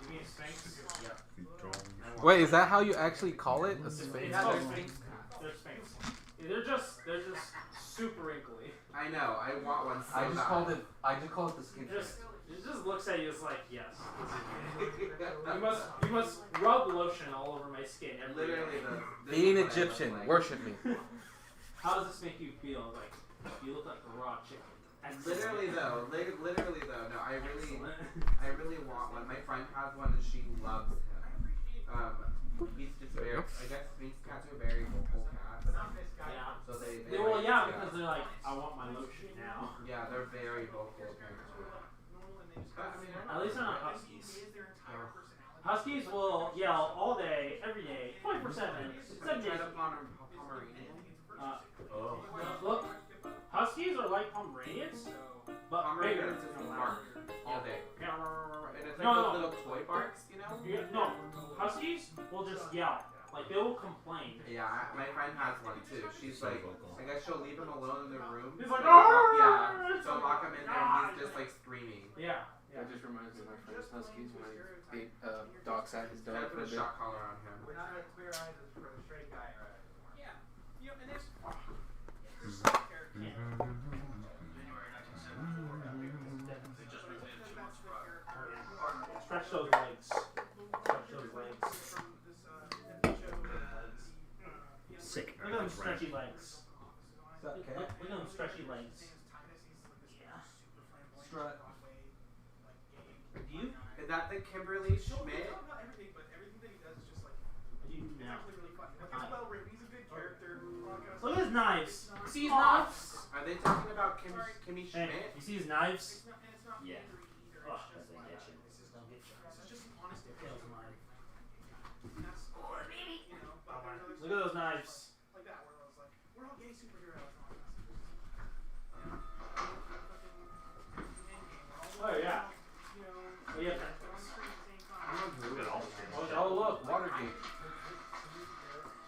mean Sphinx? Yeah. Wait, is that how you actually call it? A Sphinx? It has Sphinx. They're Sphinx. They're just super wrinkly. I know. I want one so I just bad. called it the skin. It just looks at you as like, yes. You must rub lotion all over my skin. Literally, being Egyptian, like. Worship me. How does this make you feel? Like you look like a raw chicken. Literally though, no. I really want one. My friend has one and she loves him. He's just very. I guess Sphinx cats are very vocal cats. Yeah. So they well, yeah, because they're like, I want my lotion now. Yeah, they're very vocal. At least they're not huskies. Huskies will yell all day, every day, 24/7, 7 days. Look, huskies are like Pomeranians, but bigger. All day. And it's like No, those no. little toy barks, you know? Yeah, no, huskies will just yell. Like, they will complain. Yeah, my friend has one too. She's like, I guess she'll leave him alone in the room. He's like, yeah, so lock him in there and he's just like screaming. Yeah. That just reminds me of my friend's huskies when I dog sat his dog Put a for a bit. shock collar on him. We're not as clear eyes as for the straight guy. Yeah. You know, and there's Stretch those legs. Stretch those legs. Sick. Look at them stretchy legs. Look at them stretchy legs. Yeah. Strut. You? Is that the Kimberly Schmidt? Look at his knives. You see his knives? Are they talking about Kimmy Schmidt? Hey, you see his knives? Yeah. Oh, that's they get you. Look at those knives. We're all gay superheroes. Oh yeah. Oh yeah. Oh look, Watergate.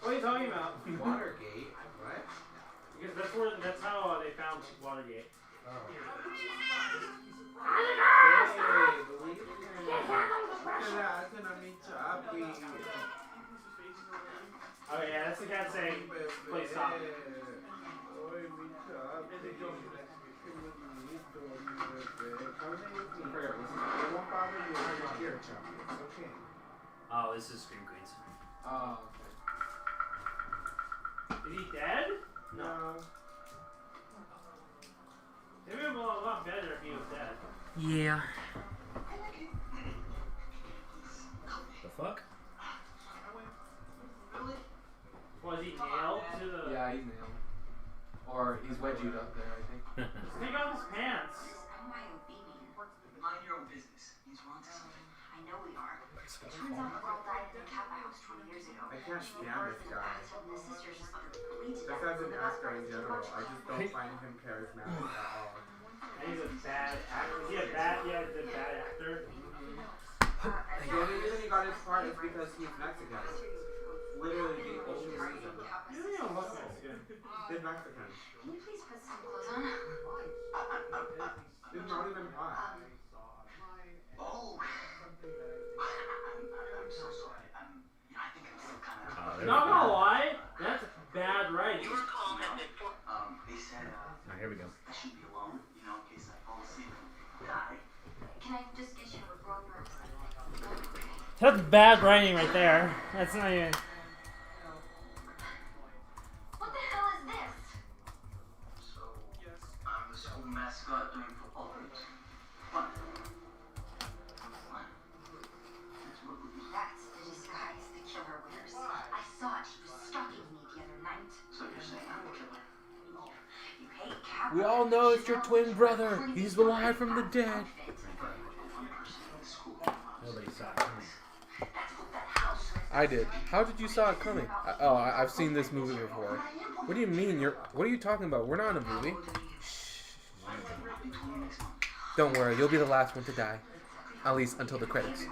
What are you talking about? Watergate? What? Because that's how they found Watergate. Oh. Oh yeah, that's the cat saying, please stop. Oh, this is Scream Queens. Oh, Is he dead? No. It would have been a lot better if he was dead. Yeah. The fuck? Was he nailed to the... yeah, he's nailed. Or he's wedgied up there, I think. Take off his pants. Mind your own business. He's wrong to something. I know we are. Turns out the girl died in a Kappa house 20 years ago. I can't stand this guy. The sisters just complete. Just as an actor in general, I just don't find him charismatic at all. And he's a bad actor. Is he a bad actor? The only reason he got his part is because he's Mexican. Literally the only reason. He doesn't even look Mexican. He's Mexican. Can you please put some clothes on? He's not even hot. Oh. I'm so sorry. I think I'm still kind of. Not gonna lie, that's bad writing. They said, Here we go. I should be alone, in case I fall asleep and die. Can I just get you a rope or something? That's bad writing right there. That's not even... What the hell is this? So, I'm the school mascot during football breaks. What? That's the disguise the killer wears. I saw it. She was stalking me the other night. So you're saying I'm the killer? You hate Kappa. We all know it's your twin brother. He's alive from the dead. Nobody saw it coming. I did. How did you saw it coming? I've seen this movie before. What do you mean? What are you talking about? We're not in a movie. Shh. Don't worry, you'll be the last one to die. At least until the credits.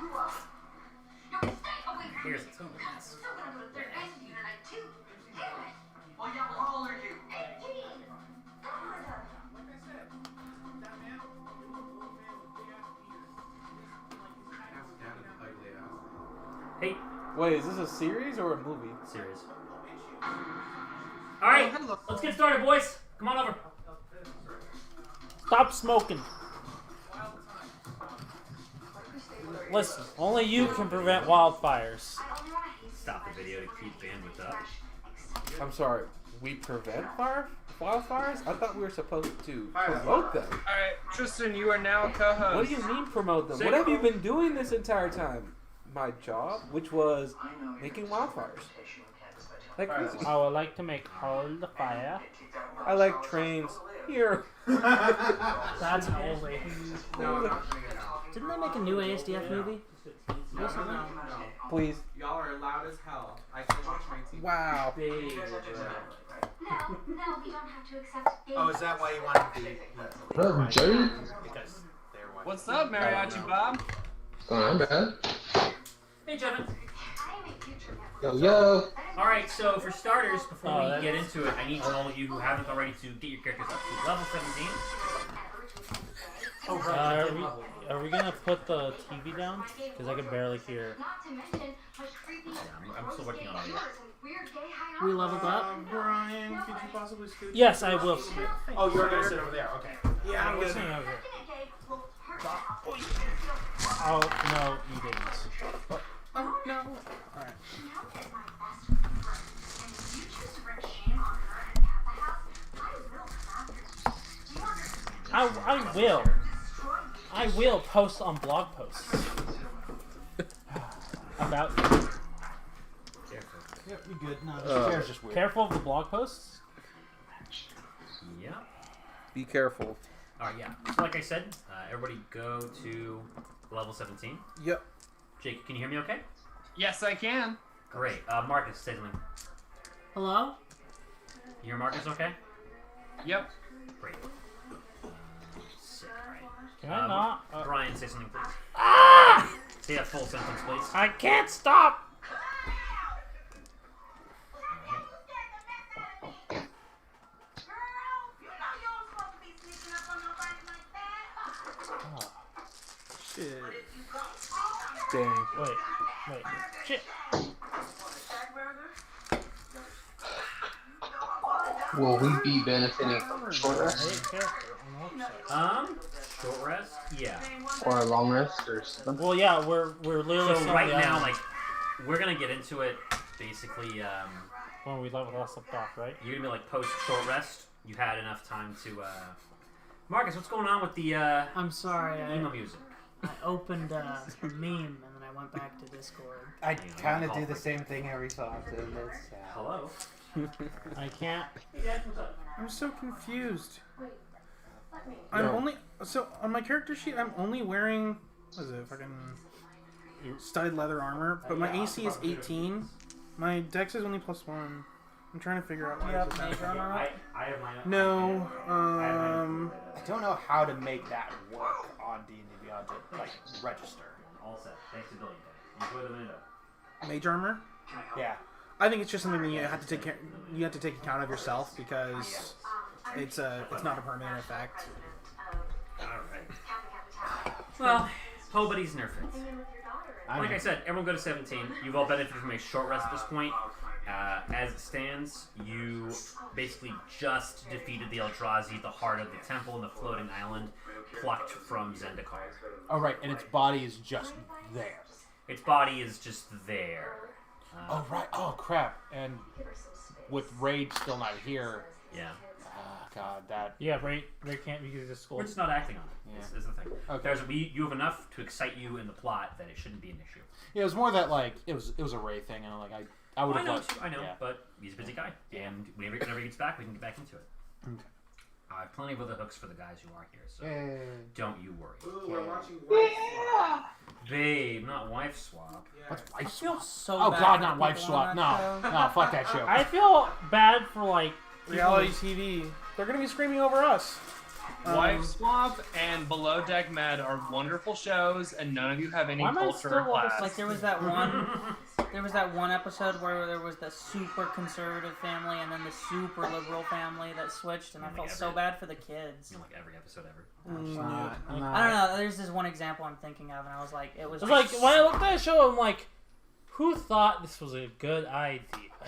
Here's the film. Well, yeah, how old are you? Dad is ugly Wait, is this a series or a movie? Series. All right, hello. let's get started, boys. Come on over. Stop smoking. Listen, only you can prevent wildfires. Stop the video to keep bandwidth up. I'm sorry. We prevent wildfires? I thought we were supposed to promote them. Alright, Tristan, you are now co-host. What do you mean promote them? What have you been doing this entire time? My job, which was making wildfires. Like crazy. I would like to make all the fire. I like trains. Here. That's an old lady. No, I'm not doing it now. Didn't they make a new ASDF movie? No. Please. Y'all are loud as hell. I can watch my TV. Wow. No, we don't have to accept Oh, is that why you wanted the Jerry? because they're one. What's up, Mariachi Bob? Oh, not bad. Hey, Jevin. Yo. All right, so for starters, before we get into it, I need all of you who haven't already to get your characters up to level 17. Are we gonna put the TV down? Because I can barely hear. I'm still working on it. We leveled up? Brian, could you possibly scoot? Yes, I will. Oh, you're gonna sit over there. Okay. Yeah, I'm listening over here. Oh, no, you didn't. Oh, no. Alright. I will post on blog posts about you. Yep, you good. No, this chair's just weird. Careful of the blog posts. Yeah. Be careful. All right, yeah. So like I said, everybody go to level 17. Yep. Jake, can you hear me okay? Yes, I can. Great. Marcus, say something. Hello? You hear Marcus okay? Yep. Great. Sick, right. Can I not? Brian, say something, please. Ah! Say a full sentence, please. I can't stop! Shit. Dang. Wait. Shit. Will we be benefiting from a short rest Short rest? Yeah. or a long rest or something? Well, yeah, we're literally So still right on the now, island like, we're gonna get into it. Basically, when we leveled us up off, right? you're gonna be like post short rest. You had enough time to. Marcus, what's going on with the I'm sorry, emo music? I opened a meme and then I went back to Discord. I kind of do the same thing every so often. It's sad. Hello. I can't. I'm so confused. I'm only so on my character sheet. I'm only wearing what is it? Fucking studded leather armor, but my AC is 18. My Dex is only +1. I'm trying to figure out why this is happening. I have my. No, I don't know how to make that work on D&D Beyond to like register. All set. Thanks to Billion Day. Enjoy the window. mage armor. Yeah. I think it's just something that you have to take care. You have to take account of yourself because it's not a permanent effect. Alright. Well, nobody's nerfing. Like I said, everyone go to 17. You've all benefited from a short rest at this point. As it stands, you basically just defeated the Eldrazi, the heart of the temple and the floating island, plucked from Zendikar. Oh, right, and its body is just there. Its body is just there. Oh, right. Oh, crap. And with Raid still not here. Yeah. God, that. Yeah, Ray can't because of school. We're just not acting on it. Yeah. Is the thing. Okay. You have enough to excite you in the plot that it shouldn't be an issue. Yeah, it was more that, like, it was a Ray thing, and like, I would have liked. I know, yeah. but he's a busy guy. And whenever he gets back, we can get back into it. Okay. I have plenty of other hooks for the guys who are here, so Yay. don't you worry. Ooh, we're watching Wife Swap. Babe, not wife swap. What's I wife feel swap? so Oh bad God, for not wife people swap. on No, that show. no, fuck that show. I feel bad for like Reality TV. They're gonna be screaming over us. Wife Swap and Below Deck Med are wonderful shows, and none of you have any Why am I culture still or class. Like there was that one episode where there was the super conservative family and then the super liberal family that switched, and I felt so bad for the kids. You know, like every episode ever. I don't know. There's this one example I'm thinking of, and I was like, it was It's like when I looked at that show, I'm like, Who thought this was a good idea?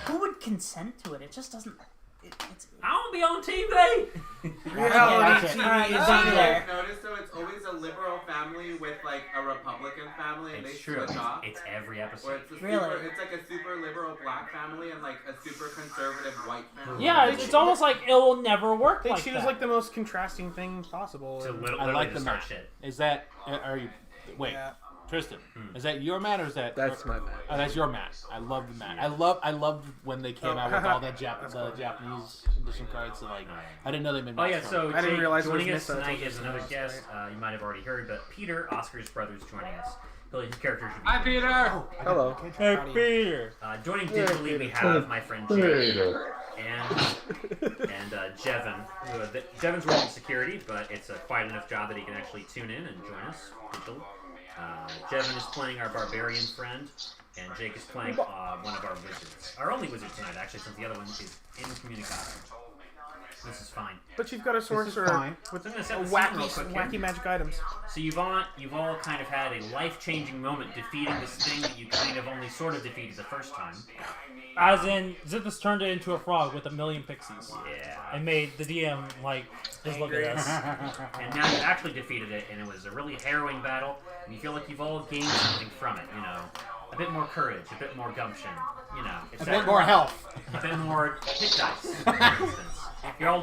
Who would consent to it? It just doesn't. It's. I want to be on TV. Reality Okay. TV Alright, is see you evil. there. Notice though, it's always a liberal family with like a Republican family, and It's they true. switch off. It's every Or episode. it's a Really? super, it's like a super liberal black family and like a super conservative white family. Yeah, it's almost like it will never work They like choose that. like the most contrasting thing possible. To and- literally I like the just start map. shit. Is that are you? Wait, Yeah. Tristan, is that your mat or is that? That's my mat. Oh, that's your mat. I love the mat. I loved when they came Oh, out with all that that's cool. Japanese edition cards. So like, I didn't know they made. Oh yeah, mats so I didn't Jake, realize it was joining us Nissa tonight until is just another now, guest. You might have already heard, but Peter, Oscar's brother, is joining us. His character should be. Hi, Peter. Hello. Hey, Peter. Joining digitally, we have my friend Jake and Jevin. Jevin's working security, but it's a quiet enough job that he can actually tune in and join us digitally. Jevin is playing our barbarian friend, and Jake is playing one of our wizards. Our only wizard tonight, actually, since the other one is incommunicado. This is fine. But you've got a sorcerer fine. with I'm gonna set the scene real wacky, quick here. wacky magic items. So you've all kind of had a life-changing moment defeating this thing that you kind of only sort of defeated the first time. As in, Zippus turned it into a frog with a million pixies. Yeah. And made the DM, like, just look at us. And now you've actually defeated it, and it was a really harrowing battle, and you feel like you've all gained something from it, you know. A bit more courage, a bit more gumption, you know. It's A bit more health. A bit more hit dice, for instance. You're all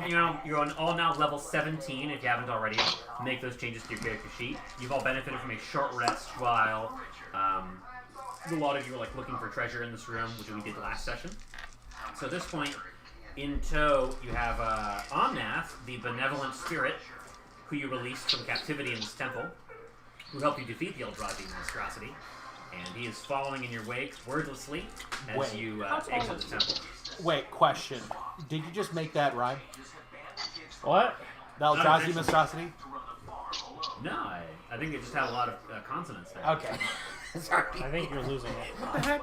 now level 17, if you haven't already. Make those changes to your character sheet. You've all benefited from a short rest while a lot of you were like looking for treasure in this room, which we did last session. So at this point, in tow, you have Omnath, the benevolent spirit, who you released from captivity in this temple, who helped you defeat the Eldrazi monstrosity, and he is following in your wake wordlessly as you exit the temple. Wait, question. Did you just make that rhyme? What? The Eldrazi monstrosity? No, I think they just had a lot of consonants there. Okay. Sorry. I think you're losing it. What the heck?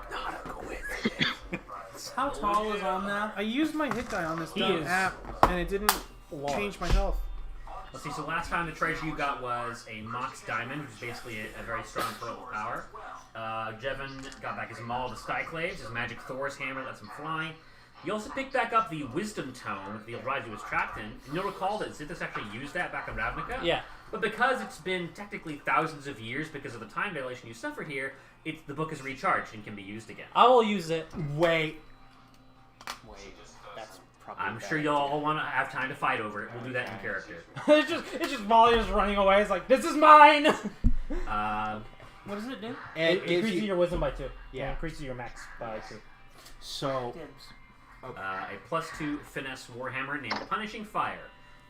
How tall is on now? I used my hit die on this He dumb is app, and it didn't change my health. Let's see, so last time the treasure you got was a Mox Diamond, which is basically a very strong pearl of power. Jevin got back his Maul of the Skyclaves, his magic Thor's hammer lets him fly. You also picked back up the Wisdom Tome that the Eldrazi was trapped in. And you'll recall that Zithis actually used that back on Ravnica. Yeah. But because it's been technically thousands of years because of the time dilation you suffered here, the book is recharged and can be used again. I will use it. Wait. That's probably. I'm sure you'll all want to have time to fight over it. We'll do that in character. it's just Molly just running away. It's like, this is mine! What does it do? It gives increases you- your wisdom by 2. Yeah. And increases your max by 2. So. Dibs. A +2 finesse warhammer named Punishing Fire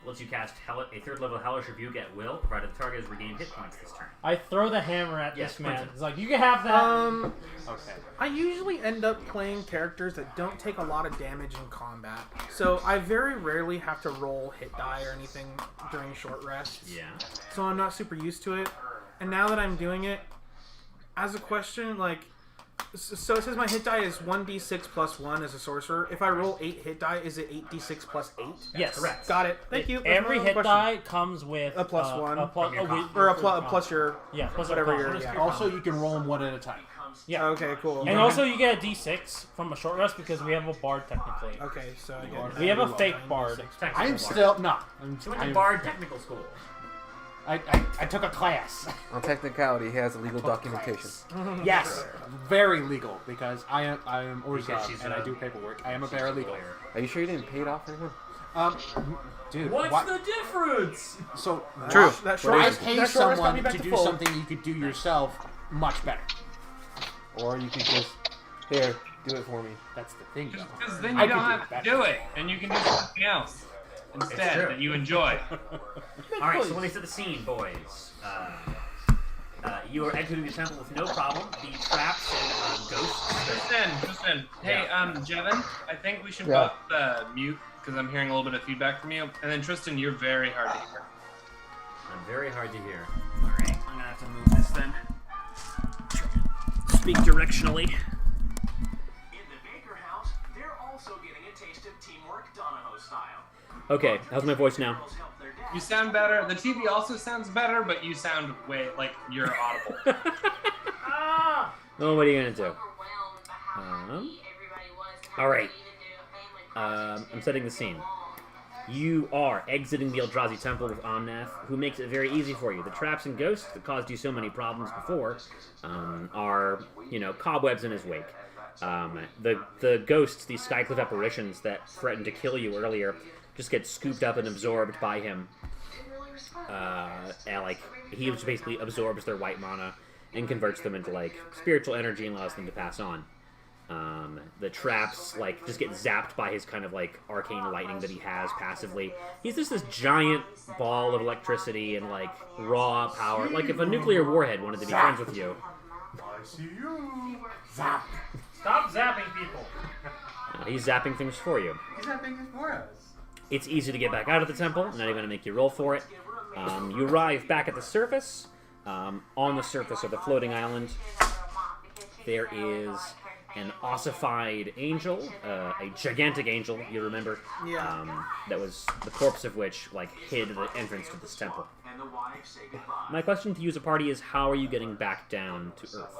lets you cast a 3rd level Hellish Rebuke at will, provided the target has regained hit points this turn. I throw the hammer at Yes, this man. Quentin. It's like, you can have that. Okay. I usually end up playing characters that don't take a lot of damage in combat, so I very rarely have to roll hit die or anything during short rests. Yeah. So I'm not super used to it, and now that I'm doing it, as a question, like, so it says my hit die is 1d6 plus 1 as a sorcerer. If I roll 8 hit die, is it 8d6 plus 8? Yes. Correct. Got it. Thank you. That's Every my hit question. die comes with A plus 1. or a plus your yeah, plus whatever your your yeah. Also, you can roll them one at a time. Yeah. Okay, cool. And also, you get a d6 from a short rest because we have a bard technically. Okay, so I get We have a fake bard. I'm still no. She went to Bard Technical School. I took a class. On technicality, he has illegal documentation. Yes, very legal because I am Because she's Orzhov and I do paperwork. I am a she's a paralegal. lawyer. Are you sure you didn't pay it off anyone? Dude, What's what? the difference? So True. That What I is it? pay that short rest got me someone back to to do full. something you could do yourself much better. Or you could just, here, do it for me. That's the thing, though. Because then I you don't could do have it to better. do it, and you can do something else It's instead true. that you enjoy. Alright, so let me set the scene, boys. You are exiting the temple with no problem. The traps and ghosts. Tristan, hey, Jevin, I think we should Yeah. both mute because I'm hearing a little bit of feedback from you. And then Tristan, you're very hard to hear. I'm very hard to hear. Alright, I'm gonna have to move this then. Speak directionally. In the Baker house, they're also getting a taste of teamwork Donahoe style. Okay, how's my voice now? Girls help their dad. You sound better. The TV also sounds better, but you sound way like you're audible. Oh, what are you gonna do? All right. I'm setting the scene. You are exiting the Eldrazi Temple with Omnath, who makes it very easy for you. The traps and ghosts that caused you so many problems before are, cobwebs in his wake. The ghosts, these Skycliff apparitions that threatened to kill you earlier, just get scooped up and absorbed by him. He just basically absorbs their white mana and converts them into, spiritual energy and allows them to pass on. The traps, just get zapped by his kind of, arcane lightning that he has passively. He's just this giant ball of electricity and, raw power. Like, if a nuclear warhead wanted to be friends with you. I see you. Zap. Stop zapping people. He's zapping things for you. He's zapping things for us. It's easy to get back out of the temple. I'm not even going to make you roll for it. You arrive back at the surface. On the surface of the floating island, there is an ossified angel, a gigantic angel, you remember? Yeah. That was the corpse of which, hid the entrance to this temple. My question to you as a party is, how are you getting back down to Earth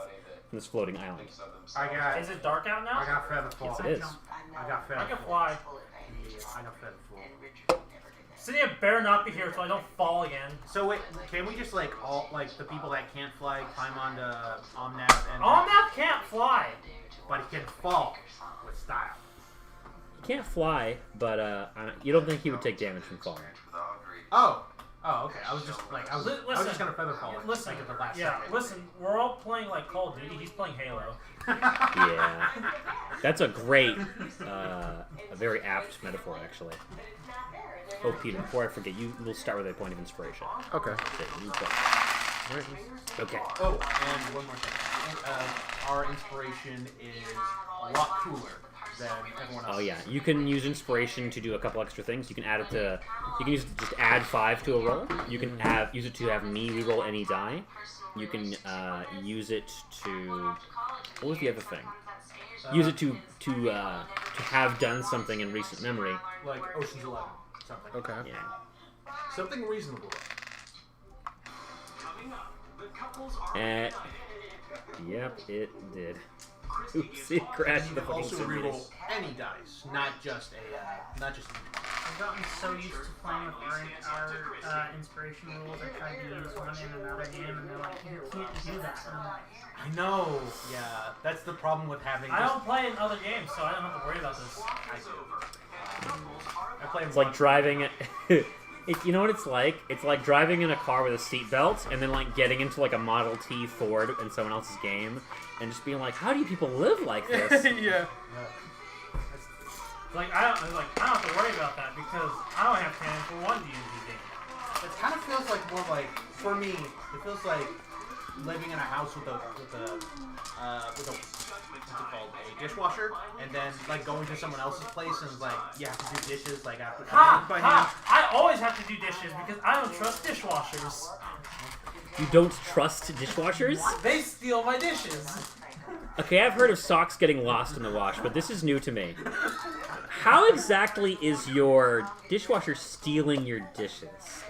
from this floating island? Is it dark out now? I got Featherfall. Yes, it is. I got Featherfall. I can fly. Yeah, I got Featherfall. Cydia better not be here so I don't fall again. So wait, can we just all the people that can't fly climb onto Omnath and Omnath can't fly, but he can fall with style. He can't fly, but you don't think he would take damage from falling. Oh, okay. I was just I was just gonna Featherfall. Listen, at the last second. listen. We're all playing Call of Duty. He's playing Halo. Yeah, that's a great, a very apt metaphor, actually. Oh, Peter, before I forget, we'll start with a point of inspiration. Okay. Okay. Oh, and one more thing. Our inspiration is a lot cooler than everyone else. Oh yeah, you can use inspiration to do a couple extra things. You can add it to, you can just add 5 to a roll. You can use it to have me reroll any die. You can use it to, what was the other thing? Use it to have done something in recent memory. Like Ocean's 11. Something. Okay. Yeah. Something reasonable. Yep, it did. Oopsie, crashed the fucking also simulator. reroll any dice, not just I've gotten so used to playing with our inspiration rules. I tried to use one in another game, and they're like, "You can't do that." And I'm like, I know. Yeah, that's the problem with having. I don't play in other games, so I don't have to worry about this. I play. It's like driving. You know what it's like? It's like driving in a car with a seatbelt, and then getting into a Model T Ford in someone else's game, and just being like, "How do you people live like this?" Yeah. I don't have to worry about that because I don't have time for one D&D game. It kind of feels more for me. It feels like living in a house with a what's it called, a dishwasher, and then going to someone else's place and you have to do dishes after. I always have to do dishes because I don't trust dishwashers. You don't trust dishwashers? They steal my dishes. Okay, I've heard of socks getting lost in the wash, but this is new to me. How exactly is your dishwasher stealing your dishes?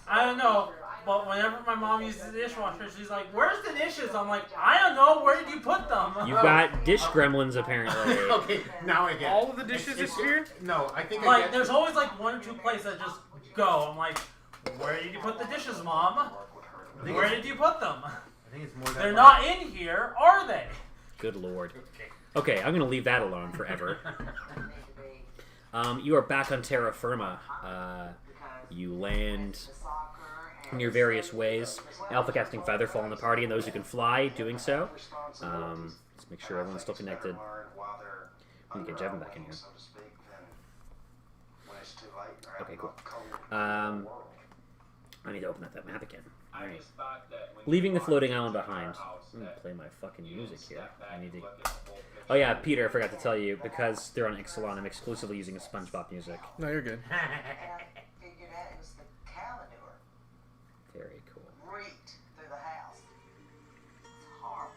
I don't know, but whenever my mom uses the dishwasher, she's like, "Where's the dishes?" I'm like, "I don't know. Where did you put them?" You've got dish gremlins, apparently. Okay, now I get it. All of the dishes disappeared? No, I think there's always 1 or 2 places that just go. I'm like, "Where did you put the dishes, Mom? Where did you put them?" I think it's more. They're not in here, are they? Good lord. Okay, I'm gonna leave that alone forever. You are back on terra firma. You land in your various ways. Alpha casting Featherfall in the party, and those who can fly doing so. Let's make sure everyone's still connected. Let me get Jevin back in here. Okay, cool. I need to open up that map again. Alright. Leaving the floating island behind. I'm gonna play my fucking music here. I need to... Oh yeah, Peter, I forgot to tell you, because they're on Ixalan, I'm exclusively using SpongeBob music. No, you're good. Very cool. Through the house. It's horrible.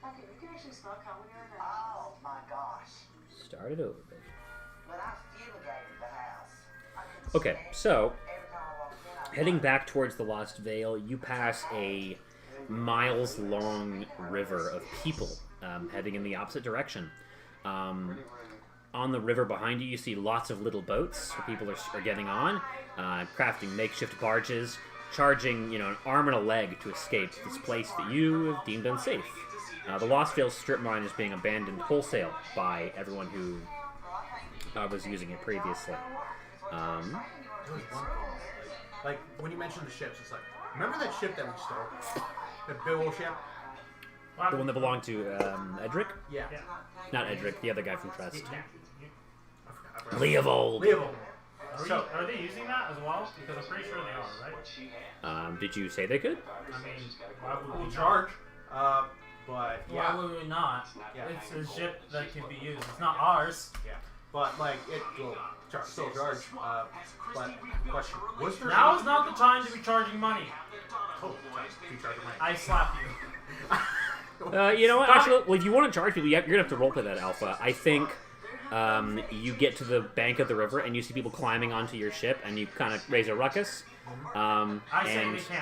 Okay, we can actually smell carbon dioxide. Oh my gosh. Start it over, baby. But I fumigated the house. Okay, so, heading back towards the Lost Vale, you pass a miles-long river of people heading in the opposite direction. On the river behind you, you see lots of little boats where people are getting on, crafting makeshift barges, charging an arm and a leg to escape this place that you have deemed unsafe. The Lost Vale strip mine is being abandoned wholesale by everyone who was using it previously. Like, when you mentioned the ships, it's like, remember that ship that we stole? The big old ship? The one that belonged to Edric? Yeah. Not Edric, the other guy from Trust. I forgot. Leovold. Are they using that as well? Because I'm pretty sure they are, right? Did you say they could? I mean, why would we charge? But yeah. Why would we not? Yeah. It's a ship that can be used. It's not ours. Yeah. But like it will still charge. But question: was there? Now is not the time to be charging money. Oh, be charging money. I slap you. You know what? Actually, well, if you want to charge people, you're gonna have to roleplay that alpha. I think you get to the bank of the river and you see people climbing onto your ship, and you kind of raise a ruckus. And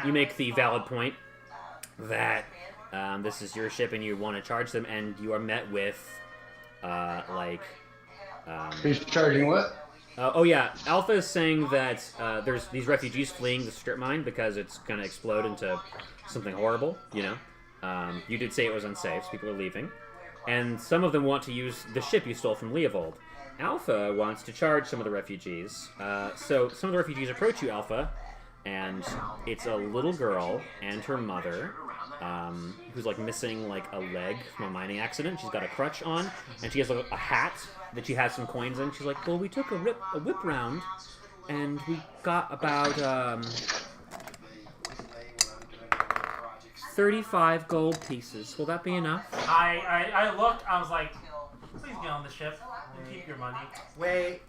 you make the valid point that this is your ship and you want to charge them, and you are met with Who's charging what? Oh yeah, Alpha is saying that there's these refugees fleeing the strip mine because it's gonna explode into something horrible. You did say it was unsafe, so people are leaving, and some of them want to use the ship you stole from Leovold. Alpha wants to charge some of the refugees. So some of the refugees approach you, Alpha, and it's a little girl and her mother, who's like missing like a leg from a mining accident. She's got a crutch on, and she has like a hat that she has some coins in. She's like, well, we took a whip round, and we got about 35 gold pieces. Will that be enough? I looked. I was like, please get on the ship and keep your money. Wait.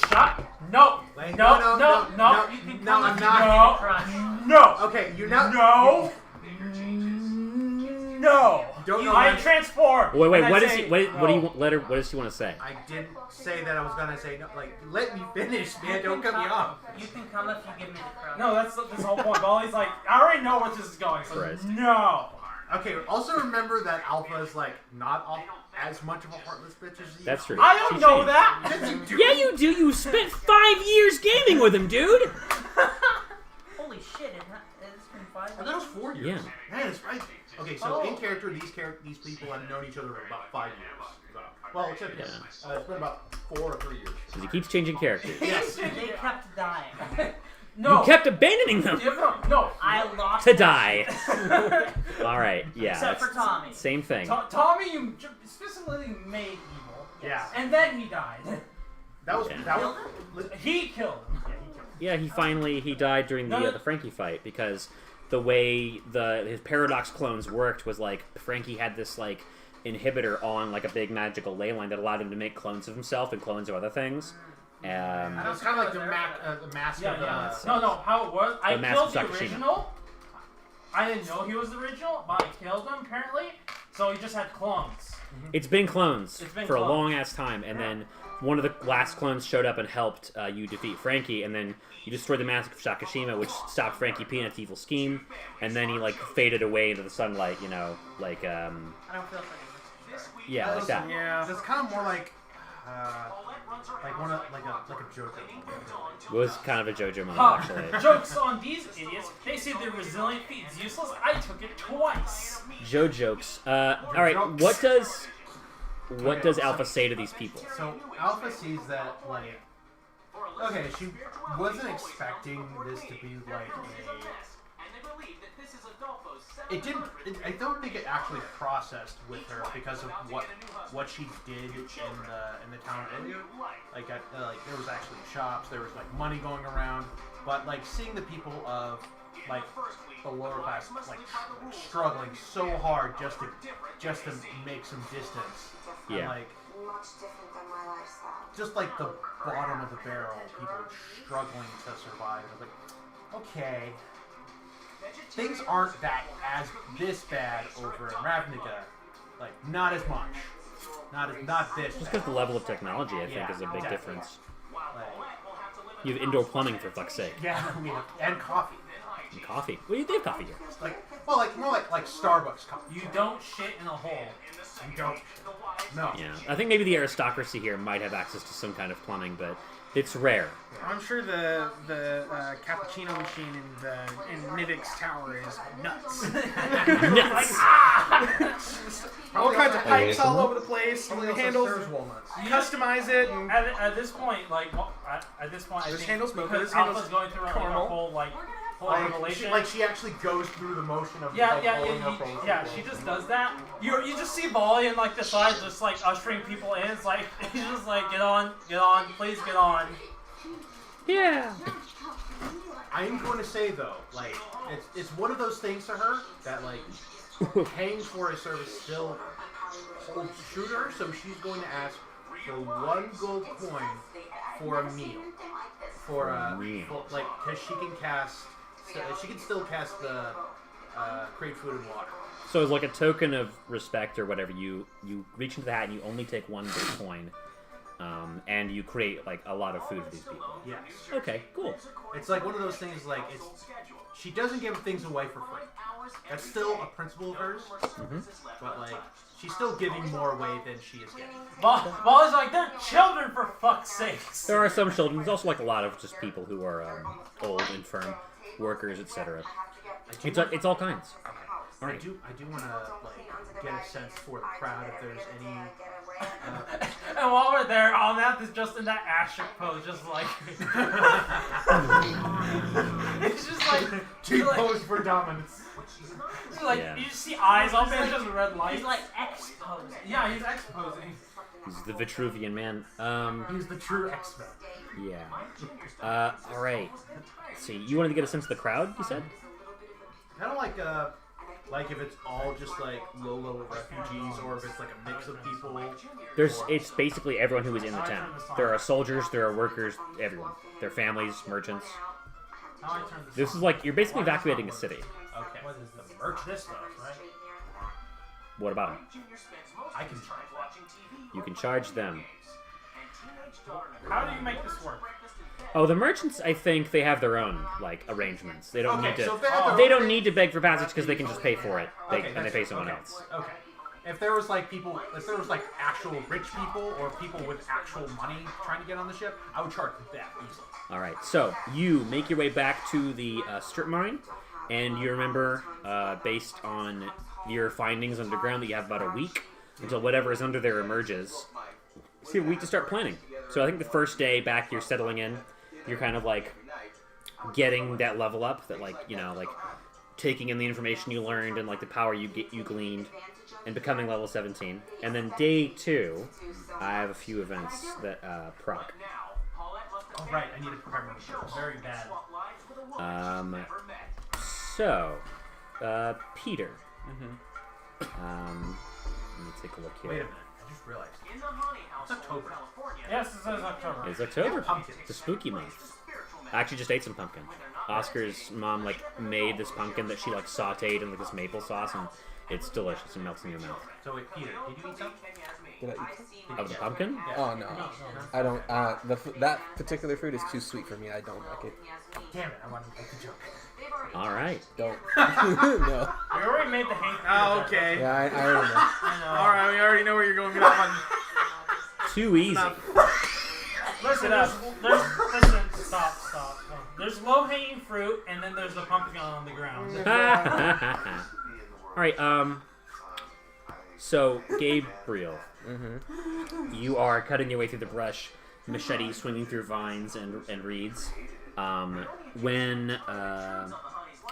Shut. No. Wait, no. You can No. I'm not. No. Okay, you know. No. No. Don't know. I transform. Wait. What does she want to say? I didn't say that I was gonna say no. Like, let me finish, man. Don't cut me off. You can come if you give me the crown. No, that's the whole point. Ollie's like, I already know where this is going. So Christ. no. Okay. Also remember that Alpha is like not as much of a heartless bitch as you. That's true. I don't know that. Yes, you do. Yeah, you do. You spent 5 years gaming with him, dude. Holy shit! It's been 5 years. I thought it was 4 years. Yeah. Man, it's right. Okay, so in character, these people have known each other for about 5 years. Well, except it's been about 4 or 3 years. Because he keeps changing characters. Yes. They kept dying. No. You kept abandoning them. No. I lost To die. All right. Yeah. Except for Tommy. Same thing. Tommy, you specifically made evil. Yeah. And then he died. That was. He killed him. Yeah, he died during the Frankie fight, because the way his paradox clones worked was like Frankie had this like inhibitor on like a big magical ley line that allowed him to make clones of himself and clones of other things. It's kind of like the mask of the... No, how it was, I killed the Sakashima. original. I didn't know he was the original, but I killed him apparently. So he just had clones. It's been clones for a clones. long ass time, and then one of the last clones showed up and helped you defeat Frankie, and then you destroyed the mask of Sakashima, which stopped Frankie Peanut's evil scheme, and then he like faded away into the sunlight, I don't feel like yeah, like that. Yeah. It's kind of more like a Joker. It was kind of a JoJo moment, actually. Jokes on these idiots. They say their resilient feat is useless. I took it twice. Joe jokes. All right, what does Alpha say to these people? So Alpha sees that like, okay, she wasn't expecting this to be like I don't think it actually processed with her because of what she did in the town area. Like there was actually shops, there was like money going around, but like seeing the people of like the lower class like struggling so hard just to make some distance. Yeah. And, like just like the bottom of the barrel, people struggling to survive. I was like, okay. Things aren't this bad over in Ravnica. Like, not as much. Not this Just bad. because the level of technology, I think, is a big difference. You have indoor plumbing, for fuck's sake. Yeah, and coffee. And coffee. Well, they have coffee here. More like Starbucks coffee. You don't shit in a hole. You don't. No. Yeah, I think maybe the aristocracy here might have access to some kind of plumbing, but it's rare. I'm sure the cappuccino machine in Nivik's tower is nuts. Nuts. All kinds of pipes all over the place. Probably The also handles. serves walnuts. Customize it. And At this point, I This think handle's smoke, because this handle's Alpha's going through a caramel. whole revelation. She actually goes through the motion of She just does that. You just see Volley in the side, just ushering people in. It's like he's just like, get on, please get on. Yeah. I'm going to say though, it's one of those things to her that paying for a service still holds true to her. So she's going to ask for 1 gold coin for a meal. Because she can cast. She can still cast the create food and water. So as a token of respect or whatever, you reach into the hat and you only take 1 gold coin, and you create a lot of food for these people. Yes. Okay, cool. It's one of those things. She doesn't give things away for free. That's still a principle of hers. Mm-hmm. But she's still giving more away than she is getting. Volley's like, they're children for fuck's sakes. There are some children. There's also a lot of just people who are old, infirm, workers, etc. It's all kinds. All right. I do want to get a sense for the crowd if there's any. And while we're there, Alnath is just in that asterisk pose, just it's just T-pose for dominance. You just see eyes open, it's just red lights. He's X-posing. Yeah, he's X-posing. He's the Vitruvian man. He's the true X-Men. Yeah. All right. Let's see. You wanted to get a sense of the crowd, you said? Kind of like if it's all just low-level refugees, or if it's a mix of people. It's basically everyone who is in the town. There are soldiers, there are workers, everyone. Their families, merchants. This is you're basically evacuating a city. Okay. What is the merch? This stuff, right? What about them? I can charge You can charge them. How do you make this work? Oh, the merchants, I think they have their own arrangements. They don't need to. So they don't need to beg for passage because they can just pay for it. And they pay someone else. Okay. If there was actual rich people or people with actual money trying to get on the ship, I would charge that easily. All right. So you make your way back to the strip mine, and you remember, based on your findings underground, that you have about a week until whatever is under there emerges. So you have a week to start planning. So I think the first day back, you're settling in. You're kind of getting that level up, that taking in the information you learned and the power you gleaned, and becoming level 17. And then day 2, I have a few events that proc. Oh right, I need to prepare my show. Very bad. So, Peter. Let me take a look here. Wait a minute, I just realized. It's October. Yes, it says October. It's October. It's a spooky month. I actually just ate some pumpkin. Oscar's mom made this pumpkin that she sauteed in this maple sauce, and it's delicious and melts in your mouth. So wait, Peter, did you eat some? Did I eat some? Of the pumpkin? Oh no, I don't. That particular fruit is too sweet for me. I don't like it. Damn it! I wanted to make the joke. All right. Don't. No. We already made the hate. Oh, okay. Yeah, I don't know. All right, we already know where you're going with that one. Too easy. Listen, stop. There's low-hanging fruit, and then there's the pumpkin on the ground. All right. So Gabriel, you are cutting your way through the brush, machete swinging through vines and reeds. Why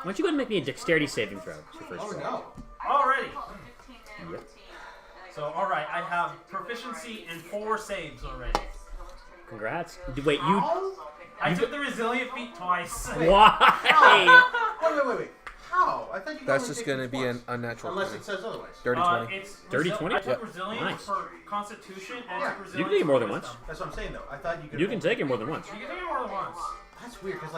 don't you go and make me a dexterity saving throw? It's your first roll. Already. Yep. So, alright, I have proficiency in 4 saves already. Congrats. Wait, I took the resilient feat twice. Why? Wait. How? I thought you. That's just gonna be an unnatural. Unless 20. it says otherwise. Dirty 20. It's Dirty 20? I took resilience Nice. for Constitution and Yeah. took resilience You can take it more than for once. wisdom. That's what I'm saying though. I thought you could. You can take it more than once. You can take it more than once. That's weird because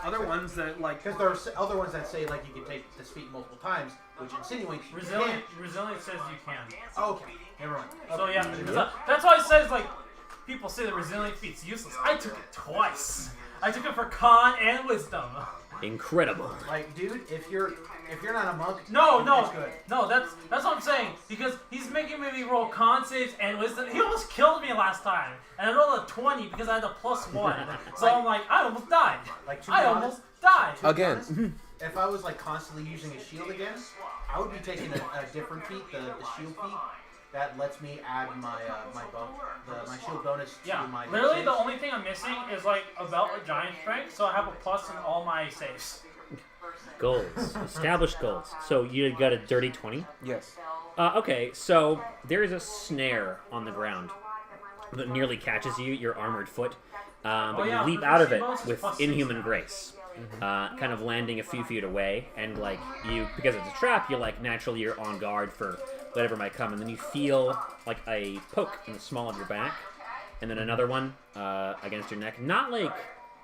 Other ones that because there are other ones that say you can take this feat multiple times, which insinuates you Resilience says you can. can't. Okay, never mind. So yeah, that's why it says people people say the resilient feat's useless. I took it twice. I took it for con and wisdom. Incredible. Like, dude, if you're not a monk, No, it's good. no, that's what I'm saying. Because he's making me roll con saves and wisdom. He almost killed me last time, and I rolled a 20 because I had a +1. So I'm like, I almost died. Like, I almost died. Again. If I was like constantly using a shield again, I would be taking a different feat, the shield feat. That lets me add my my shield bonus to my. Literally saves. the only thing I'm missing is like a belt with giant strength, so I have a plus in all my saves. Goals. Established goals. So you got a dirty 20? Yes. Okay, so there is a snare on the ground that nearly catches you, your armored foot, but you leap out of it with inhuman grace, kind of landing a few feet away, and like you, because it's a trap, you like naturally you're on guard for whatever might come, and then you feel like a poke in the small of your back, and then another one against your neck. Not like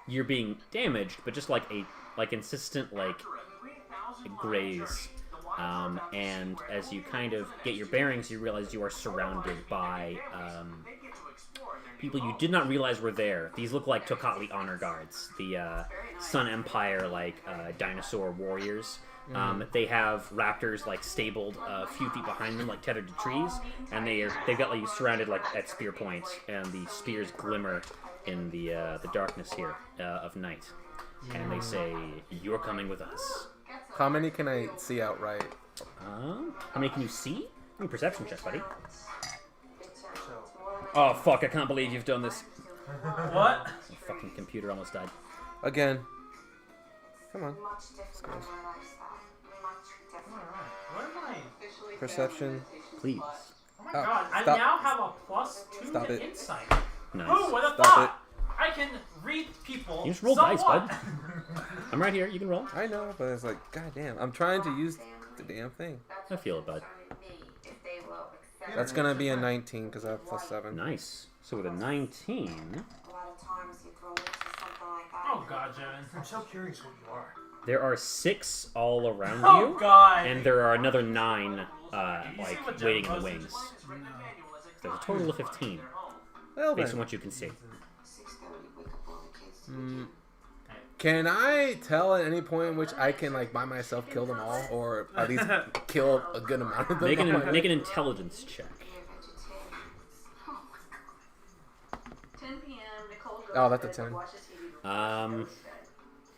you're being damaged, but just like a insistent like graze. And as you kind of get your bearings, you realize you are surrounded by people you did not realize were there. These look like Tocatli honor guards, the Sun Empire like dinosaur warriors. They have raptors like stabled a few feet behind them, like tethered to trees, and they've got like surrounded like at spear points, and the spears glimmer in the darkness here of night. And they say, "You're coming with us." How many can I see outright? How many can you see? Give me a perception check, buddy. Oh fuck! I can't believe you've done this. What? The fucking computer almost died. Again. Come on. What am I? Perception. Please. Oh my god! I Stop. now have a +2 Stop to it. insight. Nice. Who would have Stop thought? I can read people. You just roll somewhat. dice, bud. I'm right here. You can roll. I know, but it's like, goddamn. I'm trying to use the damn thing. I feel it, bud. That's gonna be a 19 because I have +7. Nice. So with a 19, Oh god, Jevin. I'm so curious what you are. there are 6 all around Oh you, god. and there are another 9 see like what waiting Jevin in the was? wings. There's a total of 15, Well based on then. what you can see. Can I tell at any point in which I can like by myself kill them all, or at least kill a good amount of them? Make an intelligence check. 10 p.m. Nicole goes Oh, that's a to bed, 10. watches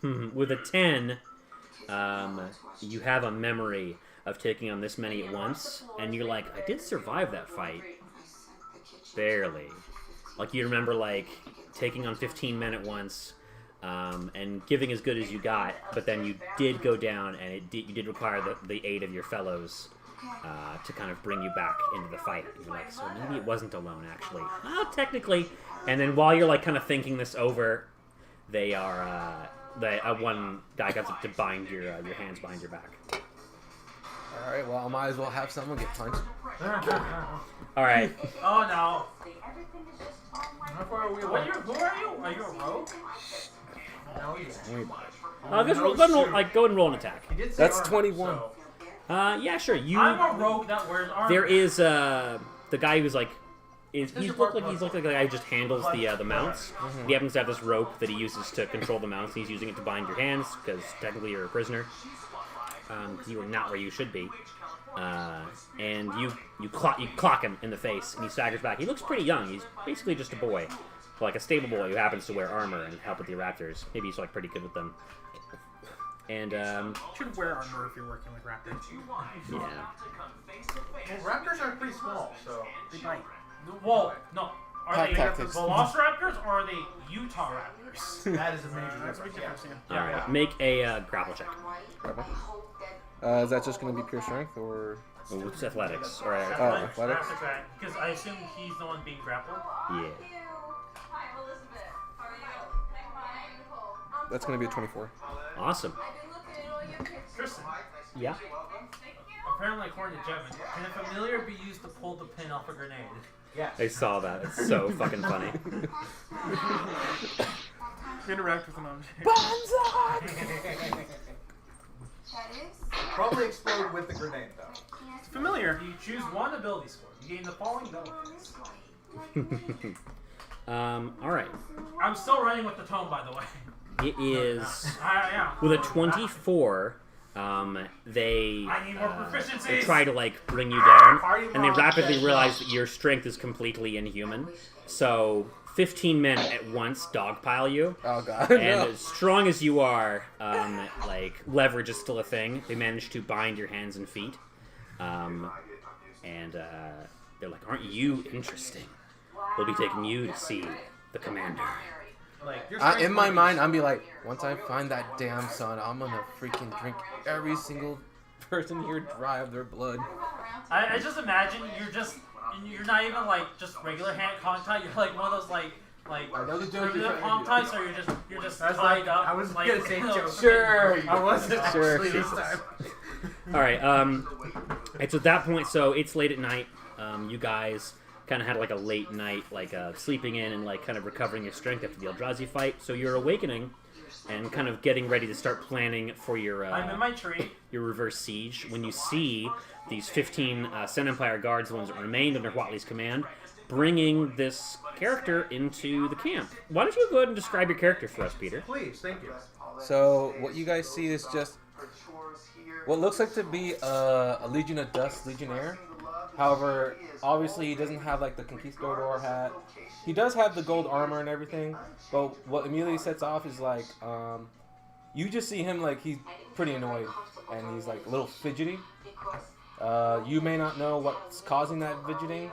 TV. With a 10, you have a memory of taking on this many at once, and you're like, I did survive that fight. Barely. Like, you remember, like, taking on 15 men at once, and giving as good as you got, but then you did go down, and you did require the aid of your fellows to kind of bring you back into the fight. And you're like, so maybe it wasn't alone, actually. Oh, technically. And then while you're, like, kind of thinking this over, they are, one guy comes up to bind your hands behind your back. Alright, well, I might as well have someone get punched. Alright. Oh no. Who are you? Are you a rogue? No, he's Go and roll an attack. That's 21. Yeah, sure. I'm a rogue that wears armor. There is the guy who's like, he's looked like the guy who just handles the mounts. He happens to have this rope that he uses to control the mounts. He's using it to bind your hands because technically you're a prisoner. Because you are not where you should be. And you clock him in the face, and he staggers back. He looks pretty young. He's basically just a boy, like a stable boy who happens to wear armor and help with the raptors. Maybe he's like pretty good with them. And You should wear armor if you're working with raptors. yeah. Well, raptors are pretty small, so They bite. Whoa, no. Are Pack they tactics. Velociraptors or are they Utah Raptors? that is a major That's a big difference. difference, All right. Make a grapple check. Is that just going to be pure strength, or...? Well, it's athletics. Or athletics? Because I assume he's the one being grappled. yeah. That's going to be a 24. Awesome. Tristan, Yeah. apparently according to Jevin, can a familiar be used to pull the pin off a grenade? Yes. I saw that. It's so fucking funny. Interact with an object. Probably explode with the grenade, though. It's familiar. You choose one ability score. You gain the following abilities. All right. I'm still running with the tone, by the way. It is Yeah. with a 24. They I need more proficiencies. they try to like bring you down, and they rapidly realize that your strength is completely inhuman. So 15 men at once dogpile you. Oh god. And No. as strong as you are, like leverage is still a thing. They manage to bind your hands and feet, and they're like, "Aren't you interesting? We'll be taking you to see the commander." Like, In my mind, I'm be like, once I find that damn son, I'm gonna freaking drink every single person here dry of their blood. I just imagine you're not even like just regular hand contact. You're like one of those like I know the joke you're regular trying to contacts, or you're just I was tied like, up. I was like, gonna say joke. Sure. I wasn't Sure. actually this time. All right. It's at that point, so it's late at night. You guys kind of had like a late night, like sleeping in and like kind of recovering your strength after the Eldrazi fight. So you're awakening and kind of getting ready to start planning for your I'm in my tree. your reverse siege. When you see these 15 Sun Empire guards, the ones that remained under Watley's command, bringing this character into the camp. Why don't you go ahead and describe your character for us, Peter? Please, thank you. So what you guys see is just what looks like to be a Legion of Dust Legionnaire. However, obviously he doesn't have like the Conquistador hat. He does have the gold armor and everything, but what immediately sets off is like, you just see him like he's pretty annoyed and he's like a little fidgety. You may not know what's causing that fidgeting,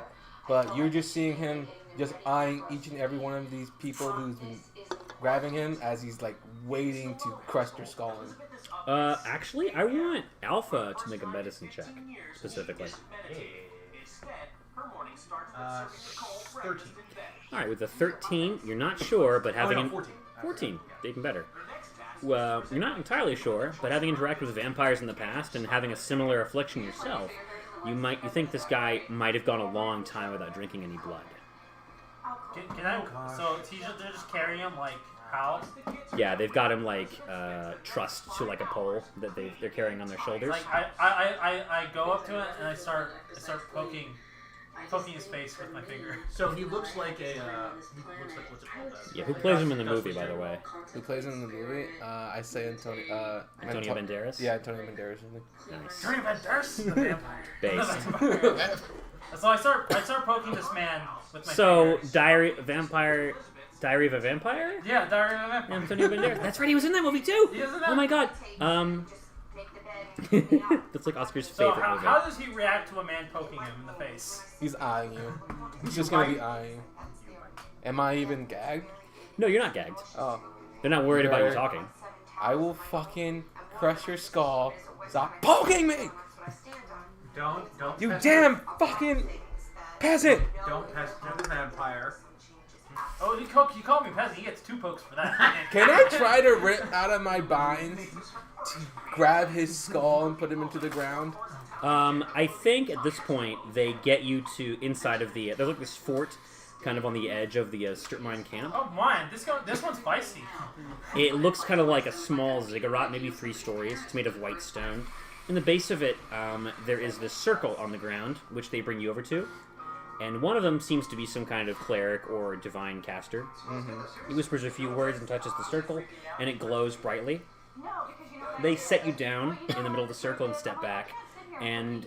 but you're just seeing him just eyeing each and every one of these people who's been grabbing him as he's like waiting to crush their skull in. Actually, I want Alpha to make a medicine check, specifically. 13. Alright, with a 13, you're not sure, but having... 14. 14, even better. Well, you're not entirely sure, but having interacted with vampires in the past and having a similar affliction yourself, you think this guy might have gone a long time without drinking any blood. Can I? So they're just carrying him like how? Yeah, they've got him like trussed to like a pole that they're carrying on their shoulders. Like I go up to it and I start poking his face with my finger. So he looks like a. He looks like what's it called? Yeah, who plays him in the movie, by the way? Who plays him in the movie? I say Antonio Banderas? Yeah, Antonio Banderas. Nice. Antonio Banderas, the vampire. Based. So I start poking this man with my So, fingers. Diary of a Vampire? Yeah, Diary of a Vampire. Antonio Banderas. That's right, he was in that movie too! He was in that? Oh my god. That's like Oscar's So favorite movie. how does he react to a man poking him in the face? He's eyeing you. He's just gonna be eyeing you. Am I even gagged? No, you're not gagged. Oh. They're not worried about you talking. I will fucking crush your skull. Stop poking me! Don't. You damn fucking peasant! Don't pest the vampire. Oh, he called me peasant. He gets 2 pokes for that. Can I try to rip out of my binds to grab his skull and put him into the ground? I think at this point they get you to inside of the. There's like this fort, kind of on the edge of the strip mine camp. Oh man, this one's feisty. It looks kind of like a small ziggurat, maybe 3 stories. It's made of white stone. In the base of it, there is this circle on the ground, which they bring you over to. And one of them seems to be some kind of cleric or divine caster. He whispers a few words and touches the circle, and it glows brightly. They set you down in the middle of the circle and step back, and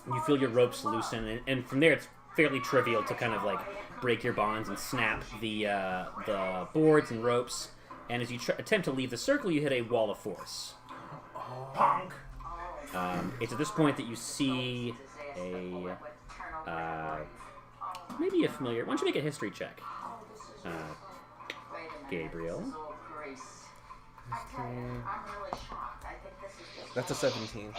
you feel your ropes loosen. And from there, it's fairly trivial to kind of like break your bonds and snap the boards and ropes. And as you attempt to leave the circle, you hit a wall of force. Punk. It's at this point that you see a maybe a familiar. Why don't you make a history check, Gabriel? That's a 17.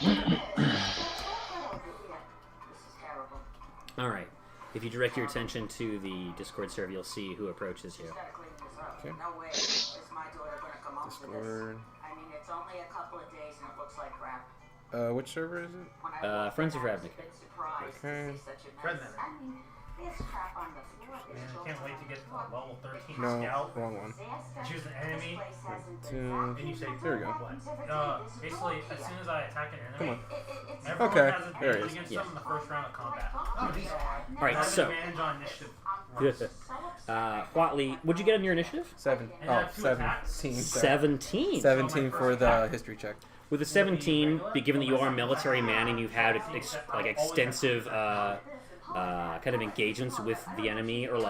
All right. If you direct your attention to the Discord server, you'll see who approaches you. Okay. Discord. I mean, it's only a couple of days and it looks like crap. Which server is it? Friends of Ravnica. Okay. Friend Man, I can't wait to get to level 13 No, scout. wrong one. Choose an enemy. Two. And you say, There we go. basically, as soon as I attack an Come enemy, on. everyone Okay, has there it advantage is. against Yeah. them in the first round of combat. All right, I have so advantage on initiative Watley, what'd you get on your initiative? 17. 17. 17 for the history check. With a 17, given that you are a military man and you've had extensive kind of engagements with the enemy, or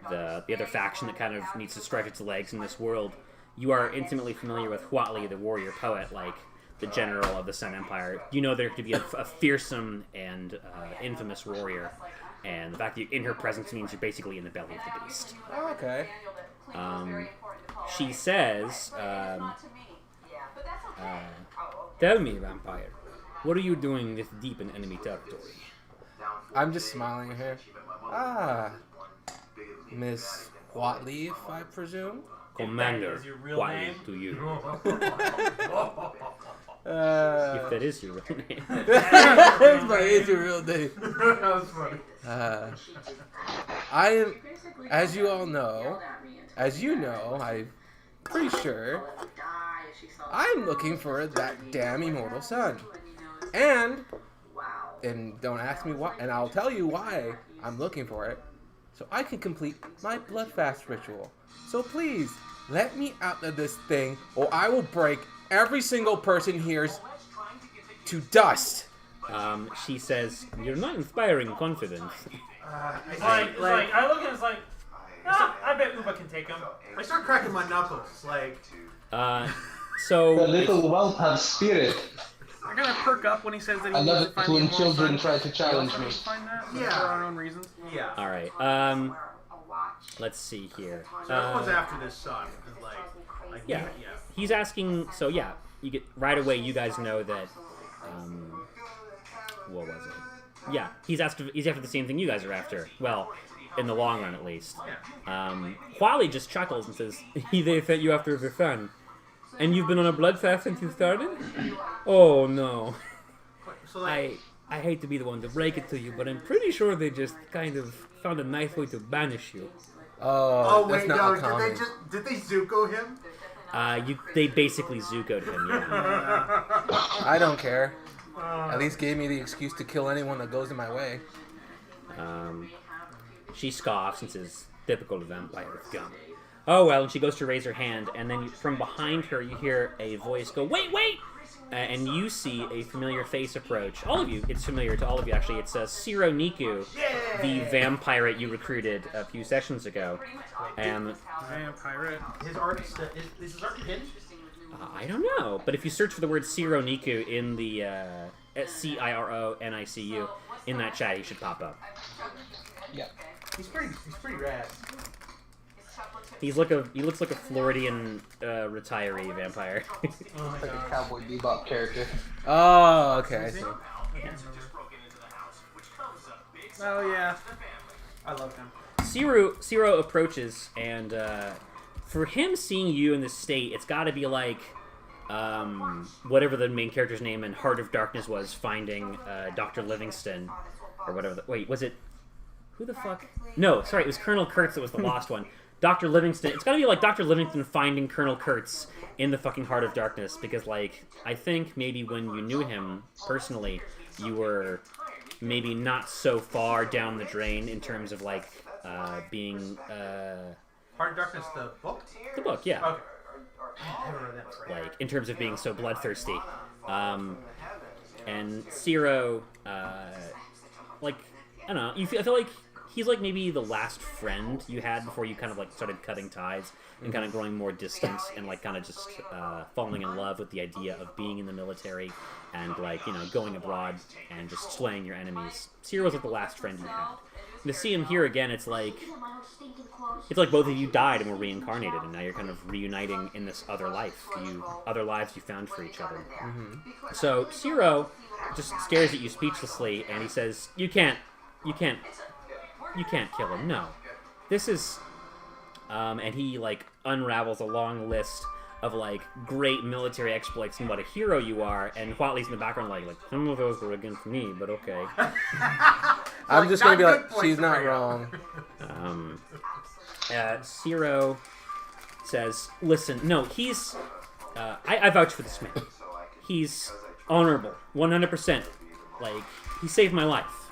the other faction that kind of needs to stretch its legs in this world, you are intimately familiar with Huatli, the warrior poet, like the general of the Sun Empire. You know there to be a fearsome and infamous warrior, and the fact that you're in her presence means you're basically in the belly of the beast. Oh, okay. She says, tell me, vampire, what are you doing this deep in enemy territory? I'm just smiling at her. Ah, Miss Watley, if I presume. Commander Watley to you. If that is your real name. That is your real name. That was funny. I am, as you all know, I'm pretty sure, I'm looking for that damn immortal sun. And don't ask me why, and I'll tell you why I'm looking for it, so I can complete my blood fast ritual. So please, let me out of this thing, or I will break every single person here to dust. She says, you're not inspiring confidence. I look at it, it's like, I bet Uba can take him. I start cracking my knuckles, so The little whelp has spirit. I'm gonna perk up when he says that he I needs love to it find when the children immortal try to sun. challenge We me. also find that Yeah. for our own reasons. Yeah. All right. Let's see here. So everyone's after this son. Yeah. He's asking. So yeah, you get right away. You guys know that. What was it? Yeah, he's after the same thing you guys are after. Well, in the long run, at least. Huali just chuckles and says, "They sent you after the sun, and you've been on a blood fast since you started? Oh no. So I hate to be the one to break it to you, but I'm pretty sure they just kind of found a nice way to banish you." Oh, wait, that's no, not uncommon. did they Zuko him? They basically Zuko'd him, yeah. I don't care. At least gave me the excuse to kill anyone that goes in my way. She scoffs and says, typical vampire scum. Oh well, and she goes to raise her hand, and then from behind her you hear a voice go, wait! And you see a familiar face approach. All of you, it's familiar to all of you actually. It's Ciro Niku, the vampire you recruited a few sessions ago. And Vampire. His art is his art pinned? I don't know, but if you search for the word Ciro Niku in the CIRONICU in that chat, he should pop up. Yeah. He's pretty rad. He looks like a Floridian retiree vampire. Like a Cowboy Bebop character. Oh, okay, I see. Oh yeah, I love him. Ciro approaches, and for him seeing you in this state, it's got to be like whatever the main character's name in Heart of Darkness was, finding Dr. Livingston, or whatever. Wait, was it? Who the fuck? No, sorry, it was Colonel Kurtz that was the lost one. Dr. Livingston. It's got to be like Dr. Livingston finding Colonel Kurtz in the fucking Heart of Darkness, because like I think maybe when you knew him personally, you were maybe not so far down the drain in terms of like being Heart of Darkness, the book? The book, yeah. Okay. I haven't read that. Like in terms of being so bloodthirsty. And Ciro, like I don't know, I feel like he's like maybe the last friend you had before you kind of like started cutting ties and kind of growing more distance and like kind of just falling in love with the idea of being in the military and like, you know, going abroad and just slaying your enemies. Ciro's like the last friend you had. And to see him here again, it's like both of you died and were reincarnated, and now you're kind of reuniting in this other life, other lives you found for each other. Mm-hmm. So Ciro just stares at you speechlessly, and he says, "You can't kill him. No, this is." And he like unravels a long list of like great military exploits and what a hero you are, and Huatli's in the background like some of those were against me, but okay. I'm just gonna be like, she's not wrong. Ciro says, listen, no, he's I vouch for this man. He's honorable, 100%. Like, he saved my life.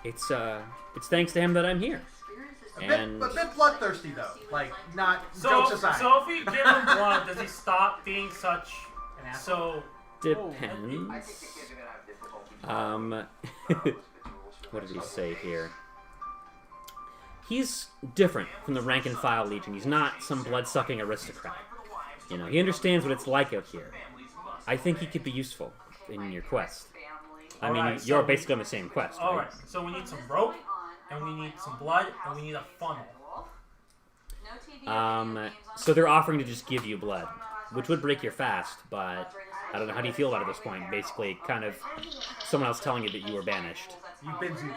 it's thanks to him that I'm here. And a bit bloodthirsty though. Like not jokes aside. So if we give him blood, does he stop being such an asshole? Depends. What did he say here? He's different from the rank and file Legion. He's not some blood-sucking aristocrat. You know, he understands what it's like out here. I think he could be useful in your quest. I mean, you're basically on the same quest, right? Alright, so we need some rope, and we need some blood, and we need a funnel. So they're offering to just give you blood, which would break your fast, but I don't know. How do you feel about it at this point? Basically, kind of someone else telling you that you were banished. You've been Zuko.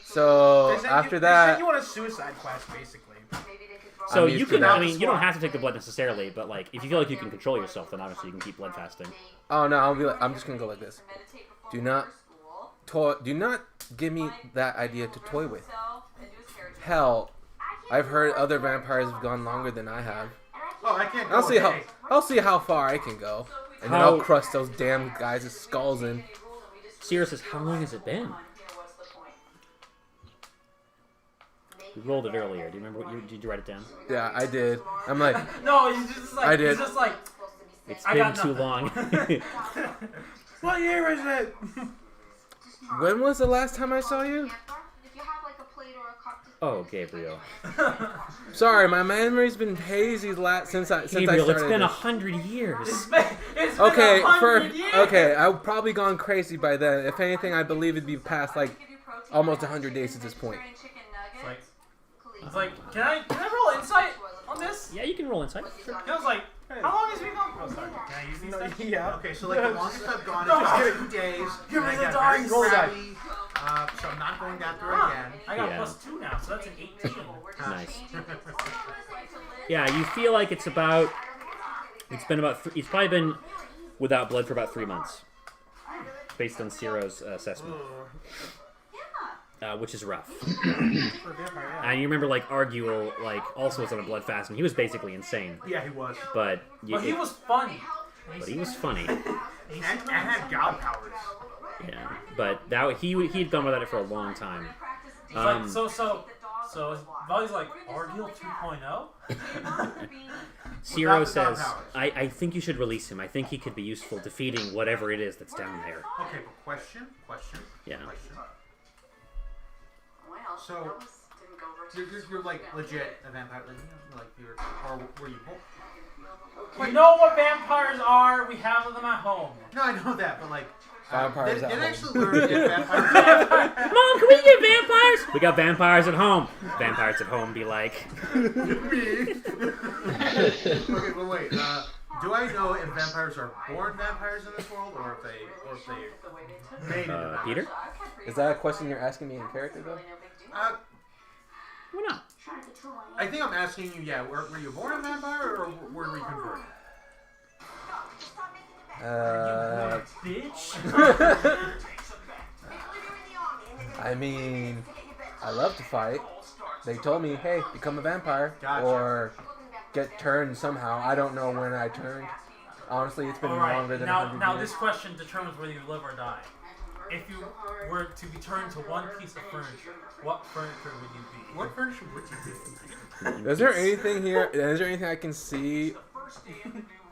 So after that, you want a suicide quest, basically. So you can. I mean, you don't have to take the blood necessarily, but like, if you feel like you can control yourself, then obviously you can keep blood fasting. Oh no, I'm just gonna go like this. Do not give me that idea to toy with. Hell, I've heard other vampires have gone longer than I have. Oh, I can't. I'll see how far I can go, and then I'll crush those damn guys' skulls in. Sierra says, "How long has it been?" We rolled it earlier. Do you remember did you write it down? Yeah, I did. I'm like, no, he's just like, I did. He's just like, it's been too long. What year is it? When was the last time I saw you? Oh, Gabriel. Sorry, my memory's been hazy since I started. Gabriel, it's been 100 years. It's been okay, 100 years. Okay, I've probably gone crazy by then. If anything, I believe it'd be past like almost 100 days at this point. It's like, can I roll insight on this? Yeah, you can roll insight. Sure. I was like, how long has it been gone? Oh, sorry. Can I use these dice? Yeah. Okay, so like the longest I've gone is about 2 days. Give me the dice. dice. Roll dice. So I'm not going down through again. I got +2 now, so that's an 18. Nice. Yeah, you feel like it's probably been without blood for about 3 months, based on Ciro's assessment. Which is rough. And you remember, like, Arguel, like, also was on a blood fast, and he was basically insane. Yeah, he was. But he was funny. But he was funny. And had god powers. Yeah, but he'd gone without it for a long time. Like, so Vali's like, Arguel 2.0? Ciro says, I think you should release him. I think he could be useful defeating whatever it is that's down there. Okay, but question. Yeah. Question. So, you're like legit a vampire, like or were you? We know what vampires are. We have them at home. No, I know that, but like vampires at home. actually learn to get vampires. Mom, can we get vampires? We got vampires at home. Vampires at home be like. Okay, but wait. Do I know if vampires are born vampires in this world, or if they made into Peter? Is that a question you're asking me in character though? Why not? I think I'm asking you. Yeah, were you born a vampire, or were we converted? Bitch. I mean, I love to fight. They told me, hey, become a vampire. Gotcha. Or get turned somehow. I don't know when I turned. Honestly, it's been longer than 100 years. Now this question determines whether you live or die. If you were to be turned to one piece of furniture, what furniture would you be? What furniture would you be? Is there anything here? Is there anything I can see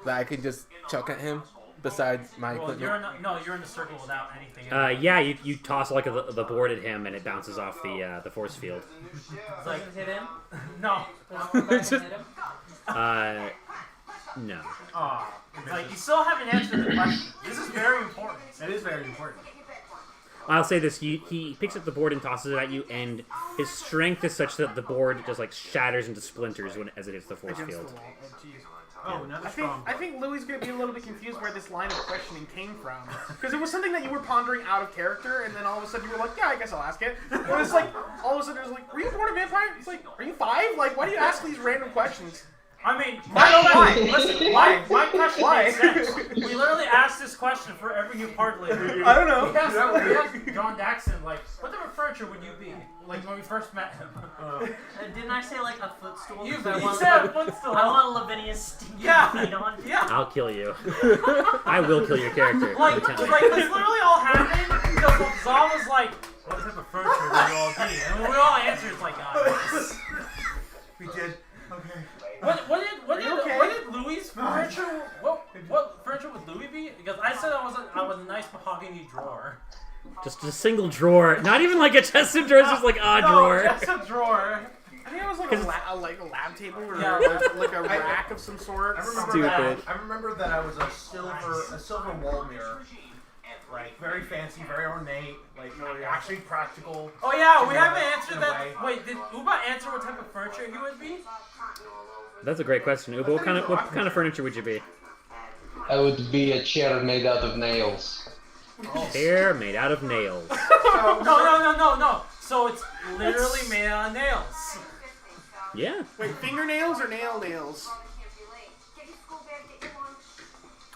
that I could just chuck at him besides my equipment? You're in the circle without anything. Yeah, you toss like the board at him and it bounces off the force field. It's like hit him? No. No. It's like you still haven't answered the question. This is very important. That is very important. I'll say this: he picks up the board and tosses it at you, and his strength is such that the board just like shatters into splinters as it hits the force field. I think Louie's gonna be a little bit confused where this line of questioning came from, because it was something that you were pondering out of character, and then all of a sudden you were like, "Yeah, I guess I'll ask it." And it's like all of a sudden it was like, "Were you born a vampire?" It's like, "Are you 5? Like, why do you ask these random questions?" I mean, my question makes sense. We literally asked this question for every new part later. I don't know. We asked John Daxon, like, what type of furniture would you be? Like, when we first met him. Didn't I say, like, a footstool? You 'Cause I want, said a footstool. I want Lavinia's stinking feet on. Yeah. I'll kill you. I will kill your character. Like, Pretend. this literally all happened because Zal was like, what type of furniture would you all be? And we all answered, like, We did. Okay. What did Louis' furniture? What furniture would Louis be? Because I said I was a nice mahogany drawer. Just a single drawer. Not even like a chest of drawers, just like a drawer. Just a drawer. I think it was like a lab table or Yeah. like a rack of some sort. I remember that I was a silver wall mirror. Like, very fancy, very ornate, like, actually practical. Oh yeah, we haven't answered that. Wait, did Uba answer what type of furniture he would be? That's a great question, Uba. What kind of furniture would you be? I would be a chair made out of nails. Chair made out of nails. No. So it's literally made out of nails. Yeah. Wait, fingernails or nails?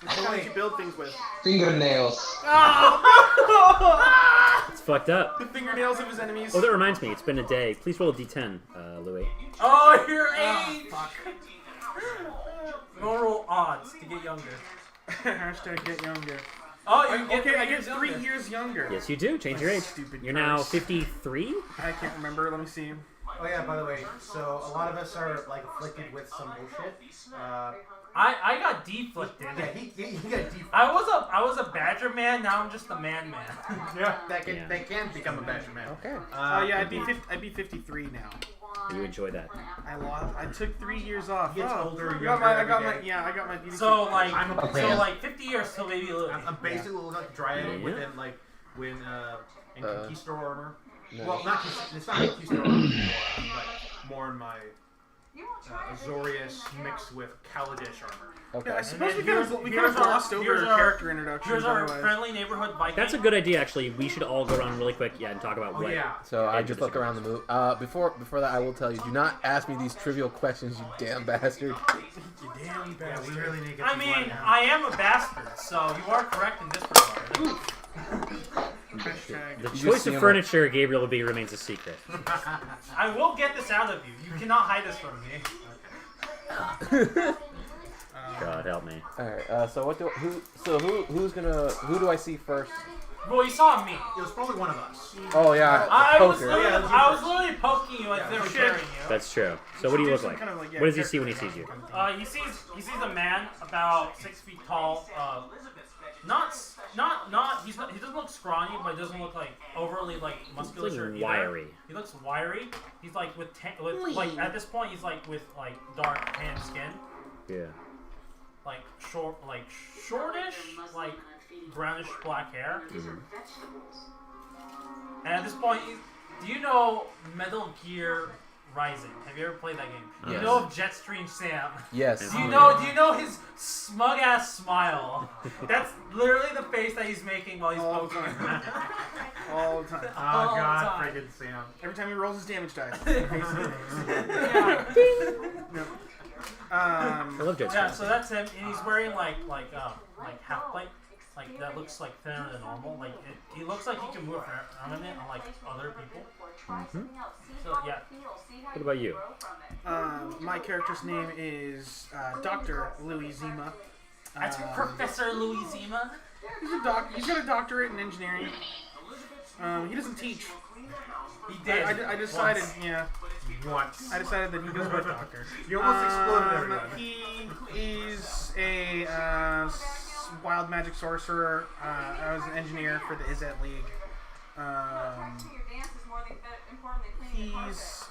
That's what you build things with. Fingernails. It's fucked up. The fingernails of his enemies. Oh, that reminds me. It's been a day. Please roll a d10, Louis. Oh, you're 8! Fuck. Roll odds to get younger. Hashtag get younger. Oh, you get okay, I get 3 years younger. Yes, you do. Change your age. You're now 53? I can't remember. Let me see. Oh yeah, by the way, so a lot of us are like afflicted with some bullshit. I got deflicted. Yeah, he got deflicted. I was a badger man. Now I'm just a man. Yeah, they can become a badger man. Okay. Yeah, I'd be 53 now. You enjoy that? I took 3 years off. He gets older. I got my beauty. So sleep. like 50 years till baby Louis. I'm basically like a dryad within like in Conquistador armor. No. Well, it's not Conquistador armor, but more in my Azorius mixed with Kaladesh armor. Okay. Yeah, I suppose we kind of glossed over character introductions. Here's our friendly neighborhood Viking. That's a good idea, actually. We should all go around really quick, and talk about what. Yeah. So I just looked around the movie. Before that, I will tell you: do not ask me these trivial questions, you damn bastard. You damn bastard. We really need to get I mean, I am a bastard, so you are correct in this regard. The choice of furniture, Gabriel B, remains a secret. I will get this out of you. You cannot hide this from me. God help me. All right. Who do I see first? Well, you saw me. It was probably one of us. Oh yeah. I was literally poking you as they were sharing you. That's true. So what do you look like? What does he see when he sees you? He sees a man about 6 feet tall. He doesn't look scrawny, but he doesn't look like overly like muscular. He's wiry. He looks wiry. He's like with like at this point he's like with like dark tan skin. Yeah. Like shortish, like brownish black hair. Mm-hmm. And at this point, do you know Metal Gear Rising? Have you ever played that game? Yes. You know of Jetstream Sam? Yes. Do you know his smug ass smile? That's literally the face that he's making while he's poking. All the time. Oh god, friggin' Sam. Every time he rolls his damage dice. I love Jetstream. Yeah, so that's him, and he's wearing like half plate. Like that looks like thinner than normal. Like he looks like he can move around in it, unlike other people. Mm-hmm. So yeah. What about you? My character's name is Dr. Louis Zima. That's Professor Louis Zima. He's got a doctorate in engineering. He doesn't teach. He did. I decided, Once. I decided that he does both doctors. You almost exploded everyone. He is a wild magic sorcerer. I was an engineer for the Izzet League. He's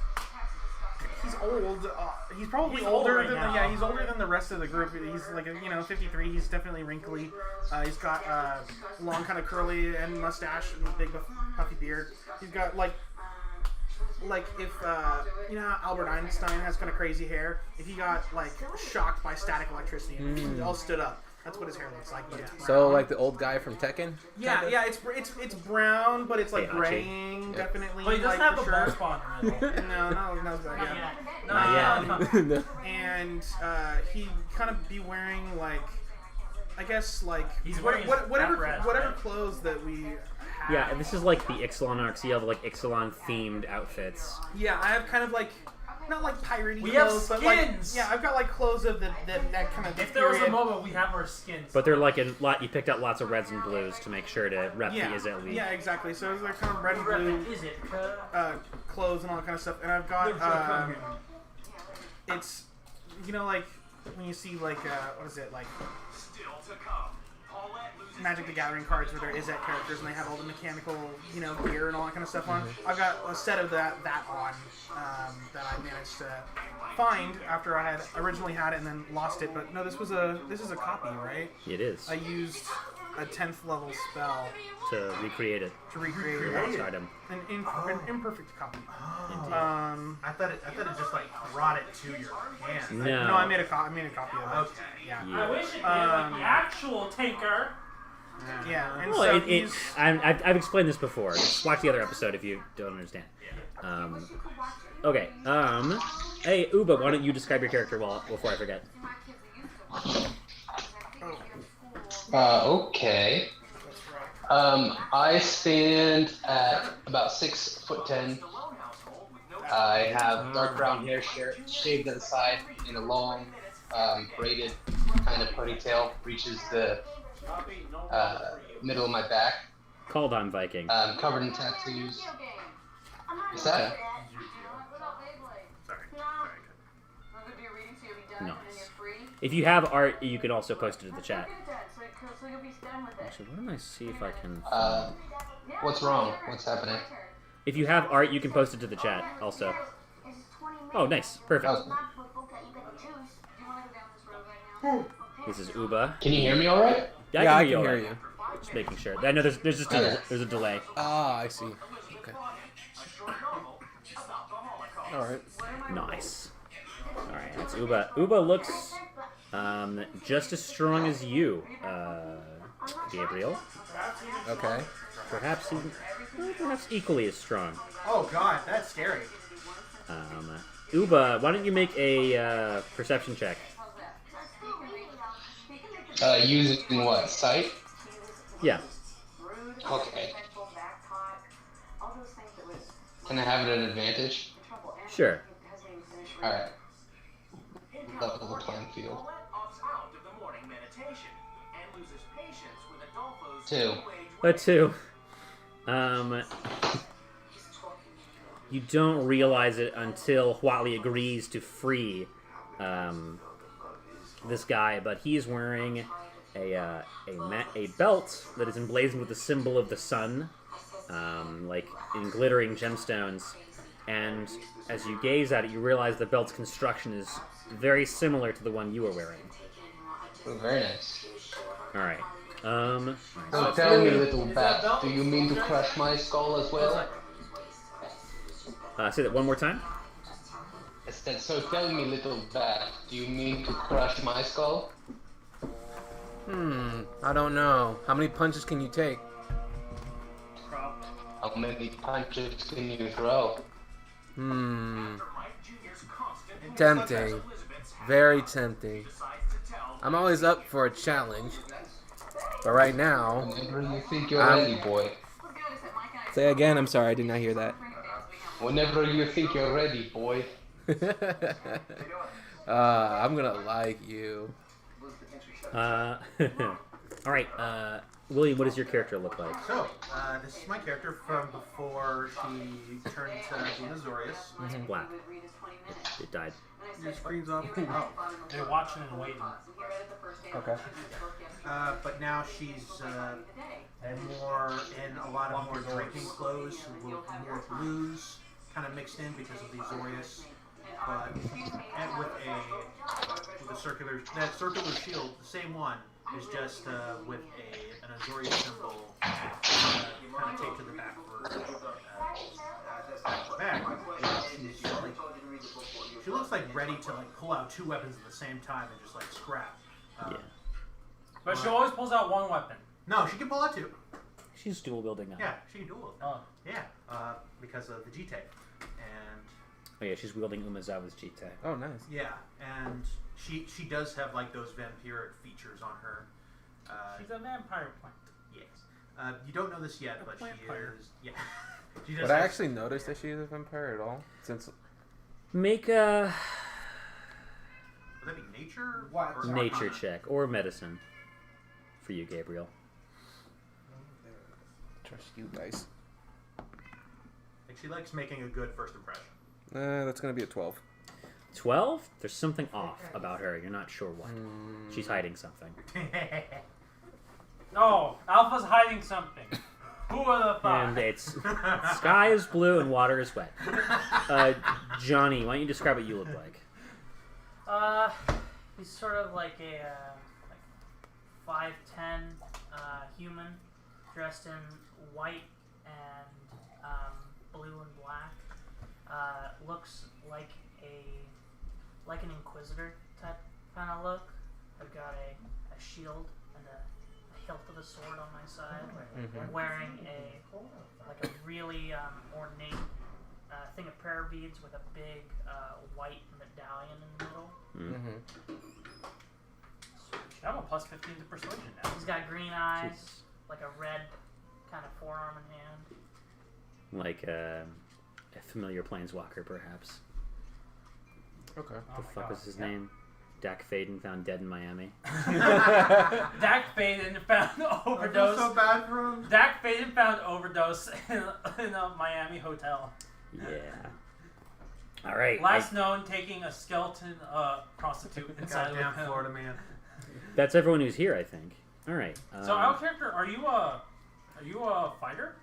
old. He's probably older than he's older than the rest of the group. He's like 53. He's definitely wrinkly. He's got long, kind of curly and mustache and a big puffy beard. He's got like if how Albert Einstein has kind of crazy hair. If he got like shocked by static electricity, he all stood up. That's what his hair looks like. But it's So brown. like the old guy from Tekken. Yeah, kinda? yeah, it's brown, but it's like Heihachi. graying, Yep. definitely. But he doesn't like, have for the bald sure. spot in the middle. No, not yet. Not yet. No. And he kind of be wearing like, I guess like He's wearing his whatever apparatus, whatever right? clothes that we. Have. Yeah, and this is like the Ixalan arc, so you have like Ixalan themed outfits. Yeah, I have kind of like. Not like piratey We have clothes, but like skins! yeah, I've got like clothes of that kind of. If there was a period. moment, we have our skins. But they're like in lot. You picked out lots of reds and blues to make sure to rep Yeah, the Izet League. yeah, exactly. So they're kind of red and blue Is it? clothes and all that kind of stuff. And I've got it's like when you see like what is it like Magic the Gathering cards where there is that characters and they have all the mechanical gear and all that kind of stuff on. I've got a set of that on that I managed to find after I had originally had it and then lost it. But no, this is a copy, right? It is. I used a 10th level spell To recreate it. to recreate Your box item. an imperfect copy. I thought it just like brought it to your hand. No. No, I made a copy of it. Okay. Yeah. I wish it did like the actual Tinker. Yeah. And Well, so I've explained this before. Just watch the other episode if you don't understand. Okay. Hey, Uba, why don't you describe your character before I forget? Okay. I stand at about 6'10". I have dark brown hair shaved to the side in a long, braided kind of ponytail, reaches the middle of my back. Called on Viking. Covered in tattoos. Is that? No. If you have art, you can also post it in the chat. Actually, why don't I see if I can... What's wrong? What's happening? If you have art, you can post it to the chat also. Oh, nice. Perfect. This is Uba. Can you hear me all right? Yeah, I you can all hear right. you. Just making sure. I know there's just there's a delay. Ah, I see. Okay. All right. Nice. All right, that's Uba. Uba looks just as strong as you, Gabriel. Okay. Perhaps equally as strong. Oh god, that's scary. Uba, why don't you make a perception check? Using what? Sight? Yeah. Okay. Can I have it at an advantage? Sure. Alright. Level the playing field. 2. A 2. You don't realize it until Huatli agrees to free this guy, but he's wearing a belt that is emblazoned with the symbol of the sun, like in glittering gemstones. And as you gaze at it, you realize the belt's construction is very similar to the one you were wearing. Oh, very nice. All right. So tell me, little bat, do you mean to crush my skull as well? Say that one more time. I said, so tell me, little bat, do you mean to crush my skull? I don't know. How many punches can you take? How many punches can you throw? Tempting. Very tempting. I'm always up for a challenge. But right now... Whenever you think you're ready, boy. Say again, I'm sorry, I did not hear that. Whenever you think you're ready, boy. I'm gonna like you. Alright, William, what does your character look like? So, this is my character from before she turned to being Azorius. Black. It died. Your screen's off. They're watching and waiting. Okay. But now she's more in a lot of more drinking clothes, more blues kind of mixed in because of the Azorius. But and with a circular shield, the same one is just with an Azorius symbol kind of taped to the back of her back. She looks like ready to like pull out 2 weapons at the same time and just like scrap. Yeah. But she always pulls out one weapon. No, she can pull out 2. She's dual wielding now. Yeah, she can dual. Oh. Yeah, because of the Jite. And Oh yeah, she's wielding Umezawa's Jite. Oh, nice. yeah, and she does have like those vampiric features on her. She's a vampire plant. Yes. You don't know this yet, but she is. Yeah. She Would I actually notice that she's a vampire at all? Since Make a would that be nature? What? Or nature arcana? check or medicine for you, Gabriel. trust you guys. Like she likes making a good first impression. That's gonna be a 12. 12? There's something off about her. You're not sure what. She's hiding something. No, Alpha's hiding something. Who would have thought? And it's sky is blue and water is wet. Johnny, why don't you describe what you look like? He's sort of like a 5'10" human, dressed in white and blue and black. Looks like an inquisitor type kind of look. I've got a shield and a hilt of a sword on my side. I'm wearing a really ornate thing of prayer beads with a big white medallion in the middle. I'm a plus 15 to persuasion now. He's got green eyes, like a red kind of forearm and hand. Like a familiar planeswalker, perhaps. Okay. The fuck was his name? Dak Faden found dead in Miami. Dak Faden found overdose. I feel so bad for him. Dak Faden found overdose in a Miami hotel. Yeah. All right. Last known taking a skeleton prostitute inside of Goddamn him. Florida man. That's everyone who's here, I think. All right. So our character, are you a fighter?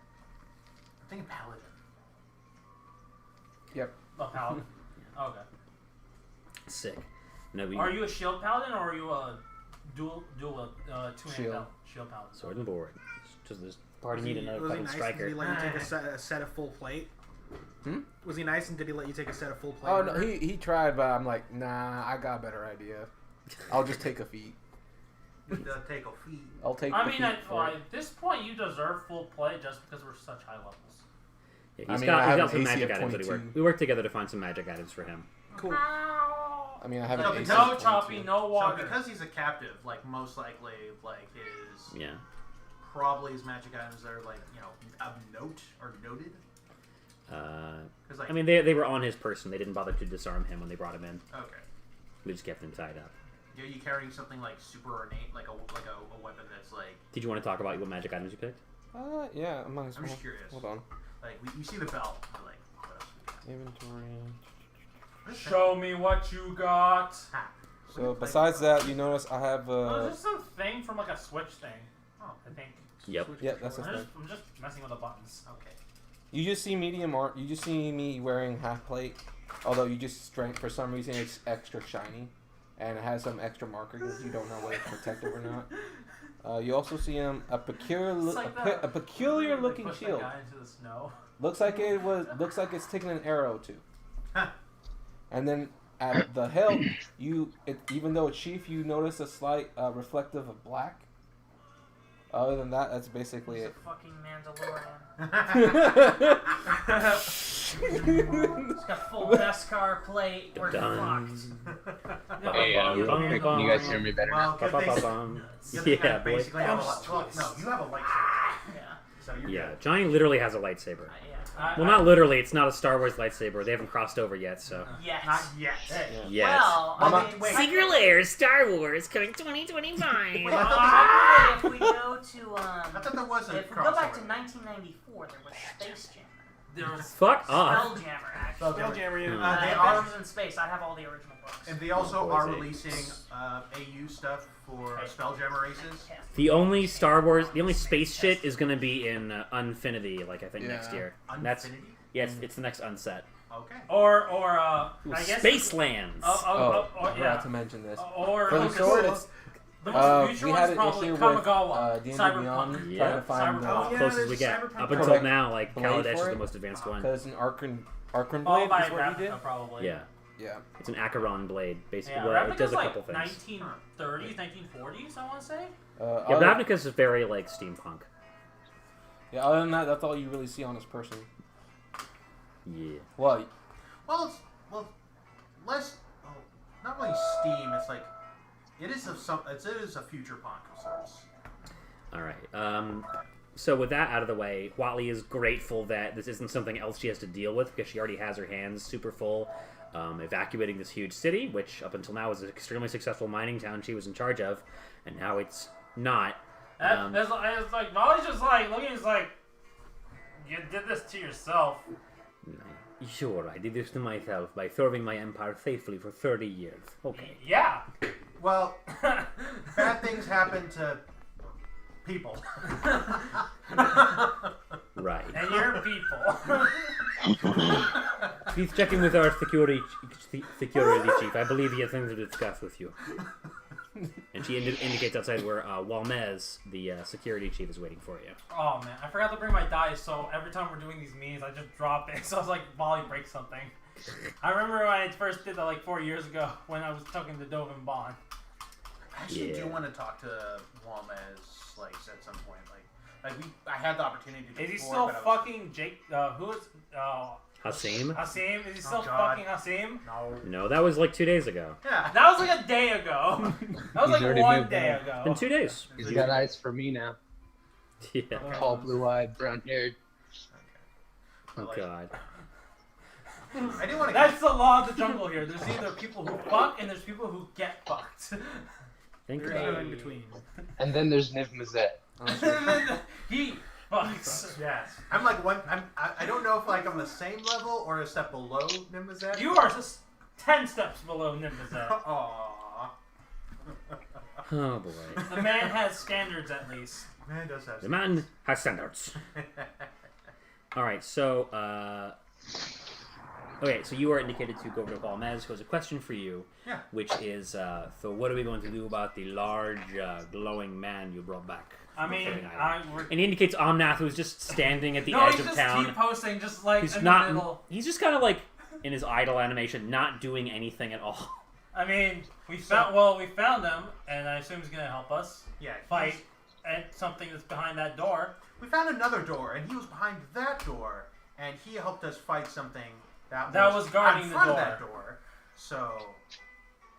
I think paladin. Yep. A paladin. Okay. Sick. No, Are you a shield paladin or are you a dual two-hand Shield. shield paladin? Sword and board. Just this party need another Was he fucking nice? striker. Did he let you take a set of full plate? Was he nice and did he let you take a set of full plate? Oh no, he tried, but I'm like, nah, I got a better idea. I'll just take a feat. Take a feat. I'll take. I the mean, feat at for it. this point, you deserve full play just because we're such high levels. Yeah, I he's mean, I got have some an AC magic of items that he 22. worked. We worked together to find some magic items for him. Cool. I mean, I have No, an AC no of choppy, 22. no water. So because he's a captive, like most likely, like his Yeah. probably his magic items that are like of note or noted. Like, I mean, they were on his person. They didn't bother to disarm him when they brought him in. Okay. We just kept him tied up. Are you carrying something like super ornate, like a weapon that's like? Did you want to talk about what magic items you picked? Yeah, I might as I'm well. just curious. Hold on. Like you see the belt, but like what else we got? Inventory. Show me what you got. So besides that, you notice I have Oh, is this a thing from like a Switch thing? Oh, I think. Yep. Yeah, that's a I'm thing. just messing with the buttons. Okay. You just see medium art. You just see me wearing half plate. Although you just strength for some reason it's extra shiny, and it has some extra markers. You don't know whether it's protective or not. You also see a peculiar looking push that shield. guy into the snow. Looks like it's taking an arrow too. And then at the hilt, even though it's sheath, you notice a slight reflective of black. Other than that, that's basically He's it. a fucking Mandalorian. He's got full Beskar plate. We're fucked. Hey, can you guys hear me better now? Well, good thing Yeah, I boy. basically have a no, you have a lightsaber. Yeah. So you're Yeah, good. Johnny literally has a lightsaber. Yeah. Well, not literally. It's not a Star Wars lightsaber. They haven't crossed over yet, so. Yes. Not yet. Yes. Well, I mean, Secret Lair Star Wars coming 2025. Wait, if we go to I thought there was a if we go back to crossover. 1994, there was Space Jammer. There was Fuck off. Spelljammer, actually. Spelljammer, yeah. They Adventures in Space. I have all the original books. And they also Oh, are boy, releasing AU stuff for Spelljammer races. The only Star Wars, the only space shit is gonna be in Unfinity, like I think next Yeah. year. And that's Unfinity? yes, it's the next unset. Okay. Or I guess Spacelands. I yeah. forgot to mention this. Or For the sword, it's the most future we one's had an probably issue with Kamigawa, D&D Cyberpunk. Beyond Yeah. trying to find Cyberpunk. the Closest we there's get. Cyberpunk. Up until Correct. now, like Blade Kaladesh is for the it? most advanced one. because an Archon All blade by is what he did. Ravnica, probably. Yeah, Yeah. it's an Acheron blade, basically. Yeah, Well, it Ravnica's does a like couple things. 1930s, 1940s, I want to say. Ravnica's is very like steampunk. Yeah, other than that, that's all you really see on this person. Yeah. Well, less. Oh, not really steam. It's like it is a future punk of sorts. All right. So with that out of the way, Huatli is grateful that this isn't something else she has to deal with because she already has her hands super full, evacuating this huge city, which up until now was an extremely successful mining town she was in charge of, and now it's not. It's like Molly's just like looking. It's like you did this to yourself. Sure, I did this to myself by serving my empire faithfully for 30 years. Okay. Yeah. Well, bad things happen to people. Right. And you're people. Please check in with our security chief. I believe he has things to discuss with you. And she indicates outside where Walmez, the security chief, is waiting for you. Oh man, I forgot to bring my dice, so every time we're doing these meetings, I just drop it. So I was like, Molly breaks something. I remember when I first did that like 4 years ago when I was talking to Dove and Bond. I actually do want to talk to Walmez like at some point. I had the opportunity to. Is he still fucking Jake? Who is? Hasim? Hasim? Is he still fucking Hasim? No, that was like 2 days ago. Yeah, that was like a day ago. That was like 1 day ago. It's been 2 days. He's got eyes for me now. Yeah. Tall, blue-eyed, brown-haired. Oh God. I didn't want to. That's the law of the jungle here. There's either people who fuck and there's people who get fucked. Think There's about no it. in between. And then there's Niv Mizzet. He fucks. Yes. I'm like one. I don't know if like I'm the same level or a step below Nimazet. You are just 10 steps below Nimbuzet. Aww. Oh boy. The man has standards at least. Man does have. The man has standards. All right, so okay, so you are indicated to go over to Valmez, who has a question for you. Yeah. Which is, so what are we going to do about the large, glowing man you brought back? I mean, and he indicates Omnath, who's just standing at the no, edge he's of just town. T-posting, just like He's in not. the middle. He's just kind of like in his idle animation, not doing anything at all. I mean, we found him, and I assume he's gonna help us. Yeah. Fight at something that's behind that door. We found another door, and he was behind that door, and he helped us fight something that was guarding in the front door. of that door. So,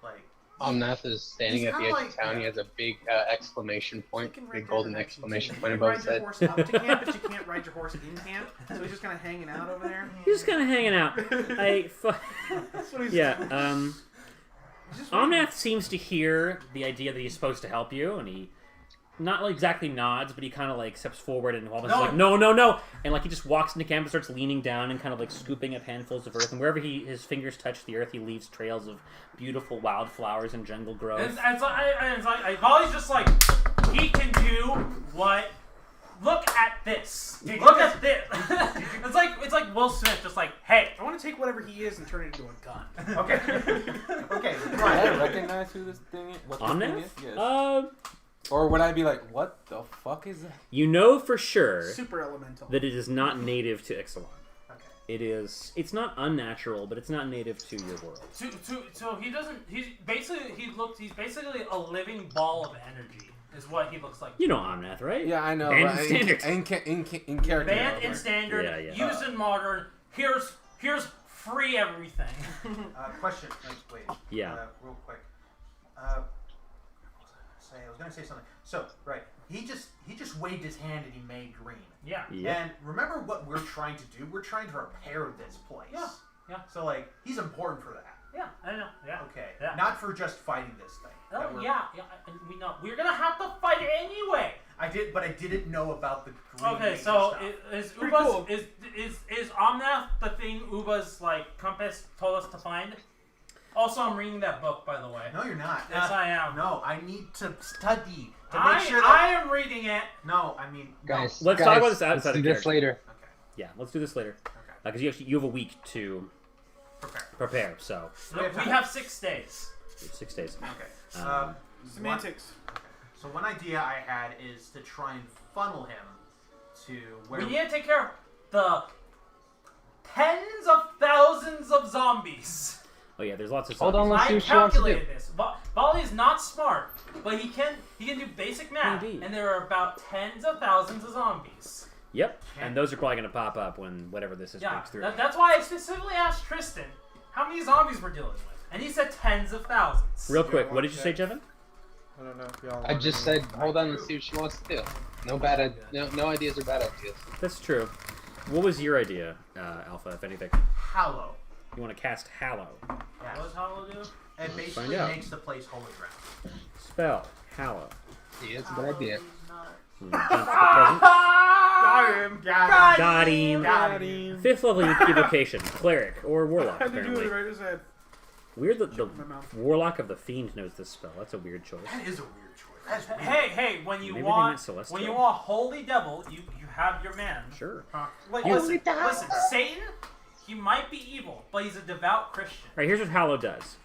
like. Omnath is standing at the edge of town. He has a big exclamation point, big golden exclamation point above his head. You can ride your horse up to camp, but you can't ride your horse in camp. So he's just kind of hanging out over there. He's just kind of hanging out. That's what he's yeah. doing. Omnath seems to hear the idea that he's supposed to help you, and he not like exactly nods, but he kind of like steps forward and Walmez is like, no, and like he just walks into camp and starts leaning down and kind of like scooping up handfuls of earth, and wherever his fingers touch the earth, he leaves trails of beautiful wildflowers and jungle growth. And it's like Volley's just like, he can do what? Look at this. Look at this. it's like Will Smith, just like, hey, I want to take whatever he is and turn it into a gun. Okay. Okay. Do I recognize who this thing is? What this thing is? Yes. Or would I be like, what the fuck is that? You know for sure Super elemental. that it is not native to Ixalan. Okay. It's not unnatural, but it's not native to your world. So he doesn't. He's basically a living ball of energy. Is what he looks like. You know Omnath, right? Yeah, I know. Banned in standard. In character. Banned in standard. Used in modern. Here's free everything. Question. Wait. Yeah. Real quick. I was gonna say something. So right, he just waved his hand and he made green. Yeah. And remember what we're trying to do? We're trying to repair this place. Yeah. So like, he's important for that. Yeah, I know. Yeah. Okay. Yeah. Not for just fighting this thing. Oh yeah. We know. We're gonna have to fight anyway. I didn't know about the green. Okay, so is Uba's is Omnath the thing Uba's like compass told us to find? Also, I'm reading that book, by the way. No, you're not. Yes, I am. No, I need to study to make sure that I am reading it. No, I mean, guys. Let's talk about this outside let's of do this character. later. Okay. Yeah, let's do this later. Okay. Because you have a week to prepare. So We have 6 days. 6 days. Okay. Semantics. So one idea I had is to try and funnel him to where We need to take care of the tens of thousands of zombies. Oh yeah, there's lots of Hold on, zombies. let's see I what she wants to do. calculated this. Bali is not smart, but he can do basic math, Maybe. and there are about tens of thousands of zombies. Yep, and those are probably going to pop up when whatever this is breaks through. That's why I specifically asked Tristan how many zombies we're dealing with, and he said tens of thousands. Real quick, what did you say, Jevin? I don't know if y'all. I just said, hold on, let's see what she wants to do. No ideas are bad ideas. That's true. What was your idea, Alpha, if anything? Hallow. You want to cast Hallow. What does Hollow do? It basically makes the place holy ground. Spell Hallow. Yeah, it's a good idea. Got him. Fifth level evocation, cleric or warlock. I had to do Apparently. it right as I had. Weird that the warlock of the fiend knows this spell. That's a weird choice. That is a weird choice. That's weird. Hey, when you Maybe want they meant celestial? holy devil, you have your man. Sure. Like, listen, Satan, he might be evil, but he's a devout Christian. All right, here's what Hallow does.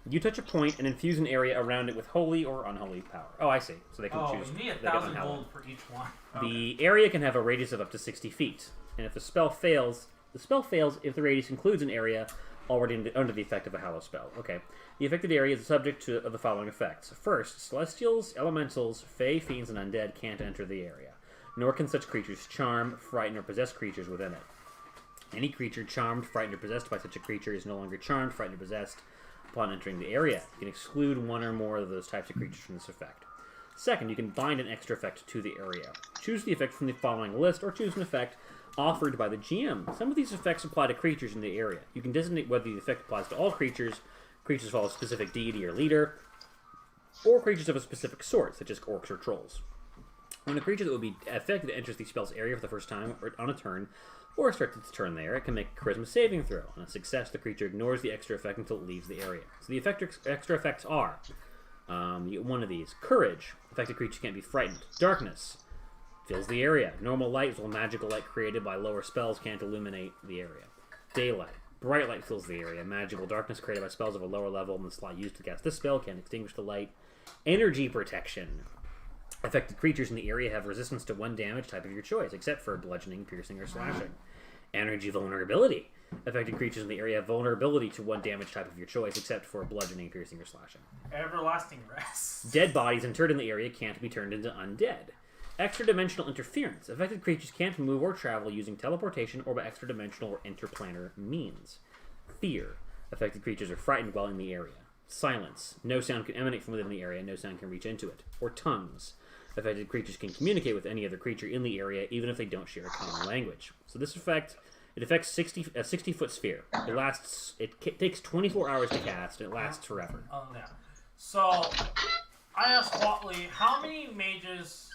You touch a point and infuse an area around it with holy or unholy power. Oh, I see. So they can choose. Oh, we need they get 1,000 unhallowed. gold for each one. The area can have a radius of up to 60 feet, and if the spell fails if the radius includes an area already under the effect of a Hallow spell. Okay. The affected area is subject to the following effects. First, celestials, elementals, fey, fiends, and undead can't enter the area, nor can such creatures charm, frighten, or possess creatures within it. Any creature charmed, frightened, or possessed by such a creature is no longer charmed, frightened, or possessed upon entering the area. You can exclude one or more of those types of creatures from this effect. Second, you can bind an extra effect to the area. Choose the effect from the following list, or choose an effect offered by the GM. Some of these effects apply to creatures in the area. You can designate whether the effect applies to all creatures follow a specific deity or leader, or creatures of a specific sort, such as orcs or trolls. When a creature that would be affected enters the spell's area for the first time or on a turn, or starts its turn there, it can make a charisma saving throw. On a success, the creature ignores the extra effect until it leaves the area. So the extra effects are you get one of these. Courage. Affected creature can't be frightened. Darkness. Fills the area. Normal light, while magical light created by lower spells can't illuminate the area. Daylight. Bright light fills the area. Magical darkness created by spells of a lower level than the slot used to cast this spell can't extinguish the light. Energy protection. Affected creatures in the area have resistance to one damage type of your choice, except for bludgeoning, piercing, or slashing. Energy vulnerability. Affected creatures in the area have vulnerability to one damage type of your choice, except for bludgeoning, piercing, or slashing. Everlasting rest. Dead bodies interred in the area can't be turned into undead. Extra-dimensional interference. Affected creatures can't move or travel using teleportation or by extra-dimensional or interplanar means. Fear. Affected creatures are frightened while in the area. Silence. No sound can emanate from within the area, no sound can reach into it. Or tongues. Affected creatures can communicate with any other creature in the area, even if they don't share a common language. So this effect, it affects a 60-foot sphere. It takes 24 hours to cast, and it lasts forever. Yeah. So, I asked Watley, how many mages,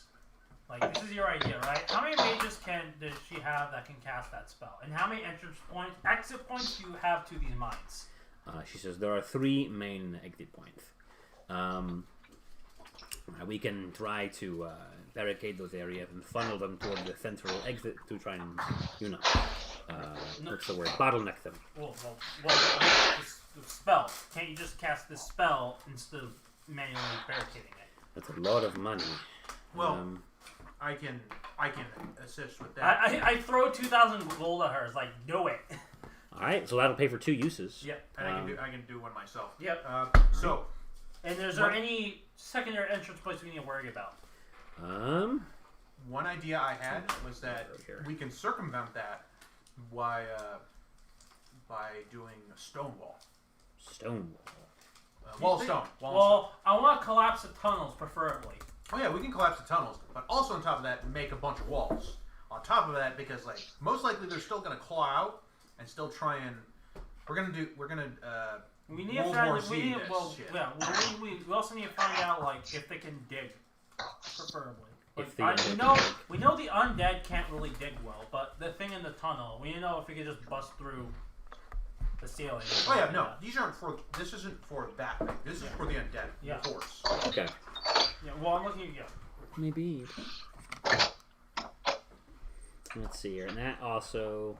like, this is your idea, right? How many mages does she have that can cast that spell? And how many exit points do you have to these mines? She says there are 3 main exit points. We can try to barricade those areas and funnel them toward the central exit to try and, what's the word? Bottleneck them. Well, the spell. Can't you just cast this spell instead of manually barricading it? That's a lot of money. Well, I can assist with that. I throw 2,000 gold at her. It's like, do it. All right, so that'll pay for 2 uses. Yep, and I can do one myself. Yep. And is there any secondary entrance points we need to worry about? One idea I had was that we can circumvent that by doing a stone wall. Stone wall. Wall of stone. Well, I want to collapse the tunnels, preferably. Oh yeah, we can collapse the tunnels, but also on top of that, make a bunch of walls. On top of that, because most likely they're still gonna claw out and still try and we need to find. We also need to find out if they can dig, preferably. We know the undead can't really dig well, but the thing in the tunnel, we know if we can just bust through the ceiling. Oh yeah, no, this isn't for that thing. This is for the undead. Yeah. The horse. Okay. Yeah. Well, I'm looking at Maybe. Let's see here, and that also,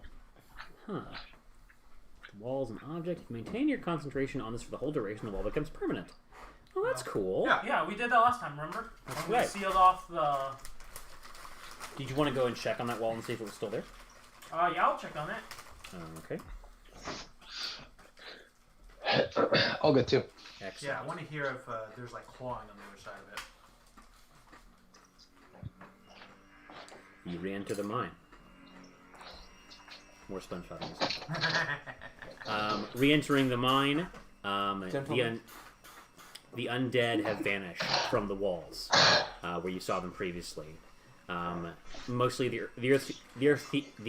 Wall's an object. You maintain your concentration on this for the whole duration. The wall becomes permanent. Oh, that's cool. Yeah, we did that last time. Remember? That's when we sealed off the. Did you want to go and check on that wall and see if it was still there? Yeah, I'll check on it. Okay. All good too. Excellent. Yeah, I want to hear if there's like clawing on the other side of it. You re-enter the mine. More SpongeBob music. Re-entering the mine, the undead have vanished from the walls where you saw them previously. Mostly the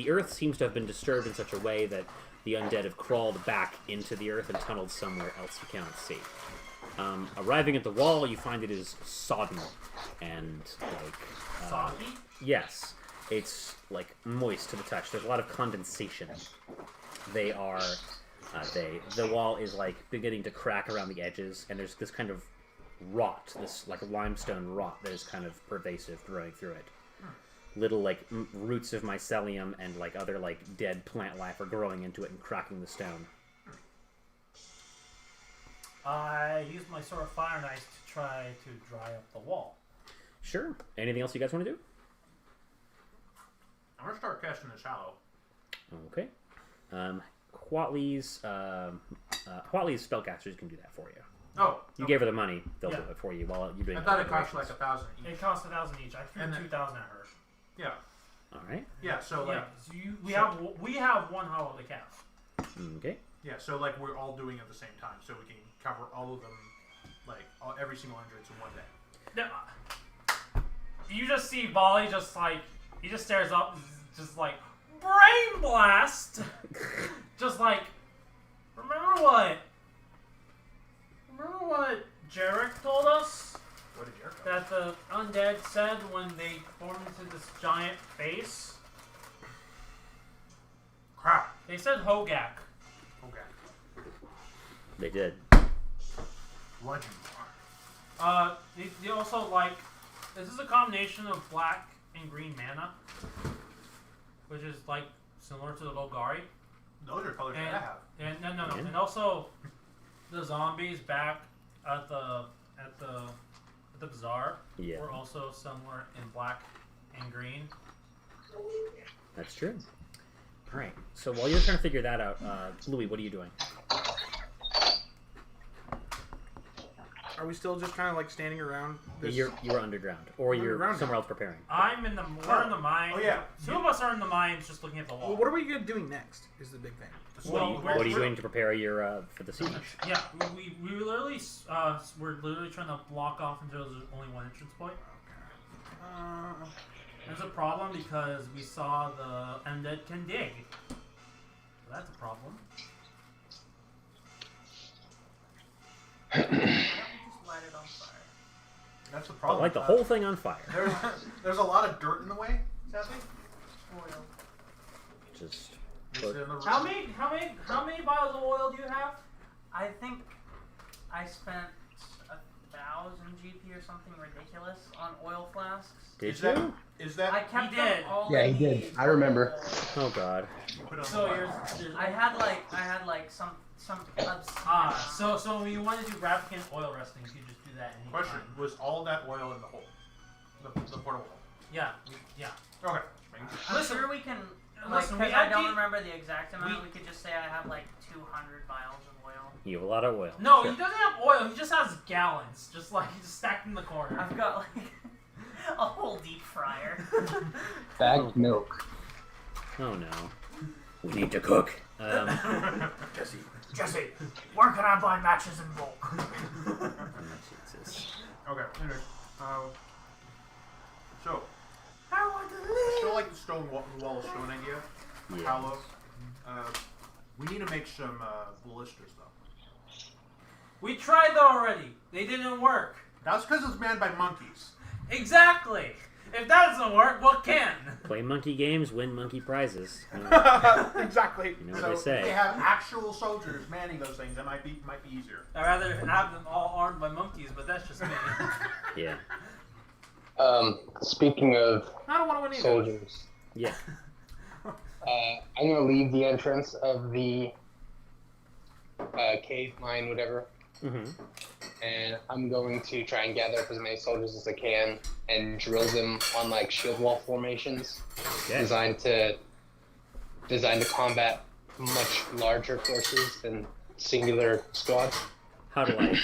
earth seems to have been disturbed in such a way that the undead have crawled back into the earth and tunneled somewhere else you cannot see. Arriving at the wall, you find it is sodden and like Soggy? yes, it's like moist to the touch. There's a lot of condensation. The wall is like beginning to crack around the edges, and there's this kind of rot, this like limestone rot that is kind of pervasive, growing through it. Little like roots of mycelium and like other like dead plant life are growing into it and cracking the stone. I used my sword of fire and ice to try to dry up the wall. Sure. Anything else you guys want to do? I'm gonna start casting the shallow. Okay. Huatli's spellcasters can do that for you. Oh, you gave her the money; they'll do it for you while you're doing. I thought it cost like 1,000 each. It cost 1,000 each. I threw 2,000 at her. Yeah. All right. Yeah. So like, so we have one hollow to cast. Okay. Yeah. So like, we're all doing it at the same time, so we can cover all of them, like every single entrance in one day. Now, you just see Volley just like he just stares up, just like brain blast, just like remember what Jarek told us? What did Jarek? That the undead said when they formed into this giant face. Crap. They said Hogak. They did. Legend. They also like this is a combination of black and green mana, which is like similar to the Golgari. Those are colors that I have. And no, and also the zombies back at the bazaar were also somewhere in black and green. That's true. All right. So while you're trying to figure that out, Louis, what are you doing? Are we still just kind of like standing around? This... You're underground, or you're somewhere else preparing. We're in the mine. Oh yeah, two of us are in the mines, just looking at the wall. Well, what are we doing next? Is the big thing. What are you doing to prepare your for the siege? Yeah, we literally we're literally trying to block off until there's only one entrance point. There's a problem because we saw the undead can dig. So that's a problem. Light it on fire. That's the problem. Light the whole thing on fire. There's a lot of dirt in the way, Sassy. Oil. Just. How many vials of oil do you have? I think I spent 1,000 GP or something ridiculous on oil flasks. Did you? Is that? I kept them all. Yeah, he did. I remember. Oh God. So I had like some. So when you want to do Ravnica oil resting, you just do that. Question: was all that oil in the hole? The portal hole? Yeah. Okay. I'm sure we can. Listen, because I don't remember the exact amount. We could just say I have like 200 vials of oil. You have a lot of oil. No, he doesn't have oil. He just has gallons, just like he's stacked in the corner. I've got like a whole deep fryer. Bagged milk. Oh no. We need to cook. Jesse, where can I buy matches in bulk? Jesus. Okay. Anyway, so. I want to live. Still like the stone wall of stone idea. Yeah. Hollow. We need to make some ballistas though. We tried though already. They didn't work. That's because it's manned by monkeys. Exactly. If that doesn't work, what can? Play monkey games, win monkey prizes. Exactly. You know so what they say. if they have actual soldiers manning those things, that might be easier. I'd rather have them all armed by monkeys, but that's just me. Yeah. Speaking of I don't want to win either. soldiers, Yeah. I'm gonna leave the entrance of the cave, mine, whatever, and I'm going to try and gather up as many soldiers as I can and drill them on like shield wall formations, designed to combat much larger forces than singular squad. How to like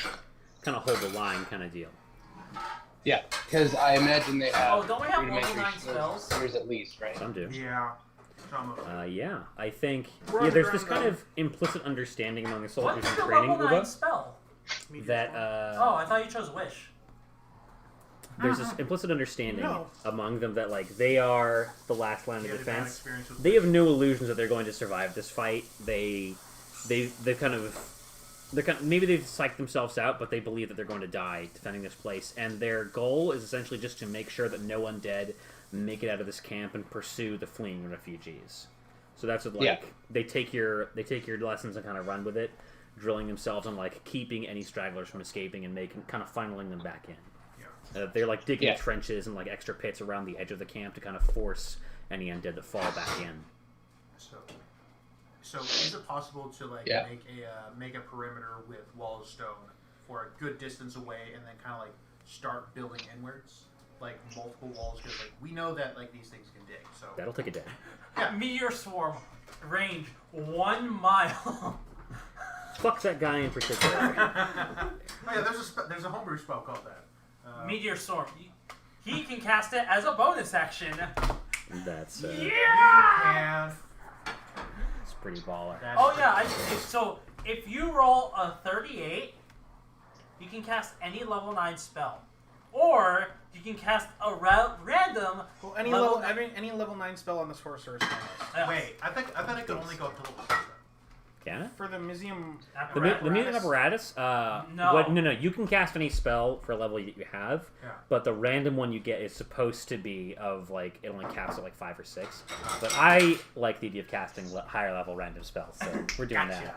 kind of hold the line, kind of deal. Yeah, because I imagine they have. Oh, don't we have rudimentary level 9 spells? skills at least, right? Some do. Yeah. Some of them. Yeah, I think. We're on Yeah, the there's this ground, kind of implicit understanding among the soldiers What's in the training, level 9 Uba, spell? that Oh, I thought you chose Wish. there's this implicit understanding No. among them that like they are the last line of Yeah, they've had defense. experience with They have no illusions that they're going to survive this fight. They've kind of maybe they've psyched themselves out, but they believe that they're going to die defending this place. And their goal is essentially just to make sure that no undead make it out of this camp and pursue the fleeing refugees. So that's what they take your lessons and kind of run with it, drilling themselves on like keeping any stragglers from escaping and kind of funneling them back in. They're like digging trenches and like extra pits around the edge of the camp to kind of force any undead to fall back in. So is it possible to like make a perimeter with wall of stone for a good distance away, and then kind of like start building inwards, like multiple walls? Because like we know that like these things can dig. So That'll take a day. Yeah, meteor swarm, range 1 mile. Fuck that guy in particular. Oh yeah, there's a homebrew spell called that. Meteor swarm. He can cast it as a bonus action. That's Yeah. It's pretty baller. Oh yeah, so if you roll a 38, you can cast any level 9 spell. Or you can cast a random any level 9 spell on the sorcerer's class. Wait, I thought it could only go up to level 6. Can it? For the Museum The Museum Apparatus? No. You can cast any spell for a level that you have, but the random one you get is supposed to be of, like, it only caps at, like, 5 or 6. But I like the idea of casting higher level random spells, so we're doing that.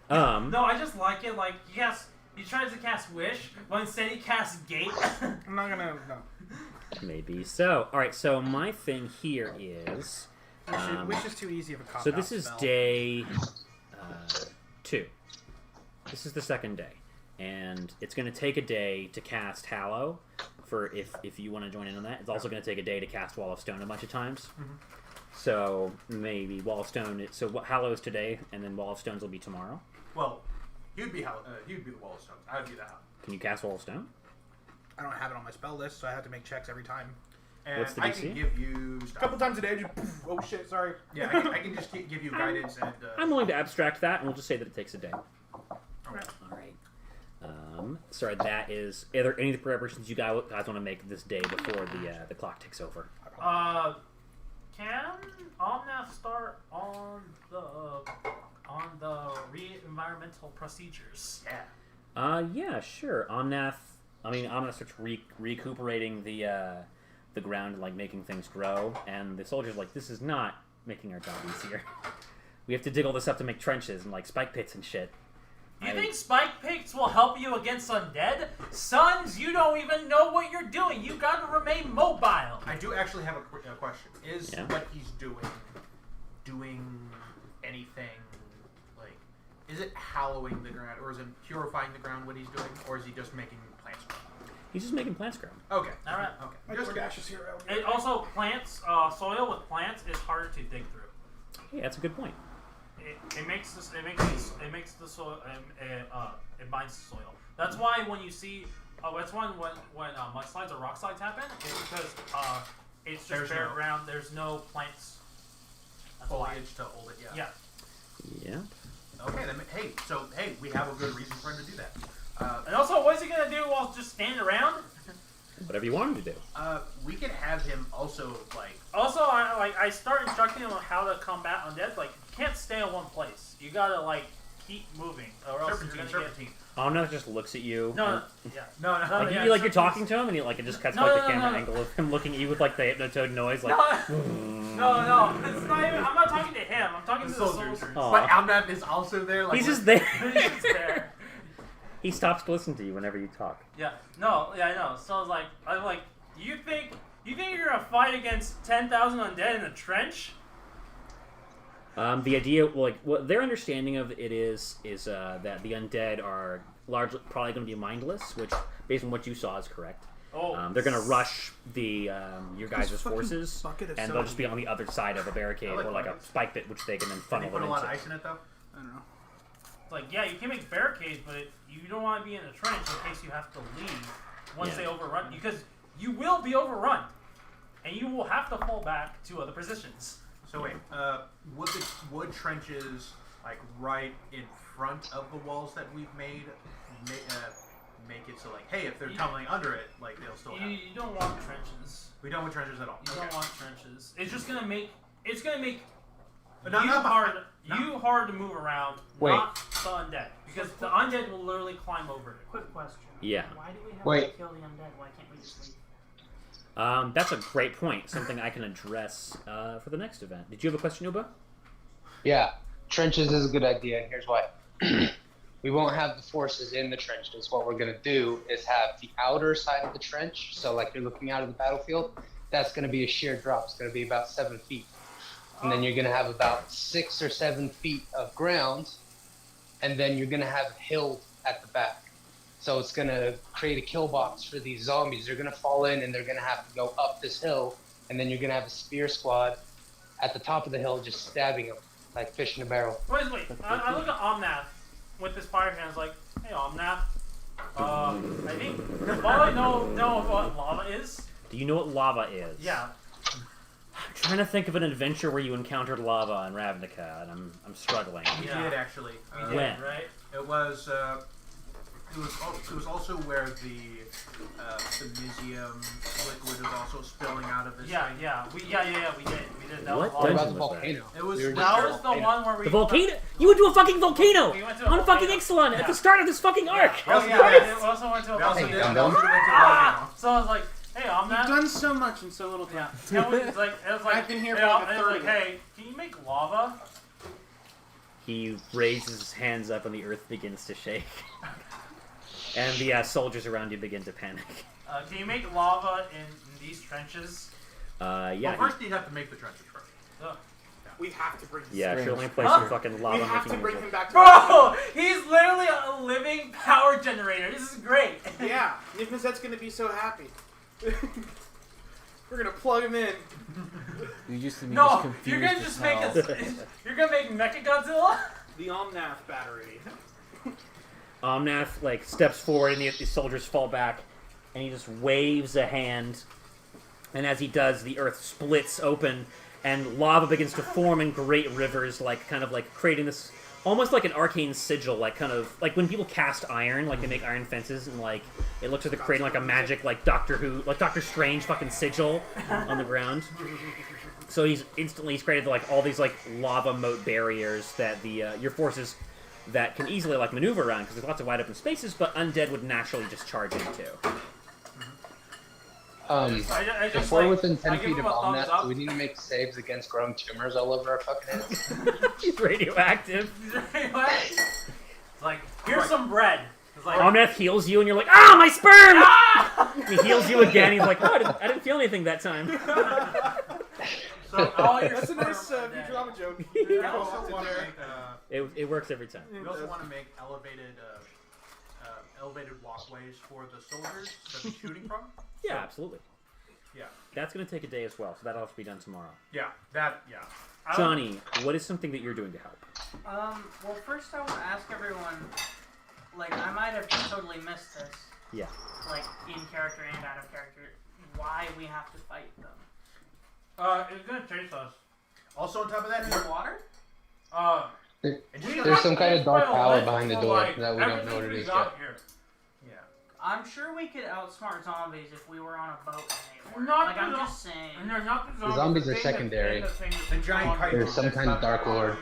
No, I just like it, like, yes, he tries to cast Wish, but instead he casts Gate. I'm not gonna... No. Maybe so. Alright, so my thing here is... Wish is too easy of a cop-out So this is spell. day 2. This is the second day. And it's going to take a day to cast Hallow, for if you want to join in on that. It's also going to take a day to cast Wall of Stone a bunch of times. So maybe Wall of Stone... So Hallow is today, and then Wall of Stones will be tomorrow. Well, he'd be the Wall of Stones. I'd be the Hallow. Can you cast Wall of Stone? I don't have it on my spell list, so I have to make checks every time. And what's the I DC? can give you stuff. A couple times a day, just poof, oh shit, sorry. Yeah, I can just give you guidance and... I'm willing to abstract that, and we'll just say that it takes a day. Okay. Alright. Sorry, that is... Are there any preparations you guys want to make this day before the clock ticks over? Can Omnath start on the environmental procedures? Yeah, sure. Omnath starts recuperating the ground and like making things grow, and the soldiers like, this is not making our job easier. We have to dig all this up to make trenches and like spike pits and shit. You think spike pits will help you against undead? Sons, you don't even know what you're doing. You gotta remain mobile. I do actually have a question. Is what he's doing anything, like, is it hallowing the ground, or is it purifying the ground what he's doing, or is he just making plants grow? He's just making plants grow. Okay. Alright. Okay. Just dashes here. And also, plants, soil with plants is harder to dig through. Yeah, that's a good point. It makes the soil, it binds the soil. That's why when you see, that's when mudslides or rock slides happen, it's because it's just bare ground. There's no plants. Foliage to hold it. Yeah. Yeah. Okay. Then, hey, we have a good reason for him to do that. And also, what is he gonna do while just standing around? Whatever you want him to do. We can have him also like. Also, I start instructing him on how to combat undead. Like, you can't stay in one place. You gotta like keep moving, or else Serpentine. Omnath just looks at you. No. You're talking to him, and it just cuts the camera angle of him looking at you with like the hypnotoad noise, like. No. It's not even. I'm not talking to him. I'm talking to the soldiers. But Omnath is also there. Like, he's just there. He's just there. He stops to listen to you whenever you talk. Yeah. No. Yeah, I know. So I'm like, you think you're gonna fight against 10,000 undead in a trench? The idea, their understanding of it is that the undead are largely probably going to be mindless, which, based on what you saw, is correct. They're going to rush your guys' forces, and they'll just be on the other side of a barricade or like a spike pit, which they can then funnel them into. Put a lot of ice in it, though. I don't know. like, yeah, you can make barricades, but you don't want to be in a trench in case you have to leave once they overrun you, because you will be overrun, and you will have to fall back to other positions. So wait, would trenches like right in front of the walls that we've made make it so like, hey, if they're tumbling under it, like they'll still have. You don't want trenches. We don't want trenches at all. You don't want trenches. It's just gonna make But hard to move around. Wait. Not the undead, because the undead will literally climb over it. Quick question. Yeah. Why do we have to kill the undead? Why can't we just leave? That's a great point. Something I can address for the next event. Did you have a question, Uba? Yeah, trenches is a good idea. Here's why. We won't have the forces in the trenches. What we're going to do is have the outer side of the trench. So like you're looking out of the battlefield, that's going to be a sheer drop. It's going to be about 7 feet. And then you're going to have about 6 or 7 feet of ground. And then you're going to have a hill at the back. So it's going to create a kill box for these zombies. They're going to fall in and they're going to have to go up this hill. And then you're going to have a spear squad at the top of the hill just stabbing them like fish in a barrel. Wait. I look at Omnath with this fire hand. It's like, hey, Omnath. I think all I know what lava is. Do you know what lava is? Yeah. I'm trying to think of an adventure where you encountered lava in Ravnica, and I'm struggling. We did actually. We did, when? Right? It was also where the Mysium liquid was also spilling out of this thing. We did. That What was What about dungeon the was volcano? It was We were that just was at the one where we The volcano? You went to a fucking volcano! We went to a On volcano. fucking Ixalan at the start of this fucking arc! We Christ! also went to a We also volcano. did a volcano. So I was like, hey, Omnath. You've done so much in so little time. It was like, I've been here for hey, like a it was third. like, hey, can you make lava? He raises his hands up and the earth begins to shake. And the soldiers around you begin to panic. Can you make lava in these trenches? Yeah. Well, first you have to make the trenches first. We have to bring. Yeah, Strange. should only place some fucking lava. We have to making bring result. him back to Bro, he's literally a living power generator. This is great. Yeah, Nipazet's gonna be so happy. We're gonna plug him in. You used to be just No, confused you're gonna as just make hell. you're gonna make Mechagodzilla. The Omnath battery. Omnath like steps forward and the soldiers fall back, and he just waves a hand, and as he does, the earth splits open, and lava begins to form in great rivers, like kind of like creating this almost like an arcane sigil, like kind of like when people cast iron, like they make iron fences, and like it looks like they're creating like a magic like Doctor Strange fucking sigil on the ground. So he's created like all these like lava moat barriers that the your forces that can easily like maneuver around because there's lots of wide open spaces, but undead would naturally just charge into. I just, If we're like, within I 10 give feet him of a thumbs Omnath, up. do we need to make saves against growing tumors all over our fucking heads? He's radioactive. It's like, here's some bread. It's like, Omnath heals you, and you're like, ah, my sperm! He heals you again. He's like, oh, I didn't feel anything that time. so all your That's a nice sperm are dead. Futurama joke. We also want to make It works every time. we also want to make elevated walkways for the soldiers to be shooting from. Yeah, absolutely. Yeah. That's going to take a day as well, so that'll have to be done tomorrow. Yeah. Johnny, what is something that you're doing to help? Well, first I want to ask everyone, like, I might have totally missed this, Yeah. like, in character and out of character, why we have to fight them. It's gonna chase us. Also on top of that, In the water? There's some kind of dark power behind the door like, that we don't know what it is yet. Here. Yeah. I'm sure we could outsmart zombies if we were on a boat and they were. Not Like, I'm the- just saying. And they're not the The zombies are thing secondary. The giant kite. There's some kind of Dark Lord.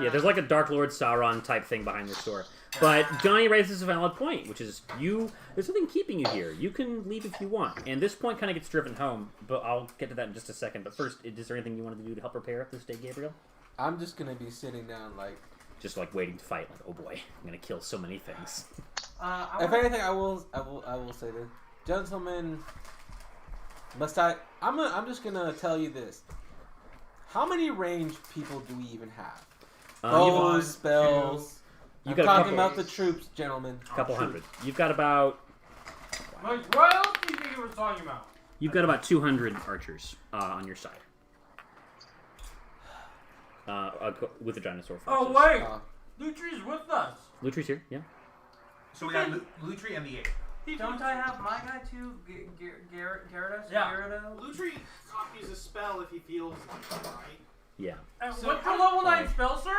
Yeah, there's like a Dark Lord Sauron type thing behind this door. But Johnny raises a valid point, which is there's something keeping you here. You can leave if you want. And this point kind of gets driven home, but I'll get to that in just a second. But first, is there anything you wanted to do to help prepare this day, Gabriel? I'm just gonna be sitting down like. Just like waiting to fight, like, oh boy, I'm gonna kill so many things. If anything, I will say this, gentlemen. I'm just gonna tell you this. How many ranged people do we even have? Bows, spells. I'm talking about the troops, gentlemen. A couple hundred. You've got about. Like, what else do you think you were talking about? You've got about 200 archers on your side. With the dinosaur forces. Oh wait, Lutri's with us. Lutri's here, yeah. So we got Lutri and the 8. Don't I have my guy too? Gyarados? Yeah. Gyarados? Lutri copies a spell if he feels like it, right? Yeah. So what's the level 9 spell, sir?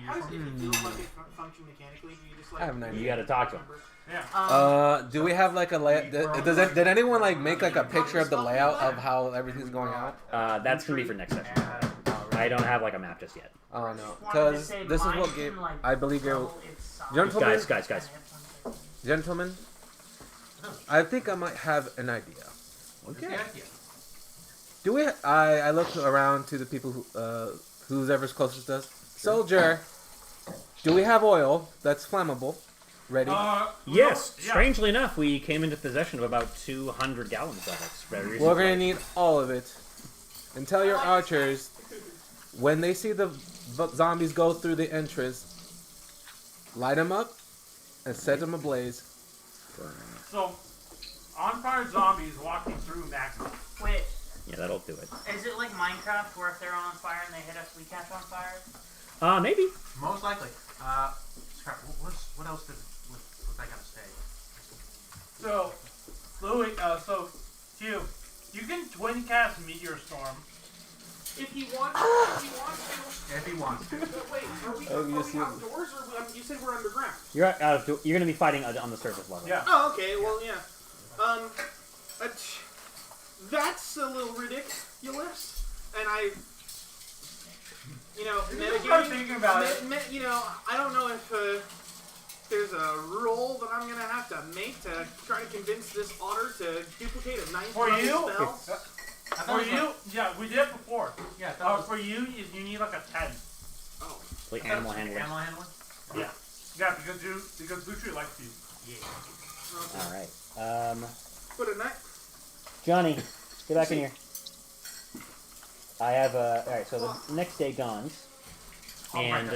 How does it feel like it function mechanically? Do you just like... I have an idea. You gotta talk to him. Yeah. Do we have like a layout? Did anyone like make like a picture of the layout of how everything's going out? That's gonna be for next session. I don't have like a map just yet. Oh no, because this is what game I believe you're. Gentlemen, gentlemen, I think I might have an idea. Okay. Do we? I look around to the people who who's ever's closest to us. Soldier, do we have oil that's flammable? Ready? Yes. Strangely enough, we came into possession of about 200 gallons of it. Very We're recently. gonna need all of it. And tell your archers, when they see the zombies go through the entrance, light them up and set them ablaze. So, on fire zombies walking through maximum. Wait, Yeah, that'll do it. is it like Minecraft where if they're on fire and they hit us, we catch on fire? Maybe. Most likely. Scrap, what else was I gonna say? So, Louis, Hugh, you can twin cast Meteor Storm. If he wants to. If he wants to. But wait, are we outdoors or you said we're underground? You're you're gonna be fighting on the surface level. Yeah. Oh, okay. Well, yeah. That's a little ridiculous. And I, start thinking about it. I don't know if there's a rule that I'm gonna have to make to try to convince this otter to duplicate a 9th For you? spell. For you? Yeah, we did it before. Yeah. For you, you need like a 10. Oh. Like animal handling. Animal handling? Yeah. Yeah, because Lutri likes you. Yeah. All right. But a night. Johnny, get back in here. I have all right. So the next day dawns, and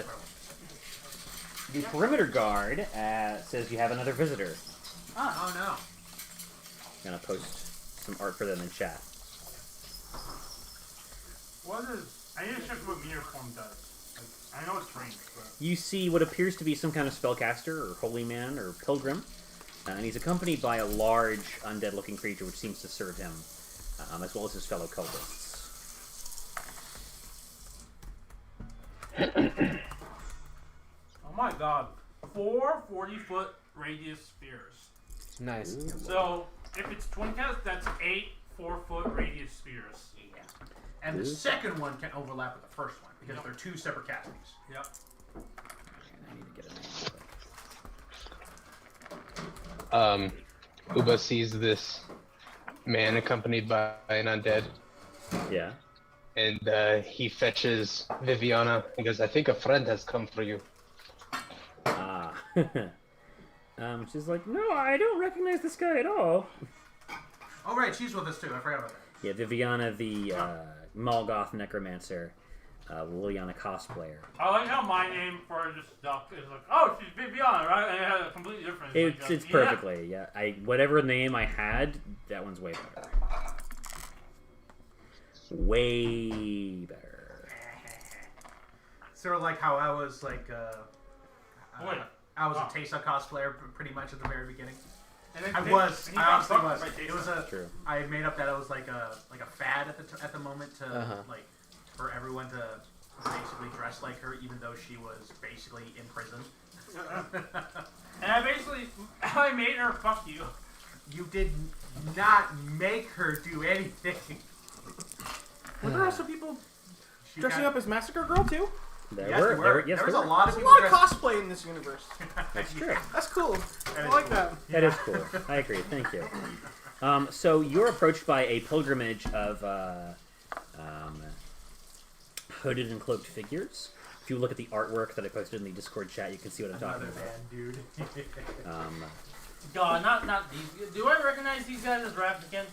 the perimeter guard says you have another visitor. Oh no. I'm gonna post some art for them in chat. I need to check what Meteor Storm does. Like, I know it's ranged, but... You see what appears to be some kind of spellcaster or holy man or pilgrim, and he's accompanied by a large undead-looking creature which seems to serve him, as well as his fellow cultists. Oh my god. 4 40-foot radius spheres. Nice. Ooh. So, if it's twin cast, that's 8 4-foot radius spheres. Yeah. And the second one can overlap with the first one because they're two separate castings. Yep. I need to get a name. Uba sees this man accompanied by an undead. Yeah. And he fetches Viviana. He goes, I think a friend has come for you. Ah. She's like, no, I don't recognize this guy at all. Oh, right, she's with us too. I forgot about that. Yeah, Viviana, the Malgoth necromancer, Liliana cosplayer. I like how my name for just duck is like, oh, she's Viviana, right? And it had a completely different... It's perfectly, yeah. Whatever name I had, that one's way better. Way better. Sort of like how I was like, Wait. I was a Tesa cosplayer pretty much at the very beginning. And then I honestly was. by It was True. I made up that it was like a fad at the moment to like for everyone to basically dress like her, even though she was basically in prison. And I made her fuck you. You did not make her do anything. Were there also people dressing up as Massacre Girl too? There Yes, were. there were. Yes, There was there a were. lot of There's a people lot of dressed. cosplay in this universe. That's true. That's cool. That I is like cool. that. That is cool. I agree. Thank you. So you're approached by a pilgrimage of hooded and cloaked figures. If you look at the artwork that I posted in the Discord chat, you can see what I'm talking Another about. man, dude. God, not these. Do I recognize these guys as Ravnica?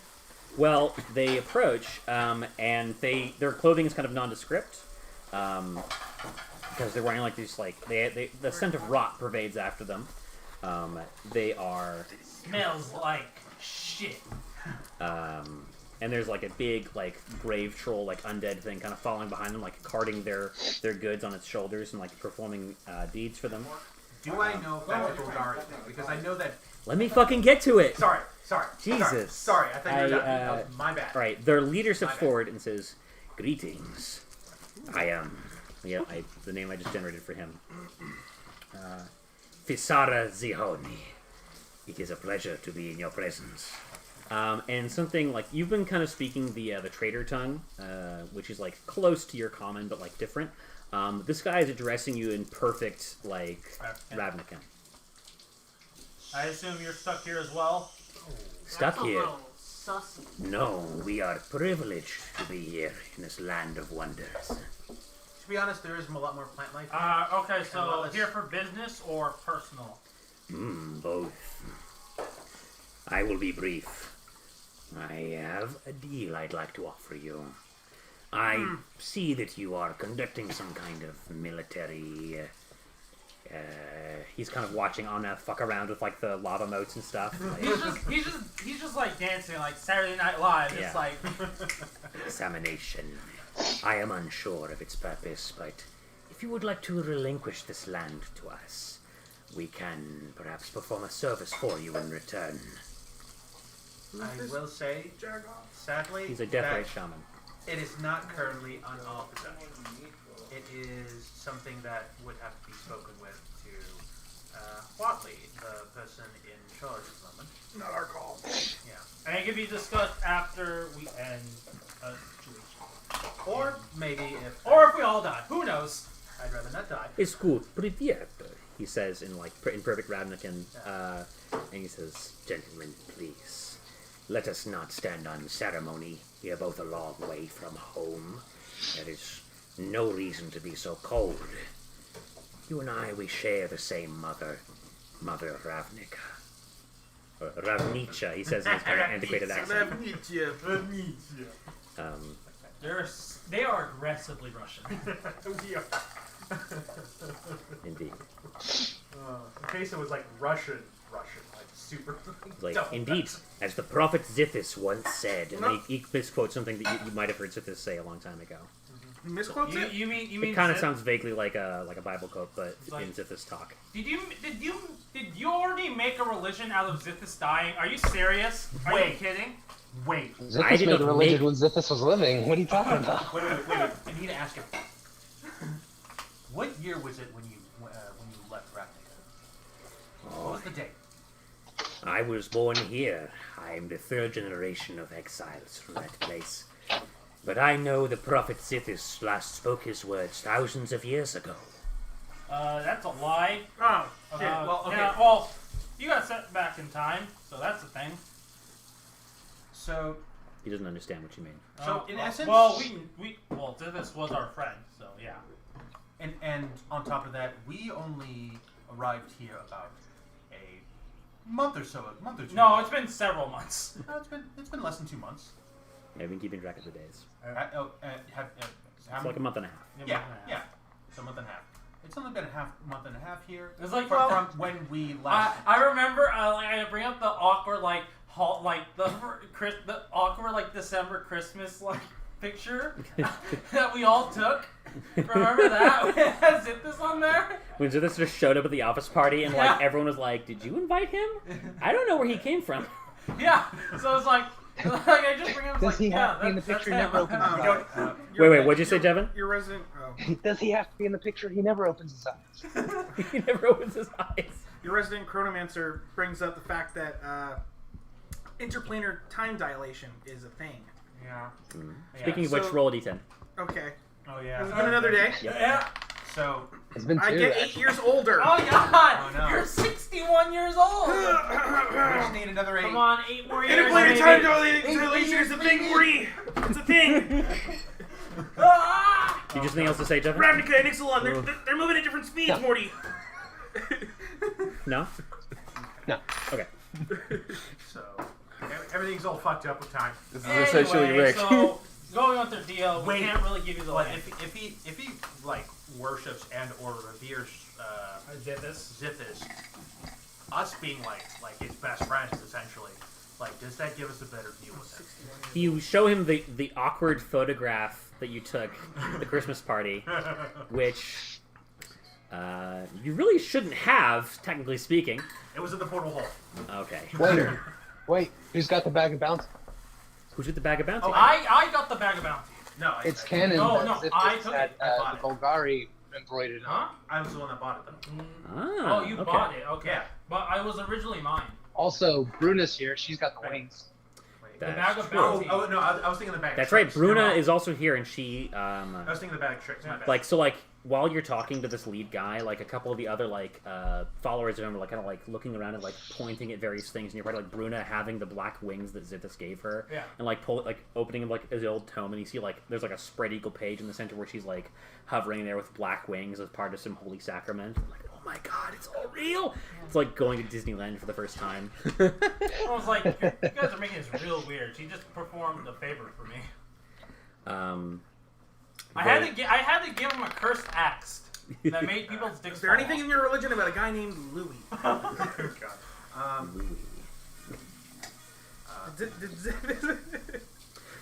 Well, they approach, and their clothing is kind of nondescript, because they're wearing like these the scent of rot pervades after them. They are Smells like shit. and and there's like a big like grave troll like undead thing kind of following behind them, like carting their goods on its shoulders and like performing deeds for them. Do I know if that's a Goldari thing? Because I know that. Let me fucking get to it. Sorry. Jesus. Sorry. I thought you were done. That was my bad. All right, their leader steps forward and says, "Greetings. I am the name I just generated for him. Fisara Zihoni. It is a pleasure to be in your presence." And something like you've been kind of speaking the trader tongue, which is like close to your common but like different. This guy is addressing you in perfect like ravnica. I assume you're stuck here as well. Stuck That's a here? little sussy. No, we are privileged to be here in this land of wonders. To be honest, there is a lot more plant life. Okay, so here for business or personal? Both. I will be brief. I have a deal I'd like to offer you. I see that you are conducting some kind of military... he's kind of watching Anna fuck around with like the lava moats and stuff. Like, he's just like dancing like Saturday Night Live. Yeah. It's like examination. I am unsure of its purpose, but if you would like to relinquish this land to us, we can perhaps perform a service for you in return. I will say, sadly, He's a death ray shaman. It is not currently on all possession. It is something that would have to be spoken with to Watley, the person in charge at the moment. Not our call. Yeah. And it can be discussed after we end a situation. Or maybe if... Or if we all die. Who knows? I'd rather not die. It's good, привет, he says in like in perfect Ravnican, and he says, "Gentlemen, please, let us not stand on ceremony. We are both a long way from home. There is no reason to be so cold. You and I, we share the same mother Ravnica. Or Ravnica, he says in his kind of antiquated accent. Ravnica. They are aggressively Russian. We are. Indeed. In case it was like Russian, like super. Like, indeed, as the prophet Zithis once said, and he misquotes something that you might have heard Zithis say a long time ago. Misquotes it? You mean It kind of sounds vaguely like a Bible quote, but like, in Zithis talk. Did you already make a religion out of Zithis dying? Are you serious? Are you kidding? Wait. Zithis made a religion when Zithis was living. What are you talking about? Wait. I need to ask him. What year was it when you left Ravnica? What was the date? I was born here. I'm the third generation of exiles from that place. But I know the prophet Zithis last spoke his words thousands of years ago. That's a lie. Oh, shit. Well, okay. Yeah, well, you got sent back in time, so that's the thing. So... He doesn't understand what you mean. So, in essence... Well, Zithis was our friend, so yeah. And on top of that, we only arrived here about a month or two. No, it's been several months. No, it's been less than 2 months. Yeah, I've been keeping track of the days. It's like a month and a half. Yeah. It's a month and a half. It's only been a month and a half here. It's like from when we last. I remember I bring up the awkward the awkward December Christmas picture that we all took. Remember that? It has Zithis on there. When Zithis just showed up at the office party and everyone was like, "Did you invite him? I don't know where he came from." Yeah. So it's like I just bring him. Does he have to be in the picture? He never opens his eyes. Wait, what'd you say, Devin? Your resident. Oh. Does he have to be in the picture? He never opens his eyes. He never opens his eyes. Your resident chronomancer brings up the fact that interplanar time dilation is a thing. Yeah. Speaking of which, roll a d10. Okay. Oh yeah. It's been another day. Yep. Yeah. So it's been 2, I get 8 years older. Oh God! Oh, no. You're 61 years old. We just need another 8. Come on, 8 more years. Interplanar time dilation is a thing, Morty. It's a thing. You just anything else to say, Devin? Ravnica and Ixalan, they're moving at different speeds, Morty. No? No. Okay. So everything's all fucked up with time. This is essentially Rick. So going on with their deal, we Wait. can't really give you the But land. if he like worships and or reveres Zithis. Zithis, us being like his best friends essentially, Like, does that give us a better view of that? You show him the awkward photograph that you took at the Christmas party, which you really shouldn't have, technically speaking. It was in the portal hole. Okay. Wait, who's got the bag of bounty? Who's with the bag of bounty? Oh, I got the bag of bounty. No, It's canon. No, that no, Zipus I took had, it. I bought the it. Golgari embroidered on. Huh? I was the one that bought it, though. Ah, Oh, you okay. bought it. Okay. Yeah. But I was originally mine. Also, Bruna's here. She's got the wings. The That's bag of true. bounty. Oh, no, I was thinking the bag That's of right. tricks. Bruna No, is also here, and she I was thinking the bag of tricks. My bad. like while you're talking to this lead guy, like a couple of the other followers of him are like kind of like looking around and like pointing at various things, and you're probably like Bruna having the black wings that Zithis gave her, Yeah. and opening like his old tome, and you see like there's like a spread eagle page in the center where she's like hovering there with black wings as part of some holy sacrament. I'm like, oh my god, it's all real! It's like going to Disneyland for the first time. I was like, you guys are making this real weird. She just performed a favor for me. I had to give him a cursed axe that made people's dicks. Is there anything in your religion about a guy named Louis?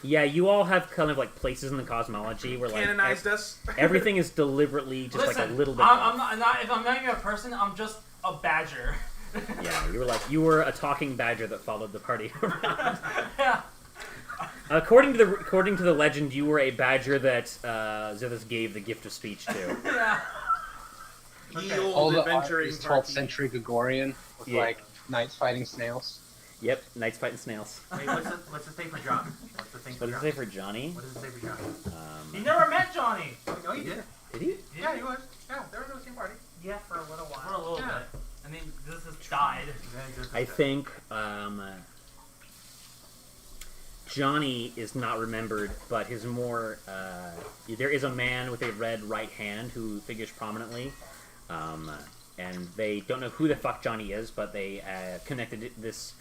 Yeah, you all have kind of like places in the cosmology where like Canonized us. everything is deliberately just Listen, like a little bit. I'm not. If I'm not even a person, I'm just a badger. Yeah, you were a talking badger that followed the party around. Yeah. According to the legend, you were a badger that Zithis gave the gift of speech to. Yeah. All the art is 12th century Gregorian with like knights fighting snails. Yep, knights fighting snails. Hey, what's the thing for John? What's the thing for What does it say for Johnny? What does it say for Johnny? You never met Johnny. No, you did. Did he? Yeah, he was. Yeah, they were at the same party. Yeah, for a little while. For a little bit. And then this has died. I think Johnny is not remembered, but his more there is a man with a red right hand who figures prominently, and they don't know who the fuck Johnny is, but they connected this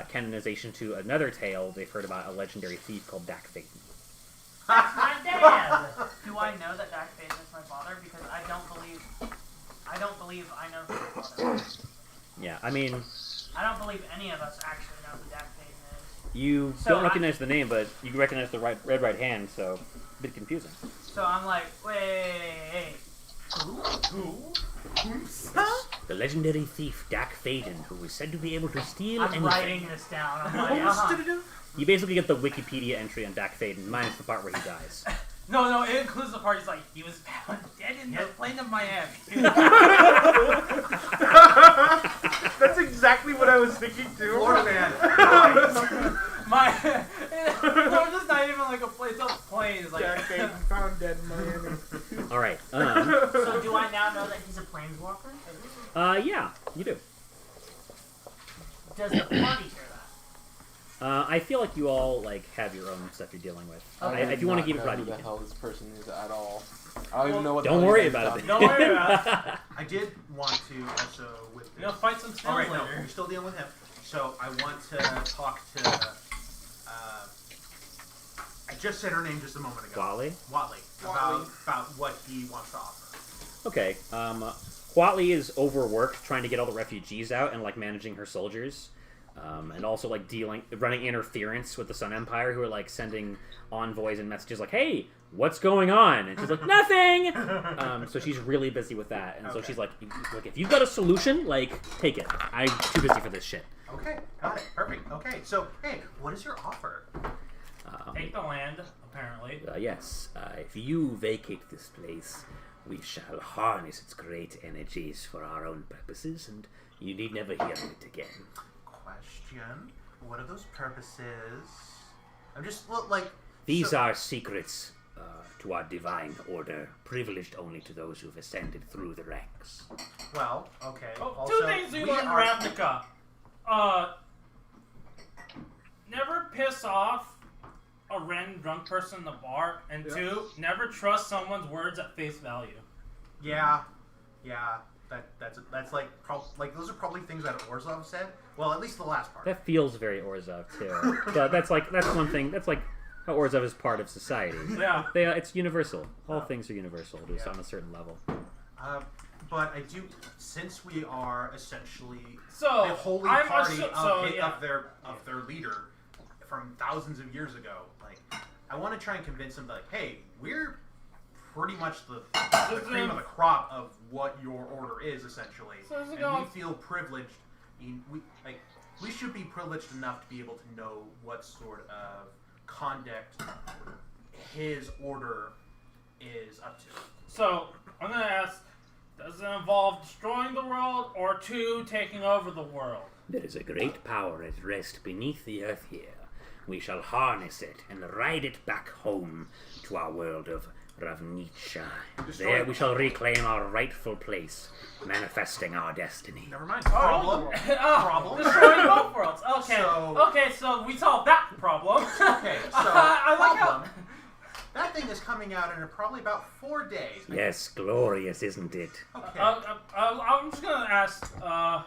canonization to another tale they've heard about a legendary thief called Dak Faden. That's my dad. Do I know that Dak Faden is my father? Because I don't believe I know who my father is. Yeah, I mean, I don't believe any of us actually know who Dak Faden is. you don't recognize the name, but you recognize the red right hand, so a bit confusing. So I'm like, wait. Who? The legendary thief Dak Faden, who was said to be able to steal I'm anything. writing this down. I'm like, You basically get the Wikipedia entry on Dak Faden, minus the part where he dies. No, it includes the part he's like, he was found dead in the plain of Miami. That's exactly what I was thinking too. Florida man. No, just not even like a place. It's a plane. It's like Jack Faden found dead in Miami. All right. So do I now know that he's a planeswalker? Yeah, you do. Does the party hear that? I feel like you all like have your own stuff you're dealing with. Okay. If you want to keep it private, private, who you the can. hell this person is at all. I don't even know what. Don't the worry hell about it. Don't worry about it. I did want to also with this. You know, fight some snails Alright, no, later. we're still dealing with him. So I want to talk to. I just said her name just a moment ago. Watley? About what he wants to offer. Okay. Watley is overworked trying to get all the refugees out and like managing her soldiers. And also like running interference with the Sun Empire, who are like sending envoys and messages like, "Hey, what's going on?" And she's like, "Nothing." So she's really busy with that, and so she's like, if you've got a solution, like, take it. I'm too busy for this shit." Okay, got it. Perfect. Okay, so hey, what is your offer? Take the land, apparently. Yes. If you vacate this place, we shall harness its great energies for our own purposes, and you need never hear of it again. Question. What are those purposes? I'm just like... These are secrets to our divine order, privileged only to those who've ascended through the ranks. Well, okay. Oh, also, two things we learned in Ravnica. Never piss off a random drunk person in the bar, and two, never trust someone's words at face value. Yeah. That's like those are probably things that Orzhov said. Well, at least the last part. That feels very Orzhov too. But that's one thing. That's like how Orzhov is part of society. Yeah. It's universal. All things are universal to on a certain level. But I do, since we are essentially So, the holy I'm party yeah. of their leader from thousands of years ago, like I want to try and convince them, like, hey, we're pretty much the cream of the crop of what your order is, essentially, and we feel privileged. We should be privileged enough to be able to know what sort of conduct his order is up to. So, I'm going to ask, does it involve destroying the world or 2, taking over the world? There is a great power at rest beneath the earth here. We shall harness it and ride it back home to our world of ravnica. There we shall reclaim our rightful place, manifesting our destiny. Never mind. Problem. Problem. Destroying both worlds. Okay. So, okay, so we solved that problem. Okay, so I like problem. That thing is coming out in probably about 4 days. Yes, glorious, isn't it? Okay. I'm just gonna ask. Can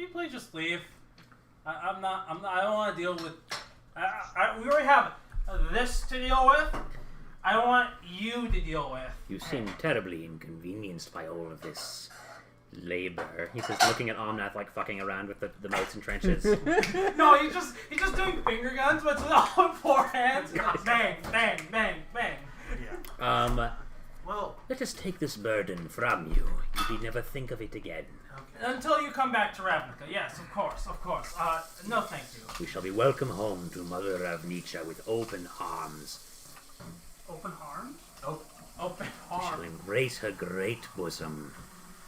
you please just leave? I don't want to deal with. We already have this to deal with. I don't want you to deal with. You seem terribly inconvenienced by all of this labor. He says, looking at Omnath like fucking around with the moats and trenches. No, he's just doing finger guns, but it's all with 4 hands. Bang, bang, bang, bang. Yeah. Well, let us take this burden from you. You need never think of it again. Okay. Until you come back to Ravnica. Yes, of course, of course. No, thank you. We shall be welcome home to Mother Ravnica with open arms. Open arms? Open We shall arms. embrace her great bosom.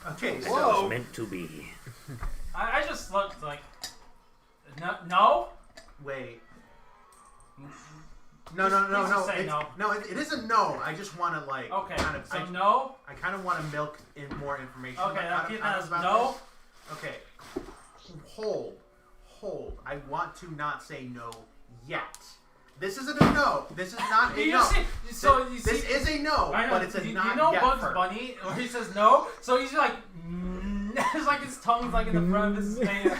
Okay, As so it was meant to be. I just looked like. No? Wait. No. Say no. No, it is a no. I just want to like. Okay. Kind of, So no. I kind of want to milk in more information. Okay, I'll keep that as about no. this. Okay. Hold. I want to not say no yet. This isn't a no. This is not a no. This is a no, but it's a not you know yet Bugs first. Bunny, where he says no, so he's like, it's like his tongue's like in the front of his face.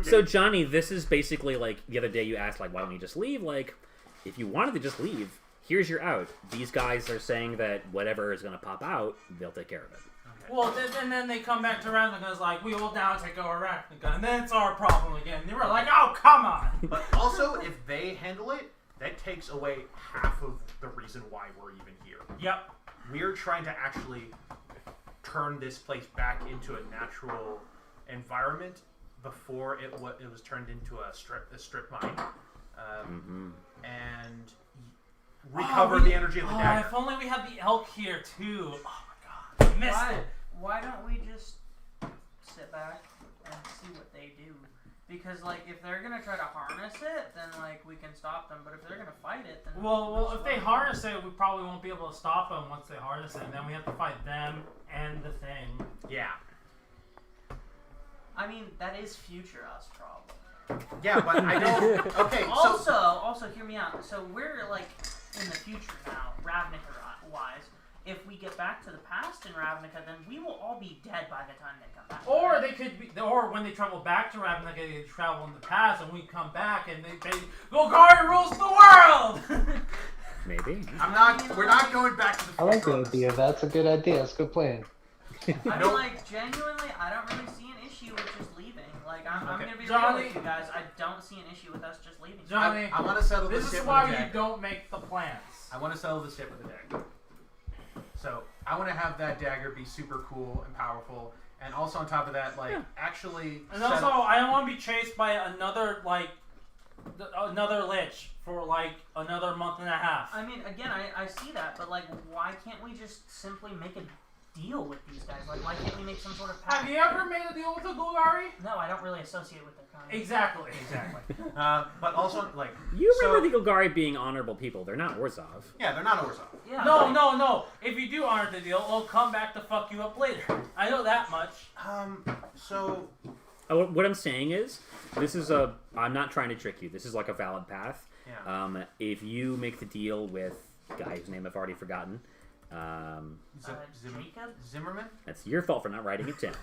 So Johnny, this is basically like the other day you asked, like, why don't you just leave? Like, if you wanted to just leave, here's your out. These guys are saying that whatever is going to pop out, they'll take care of it. Well, and then they come back to Ravnica and it's like, we will now take over Ravnica, and then it's our problem again. And they were like, oh, come on! But also, if they handle it, that takes away half of the reason why we're even here. Yep. We're trying to actually turn this place back into a natural environment before it was turned into a strip mine, and recover the energy of the dagger. If only we had the elk here too. Oh my god, I missed it. Why don't we just sit back and see what they do? Because, like, if they're gonna try to harness it, then, like, we can stop them. But if they're gonna fight it, then... Well, if they harness it, we probably won't be able to stop them once they harness it. And then we have to fight them and the thing. Yeah. I mean, that is future us problem. Yeah, but I don't... Okay, Also, hear me out. So we're, like, in the future now, Ravnica-wise. If we get back to the past in Ravnica, then we will all be dead by the time they come back. Or they could be, or when they travel back to Ravnica, they travel in the past, and we come back, and they Golgari rules the world. Maybe. We're not going back to the future. I like the idea. That's a good idea. That's a good plan. I mean, like, genuinely, I don't really see an issue with just leaving. Like, I'm gonna be real with you guys. I don't see an issue with us just leaving. Johnny, I want to settle this this shit is with why the you deck. don't make the plans. I want to settle this shit with the dagger. So I want to have that dagger be super cool and powerful, and also on top of that, like actually. And also, I don't want to be chased by another another lich for like another month and a half. I mean, again, I see that, but like, why can't we just simply make a deal with these guys? Like, why can't we make some sort of pact? Have you ever made a deal with the Golgari? No, I don't really associate with their kind. Exactly. But also, like, you remember the Golgari being honorable people? They're not Orzhov. Yeah, they're not Orzhov. Yeah. No. If you do honor the deal, it'll come back to fuck you up later. I know that much. So. What I'm saying is, this is I'm not trying to trick you. This is like a valid path. Yeah. If you make the deal with a guy whose name I've already forgotten. Zimmerman? That's your fault for not writing it down.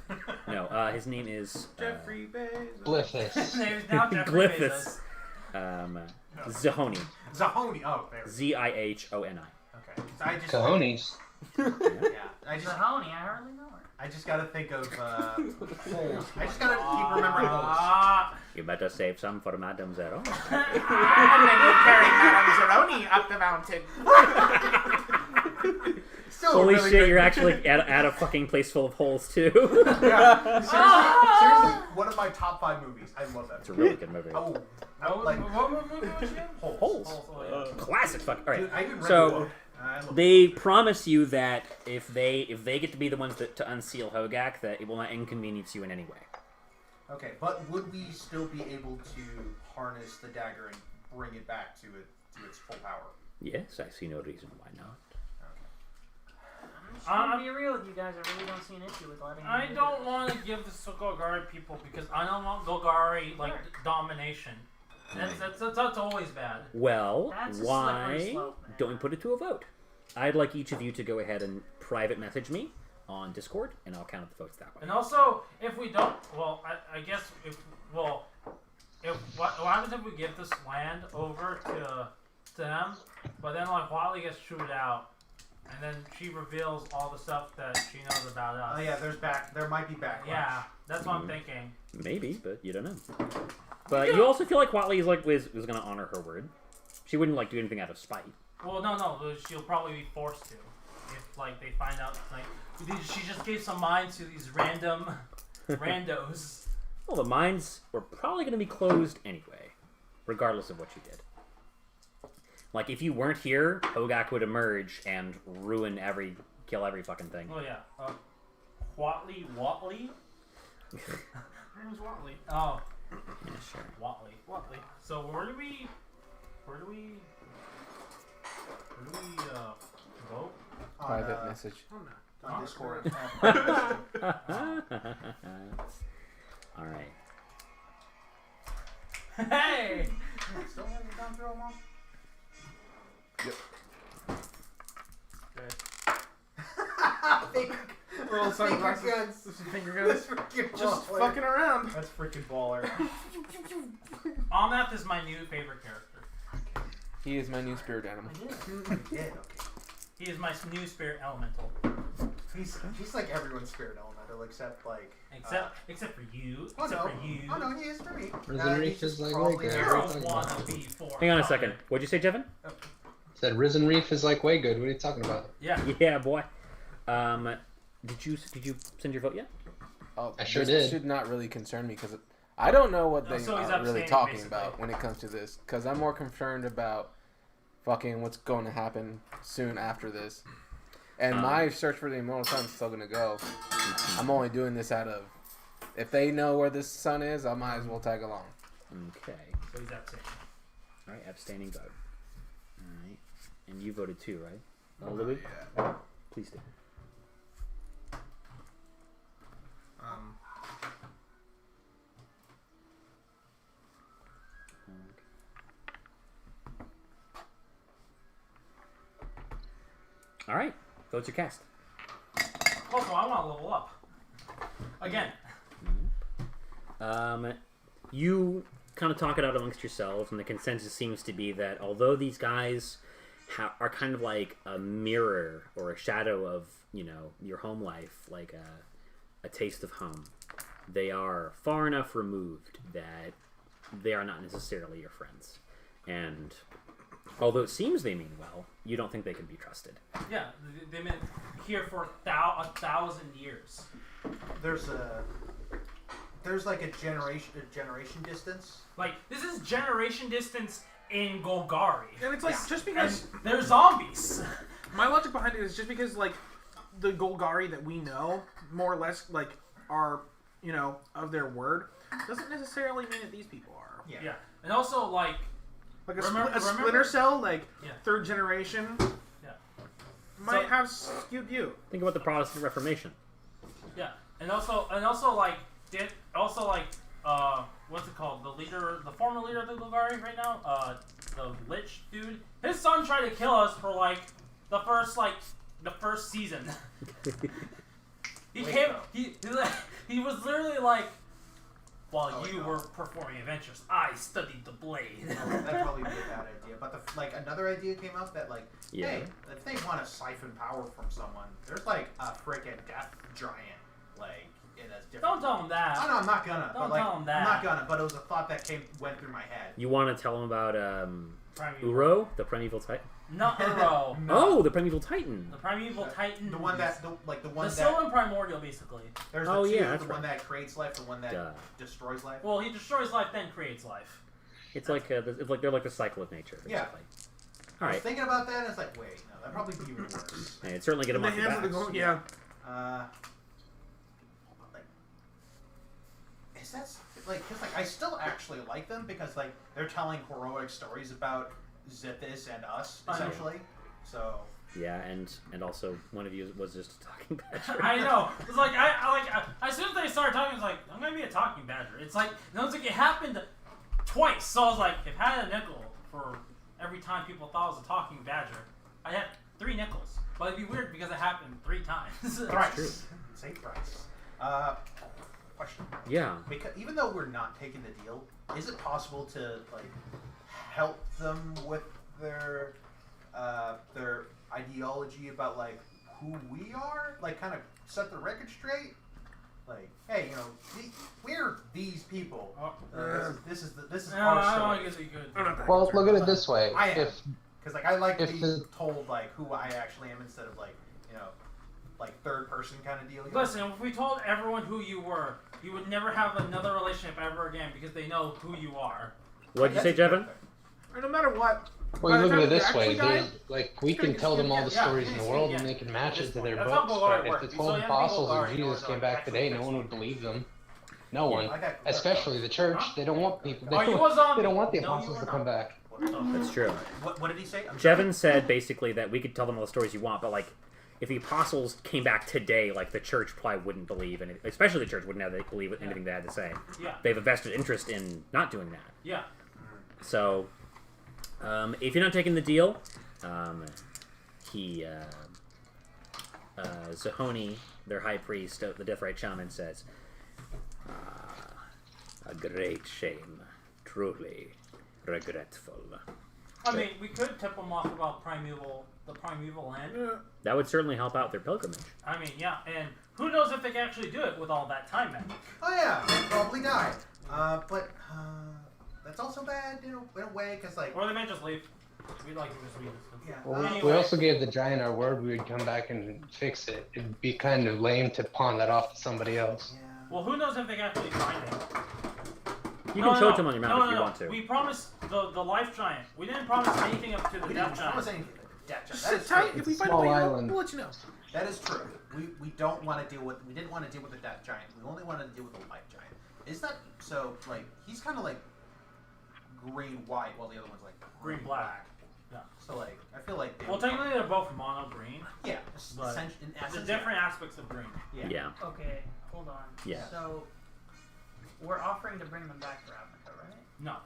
No, his name is... Jeffrey Bezos. Glyphis. His name is now Jeffrey Glyphis. Zahoni. Zahoni. Oh, there. Zihoni. Okay. So I just. Cojones. I just Mahoney, I hardly know her. I just gotta think of holes. I just gotta keep remembering holes. You better save some for Madame Zero. And then you carry Madame Zeroni up the mountain. Holy really shit, you're actually at a fucking place full of holes, too. Yeah. Seriously, one of my top 5 movies. I love that. It's a really good movie. Oh, What movie was it? Holes. Oh, yeah. Classic fuck. All right. Dude, I even read the so book. they promise you that if they get to be the ones to unseal Hogak, that it will not inconvenience you in any way. Okay, but would we still be able to harness the dagger and bring it back to its full power? Yes, I see no reason why not. I'm be real with you guys. I really don't see an issue with letting. I don't want to give this to Golgari people because I don't want Golgari domination. That's always bad. Well, That's a slippery why slope, man. don't we put it to a vote? I'd like each of you to go ahead and private message me on Discord, and I'll count the votes that way. And also, if we don't, well, I guess what happens if we give this land over to them, but then like Wally gets chewed out. And then she reveals all the stuff that she knows about us. Oh yeah, there might be backlash. Yeah, that's what I'm thinking. Maybe, but you don't know. But you also feel like Watley was going to honor her word. She wouldn't do anything out of spite. Well, no, she'll probably be forced to if they find out she just gave some mines to these random randos. Well, the mines were probably going to be closed anyway, regardless of what you did. Like, if you weren't here, Hogak would emerge and kill every fucking thing. Oh, yeah. Watley? Her name's Watley. Oh. Yeah, sure. Watley. So, where do we vote? Private message. On Discord. Alright. Hey! Still haven't gone through them all? Yep. Roll sunglasses. Finger guns. Just fucking around. That's freaking baller. Omnath is my new favorite character. He is my new spirit animal. He is my new spirit elemental. He's like everyone's spirit elemental except except for you. Oh except no. for you. Oh no, he is for me. Risen Reef is like way good. Hang on a second. What'd you say, Jevin? Said Risen Reef is like way good. What are you talking about? Yeah. Yeah, boy. Did you send your vote yet? Oh, I sure this did. should not really concern me because I don't know what they So he's are really abstaining, talking basically. about when it comes to this. Because I'm more concerned about fucking what's going to happen soon after this. And my search for the Immortal Sun is still going to go. I'm only doing this out of... If they know where this sun is, I might as well tag along. Okay. So he's abstaining. Alright, abstaining vote. Alright. And you voted too, right? Oh, Louis? yeah. Please do. Alright. Votes are cast. Also, I want to level up. Again. You kind of talk it out amongst yourselves, and the consensus seems to be that although these guys are kind of like a mirror or a shadow of, your home life, like a taste of home, they are far enough removed that they are not necessarily your friends. And although it seems they mean well, you don't think they can be trusted. Yeah, they've been here for 1,000 years. There's like a generation distance. Like, this is generation distance in Golgari. And it's like, just because... And they're zombies. My logic behind it is just because, the Golgari that we know, more or less, are, of their word, doesn't necessarily mean that these people are. Yeah. And also, Like a Splinter Cell, third generation, might have skewed view. Think about the Protestant Reformation. Yeah. And also, what's it called? The former leader of the Golgari right now, the Lich dude. His son tried to kill us for the first season. He was literally while you were performing adventures, I studied the blade. That'd probably be a bad idea. But another idea came up that hey, if they want to siphon power from someone, there's a freaking death giant in a different. Don't tell them that. Oh, no, I'm not gonna. Don't tell them that. I'm not gonna. But it was a thought that went through my head. You want to tell them about Uro, the primeval titan? Not Uro. Oh, the primeval titan. The primeval titan. The one that the one the that. Sylvan primordial, basically. There's the two. The one that creates life, the one that destroys life. Well, he destroys life, then creates life. It's like they're like the cycle of nature. Basically. Yeah. All right. I was thinking about that, and it's like, wait, no, that'd probably be even worse. Hey, it's certainly get them off the back. Yeah. Is that because I still actually like them because they're telling heroic stories about Zithis and us essentially. So. Yeah, and also one of you was just a talking badger. I know. It's like I as soon as they started talking, it's like I'm gonna be a talking badger. It's like it happened twice. So I was like, if I had a nickel for every time people thought I was a talking badger, I had 3 nickels. But it'd be weird because it happened 3 times. Thrice. Say thrice. Question. Yeah. Because even though we're not taking the deal, is it possible to help them with their ideology about who we are? Kind of set the record straight. Hey, we're these people. This is our story. Well, look at it this way. I am. Because I like to be told who I actually am instead of third person kind of deal. Listen, if we told everyone who you were, you would never have another relationship ever again because they know who you are. What'd you say, Jevin? No matter what. Well, you look at it this way. We can tell them all the stories in the world and they can match it to their books. But if the 12 apostles of Jesus came back today, no one would believe them. No one. Especially the church. They don't want people. They don't want the apostles to come back. That's true. What did he say? Jevin said basically that we could tell them all the stories you want, but if the apostles came back today, the church probably wouldn't believe, and especially the church wouldn't have to believe anything they had to say. Yeah. They have a vested interest in not doing that. Yeah. So, if you're not taking the deal, Zahoni, their high priest, the Deathrite Shaman, says, a great shame, truly regretful. I mean, we could tip them off about the primeval land. Yeah. That would certainly help out their pilgrimage. I mean, yeah, and who knows if they can actually do it with all that time magic. Oh yeah, they'd probably die. But that's also bad, in a way, because or they may just leave. We'd like to just leave. Yeah. Well, anyway. we also gave the giant our word we would come back and fix it. It'd be kind of lame to pawn that off to somebody else. Yeah. Well, who knows if they can actually find it. You can show it to them on your map if you want to. We promised the life giant. We didn't promise anything up to the death giant. Promise anything to the death giant. Sit tight. If we find a way, we'll let you know. That is true. We don't want to deal with. We didn't want to deal with the death giant. We only wanted to deal with the life giant. Is that so? He's kind of green white, while the other one's green black. Yeah. So I feel like. Well, technically they're both mono green. Yeah. But in essence, the different aspects of green. Yeah. Okay, hold on. Yeah. So we're offering to bring them back to Ravnica, right? No.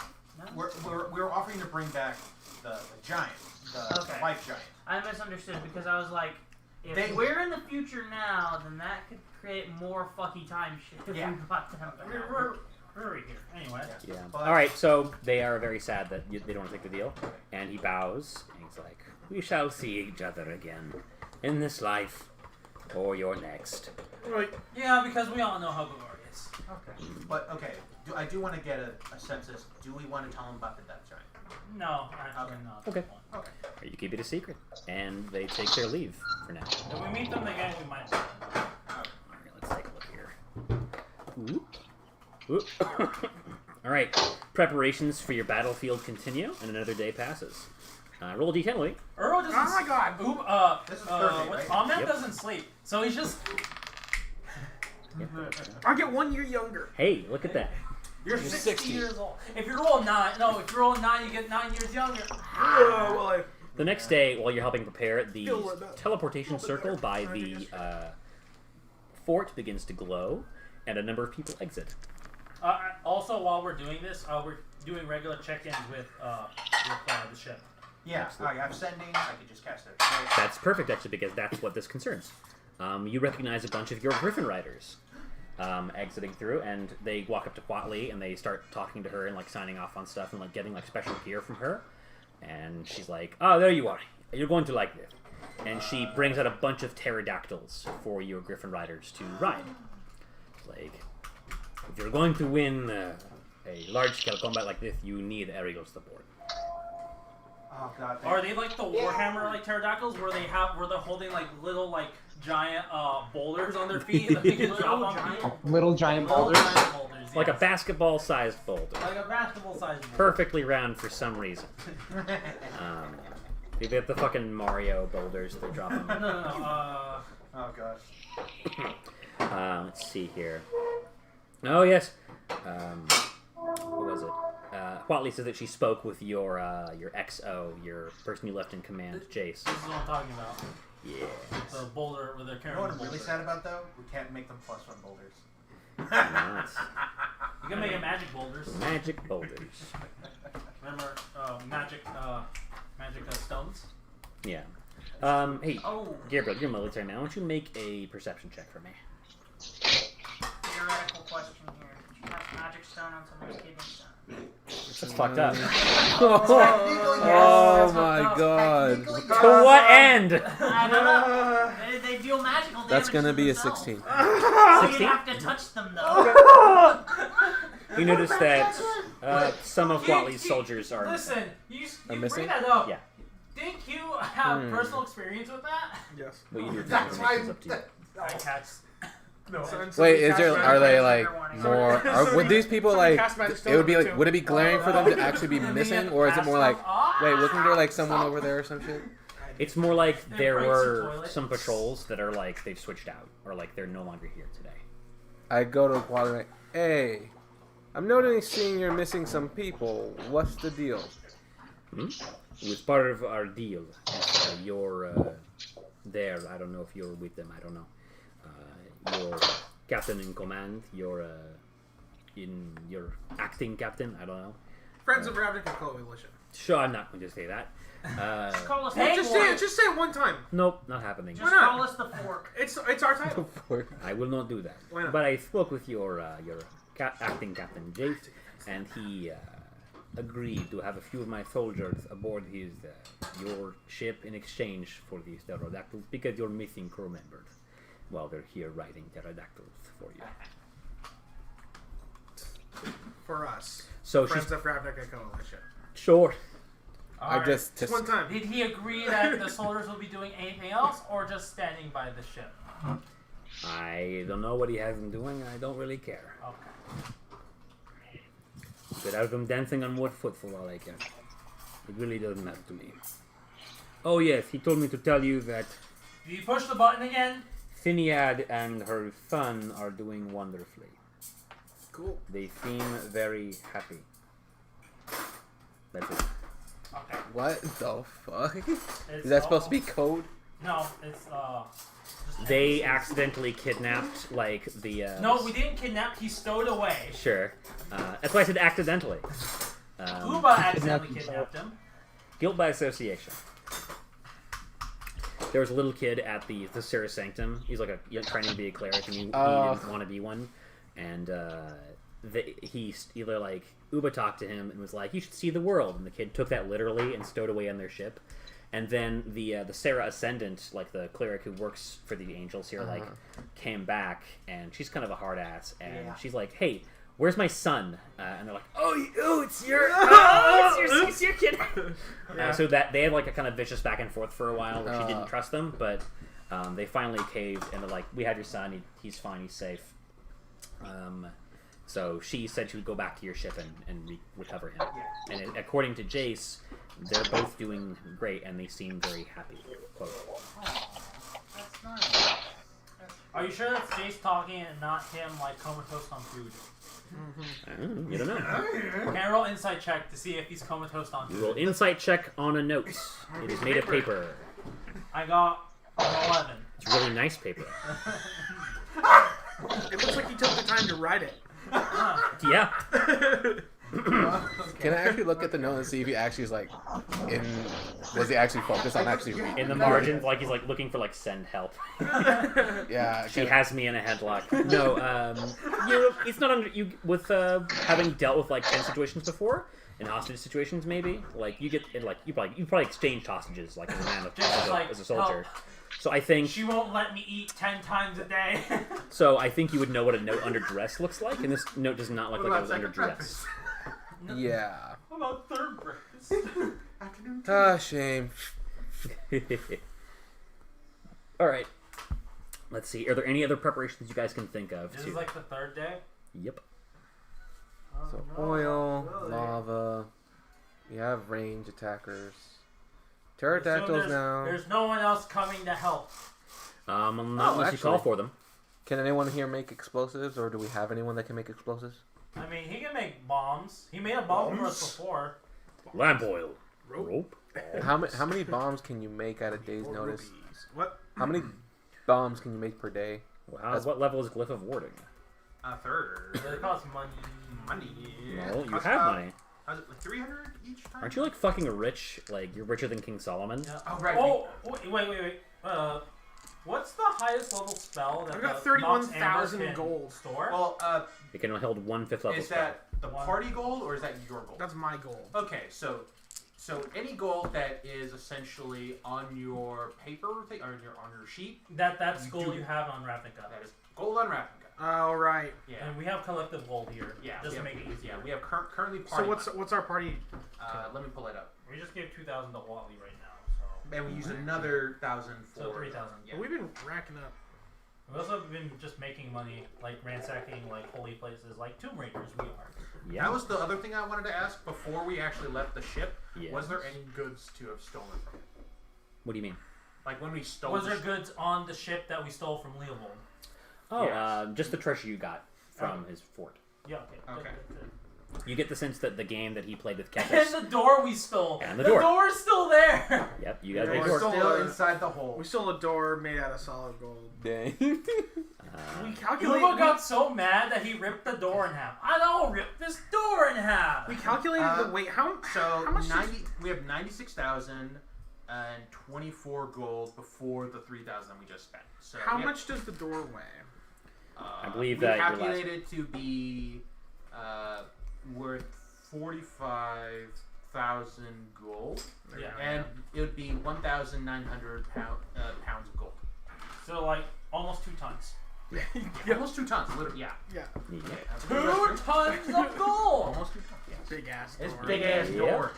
We're offering to bring back the giant, the life giant. I misunderstood because I was like, if we're in the future now, then that could create more fucky time shit if we brought them back. We're right here. Anyway. Yeah. All right. So they are very sad that they don't want to take the deal, and he bows and he's like, "We shall see each other again, in this life, or your next." Right. Yeah, because we all know how glorious. Okay. But I do want to get a sense of, do we want to tell them about the death giant? No, actually not. Okay. You keep it a secret, and they take their leave for now. If we meet them again, we might. Alright, let's take a look here. Whoop. All right, preparations for your battlefield continue, and another day passes. Roll a d10, Lee. Earl doesn't. Oh my god! This is Thursday, right? Ahmed doesn't sleep, so he's just. I get 1 year younger. Hey, look at that. You're 60 years old. If you roll 9, you get 9 years younger. The next day, while you're helping prepare, the teleportation circle by the fort begins to glow, and a number of people exit. Also, while we're doing this, we're doing regular check-ins with the ship. Yeah, I'm sending. I could just cast it. That's perfect, actually, because that's what this concerns. You recognize a bunch of your Griffin riders. exiting through, and they walk up to Quatley and they start talking to her and like signing off on stuff and like getting like special gear from her. And she's like, "Oh, there you are. You're going to like this." And she brings out a bunch of pterodactyls for your Griffin riders to ride. It's like, if you're going to win a large-scale combat like this, you need aerial support. Oh god. Are they like the Warhammer like pterodactyls, where they're holding like little like giant boulders on their feet that they can drop on people? Little giant boulders. Yes. Like a basketball-sized boulder. Like a basketball-sized boulder. Perfectly round for some reason. They get the fucking Mario boulders they're dropping. Oh gosh. Let's see here. Oh yes. What was it? Quatley said that she spoke with your XO, your person you left in command, Jace. This is what I'm talking about. Yeah. The boulder where they're You carrying. know what I'm the really boulder. sad about though? We can't make them +1 boulders. Nice. You can make it magic boulders. Magic boulders. Remember magic stones? Yeah. Hey, Gabriel, you're military man. Why don't you make a perception check for me? Theoretical question here. Did you have magic stone on someone's kidney stone? That's fucked up. Oh my god. To what end? I don't know. They deal magical damage. That's gonna to be a themselves. 16. So you have to touch them though. You notice that some of Quatley's soldiers are Listen, you missing? bring that up. Yeah. Think you have personal experience with that? Yes. Well, you do That's why. up to you. I catch. No. Wait, is there? Are they like more? Would these people like? It would be like. Would it be glaring for them to actually be missing, or is it more like? Wait, wasn't there like someone over there or some shit? It's more like there were some patrols that are like they've switched out, or like they're no longer here today. I go to Quadrant. Hey, I'm noticing you're missing some people. What's the deal? It was part of our deal. You're there. I don't know if you're with them. I don't know. Your captain in command. Your acting captain. I don't know. Friends of Ravnica Coalition. Sure, I'm not going to say that. Just call us Just say it one time. Nope, not happening. Just call us the Fork. It's our title. I will not do that. Why not? But I spoke with your acting captain, Jace, and he agreed to have a few of my soldiers aboard his your ship in exchange for these pterodactyls because you're missing crew members while they're here riding pterodactyls for you. For us. So Friends of Ravnica Coalition. Sure. Just one time. Did he agree that the soldiers will be doing anything else, or just standing by the ship? I don't know what he has them doing, and I don't really care. Okay. Without them dancing on one foot for all I care. It really doesn't matter to me. Oh yes, he told me to tell you that Did you push the button again? Finiad and her son are doing wonderfully. Cool. They seem very happy. That's it. Okay. What the fuck? It's Is that supposed to be code? No, it's They accidentally kidnapped like the. No, we didn't kidnap. He stowed away. Sure. That's why I said accidentally. Uba accidentally kidnapped him. Guilt by association. There was a little kid at the Sarah Sanctum. He's like trying to be a cleric, and he didn't want to be one. And he either like Uba talked to him and was like, "You should see the world," and the kid took that literally and stowed away on their ship. And then the Sarah Ascendant, like the cleric who works for the angels here, like came back, and she's kind of a hard ass, and she's like, "Hey, where's my son?" And they're like, it's your kid." So that they had like a kind of vicious back and forth for a while, where she didn't trust them, but they finally caved, and they're like, "We have your son. He's fine. He's safe." So she said she would go back to your ship and recover him. And according to Jace, they're both doing great, and they seem very happy. Quote. That's nice. Are you sure that's Jace talking and not him like comatose on food? You don't know. Can I roll insight check to see if he's comatose on food? You roll insight check on a note. It is made of paper. I got an 11. It's really nice paper. It looks like you took the time to write it. Yeah. Can I actually look at the note and see if he actually is like was he actually focused on actually reading? In the margins, like he's like looking for like send help. Yeah. She has me in a headlock. No, it's not under you with having dealt with like tense situations before. In hostage situations, maybe like you get like you probably exchanged hostages like as a man as a soldier. Help. So I think she won't let me eat 10 times a day. So I think you would know what a note under dress looks like, and this note does not look like it was under dress. Yeah. What about third breakfast? Ah, shame. All right. Let's see. Are there any other preparations you guys can think of? This is like the third day. Yep. So oil, lava. You have range attackers. Pterodactyls now. There's no one else coming to help. Not unless you call for them. Can anyone here make explosives, or do we have anyone that can make explosives? I mean, he can make bombs. He made a bomb for us before. Lamp oil. Rope. How many bombs can you make at a day's notice? What? How many bombs can you make per day? Wow. What level is Glyph of Warding? Third. It costs money. Well, you have money. How's it, like 300 each time? Aren't you like fucking rich? Like you're richer than King Solomon? Yeah. Oh right. Oh wait. What's the highest level spell that I got the 31,000 gold. Store? Well, it can hold 1/5 level. Is that the party gold or is that your gold? That's my gold. Okay, so any gold that is essentially on your paper thing or on your sheet. That's gold you have on Ravnica. That is gold on Ravnica. All right. Yeah. And we have collective gold here. Yeah. Just to make it easier. Yeah, we have currently party. So what's our party? Let me pull it up. We just gave 2,000 to Wally right now. So. And we used another 1,000 for. So 3,000. Yeah. We've been racking up. We've also been just making money, like ransacking like holy places, like Tomb Raiders. We are. Yeah. That was the other thing I wanted to ask before we actually left the ship. Yes. Was there any goods to have stolen from? What do you mean? Like when we stole. Was there goods on the ship that we stole from Leovold? Oh, Yes. Just the treasure you got from his fort. Yeah. Okay. You get the sense that the game that he played with And Kekis. the door we stole. And the door. The door's still there. Yep, you guys We're made door. still inside the hole. We stole a door made out of solid gold. Dang. We calculated. Luba got so mad that he ripped the door in half. I don't rip this door in half. We calculated the weight. How much? 90. We have 96,000 and 24 gold before the 3,000 we just spent. So How much does the door weigh? I believe we that your calculated to be worth 45,000 gold. Yeah. And it would be 1,900 pounds of gold. So like almost 2 tons. Yeah, almost 2 tons, literally. Yeah. Yeah. 2 tons of gold. Almost 2 tons. Yes. Big ass. It's door. big ass door.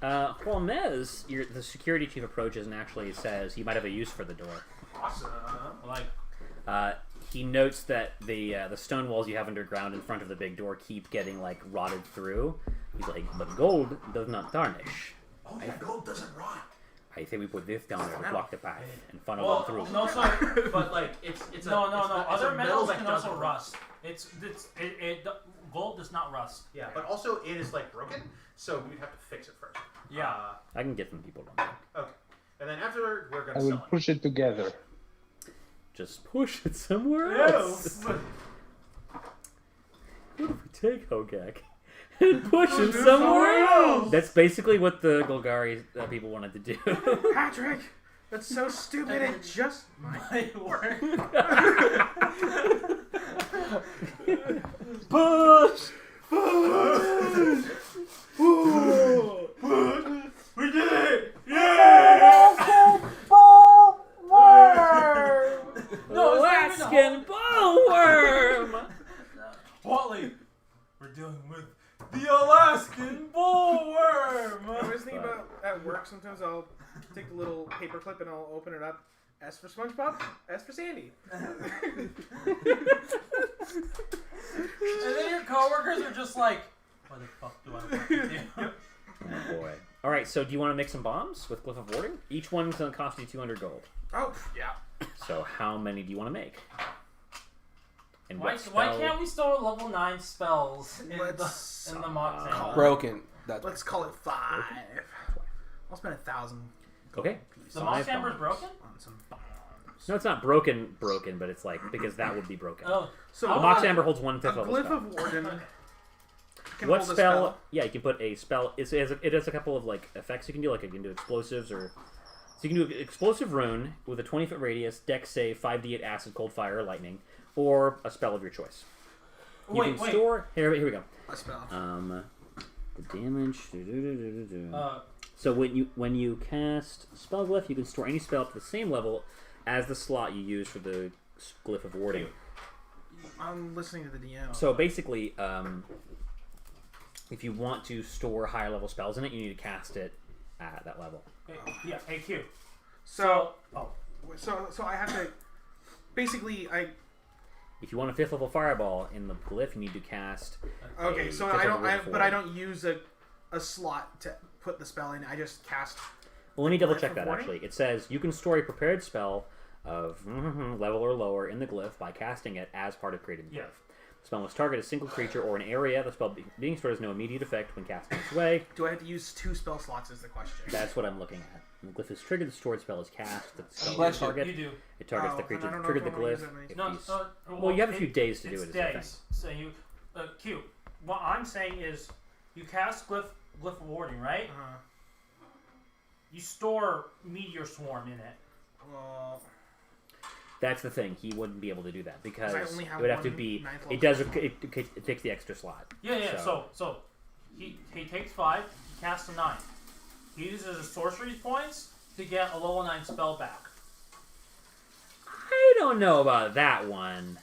Mez, the security chief approaches and actually says he might have a use for the door. Awesome. He notes that the stone walls you have underground in front of the big door keep getting like rotted through. He's like, but gold does not tarnish. Oh yeah, gold doesn't rot. I say we put this down there to block the path and funnel Well, them through. no, so But like it's no. Other a metals that can also doesn't rust. Gold does not rust. Yeah, but also it is like broken, so we'd have to fix it first. Yeah. I can get some people on that. Okay. And then after we're I gonna will sell it. push it together. Just push it somewhere else. What if we take Hogak and push him somewhere else? That's basically what the Golgari people wanted to do. Patrick, that's so stupid. It just might work. Push! We did it! Yeah! No, Alaskan bullworm! Wally, we're dealing with the Alaskan bullworm! I was thinking about at work. Sometimes I'll take the little paper clip and I'll open it up. S for SpongeBob. S for Sandy. And then your coworkers are just like, "What the fuck do I want to do?" Oh boy. Alright, so do you want to make some bombs with Glyph of Warding? Each one's going to cost you 200 gold. Oh, yeah. So how many do you want to make? And Why can't we store level 9 spells in the mock sample? Broken. Let's call it 5. I'll spend 1,000. Okay. The mock chamber's broken? On some bombs. No, it's not broken, but it's like, because that would be broken. Oh, So the mock chamber holds 1/5 a level Glyph spell. of Warden Can what hold a spell? Yeah, you can put a spell. It has a couple of like effects you can do. Like you can do explosives or. So you can do an explosive rune with a 20-foot radius, dex save, 5d8 acid, cold fire, or lightning, or a spell of your choice. You can store. Here we go. A spell. The damage. So when you cast Spellglyph, you can store any spell up to the same level as the slot you use for the Glyph of Warding. I'm listening to the DM. So basically, if you want to store higher level spells in it, you need to cast it at that level. Yeah, AQ. So I have to. Basically, If you want a 5th level fireball in the glyph, you need to cast. Okay, so I don't. But I don't use a slot to put the spell in. I just cast. Well, let me double check that. Actually, it says you can store a prepared spell of level or lower in the glyph by casting it as part of creating the glyph. The spell must target a single creature or an area. The spell being stored has no immediate effect when cast in its way. Do I have to use 2 spell slots? Is the question. That's what I'm looking at. When the glyph is triggered, the stored spell is cast. The spell You is target. You do. It targets the creature that triggered the glyph. Well, you have a few days to do it. Days. So you, Q. What I'm saying is, you cast glyph of warding, right? You store meteor swarm in it. Well, that's the thing. He wouldn't be able to do that because I only have it would have to be. It does. It takes the extra slot. Yeah. So he takes 5. He casts a 9. He uses his sorcery points to get a level 9 spell back. I don't know about that one.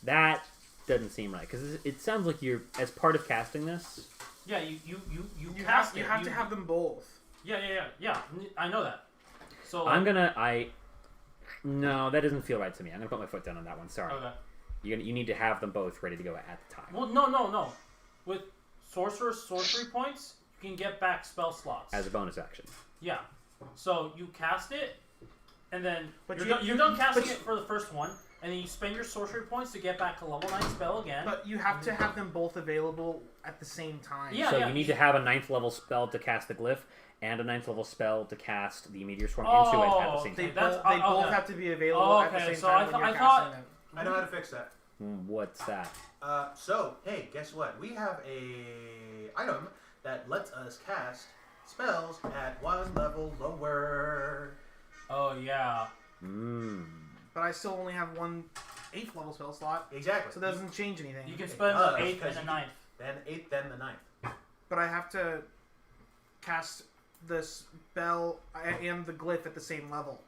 That doesn't seem right because it sounds like you're as part of casting this. Yeah, you cast it. You have to have them both. Yeah. I know that. So I'm gonna. No, that doesn't feel right to me. I'm gonna put my foot down on that one. Sorry. Okay. You need to have them both ready to go at the time. Well, no. With sorcery points, you can get back spell slots As a bonus action. Yeah. So you cast it, and then But you're done casting it for the first one, and then you spend your sorcery points to get back a level 9 spell again. But you have to have them both available at the same time. So you need to have a 9th level spell to cast the glyph, and a 9th level spell to cast the meteor swarm into it at the same time. They both have to be available at the same time when you're casting them. I know how to fix that. What's that? So, hey, guess what? We have a item that lets us cast spells at 1 level lower. Oh, yeah. But I still only have 1 8th level spell slot. Exactly. So that doesn't change anything. You can spend the 8th and the 9th. Then 8th, then the 9th. But I have to cast the spell and the glyph at the same level.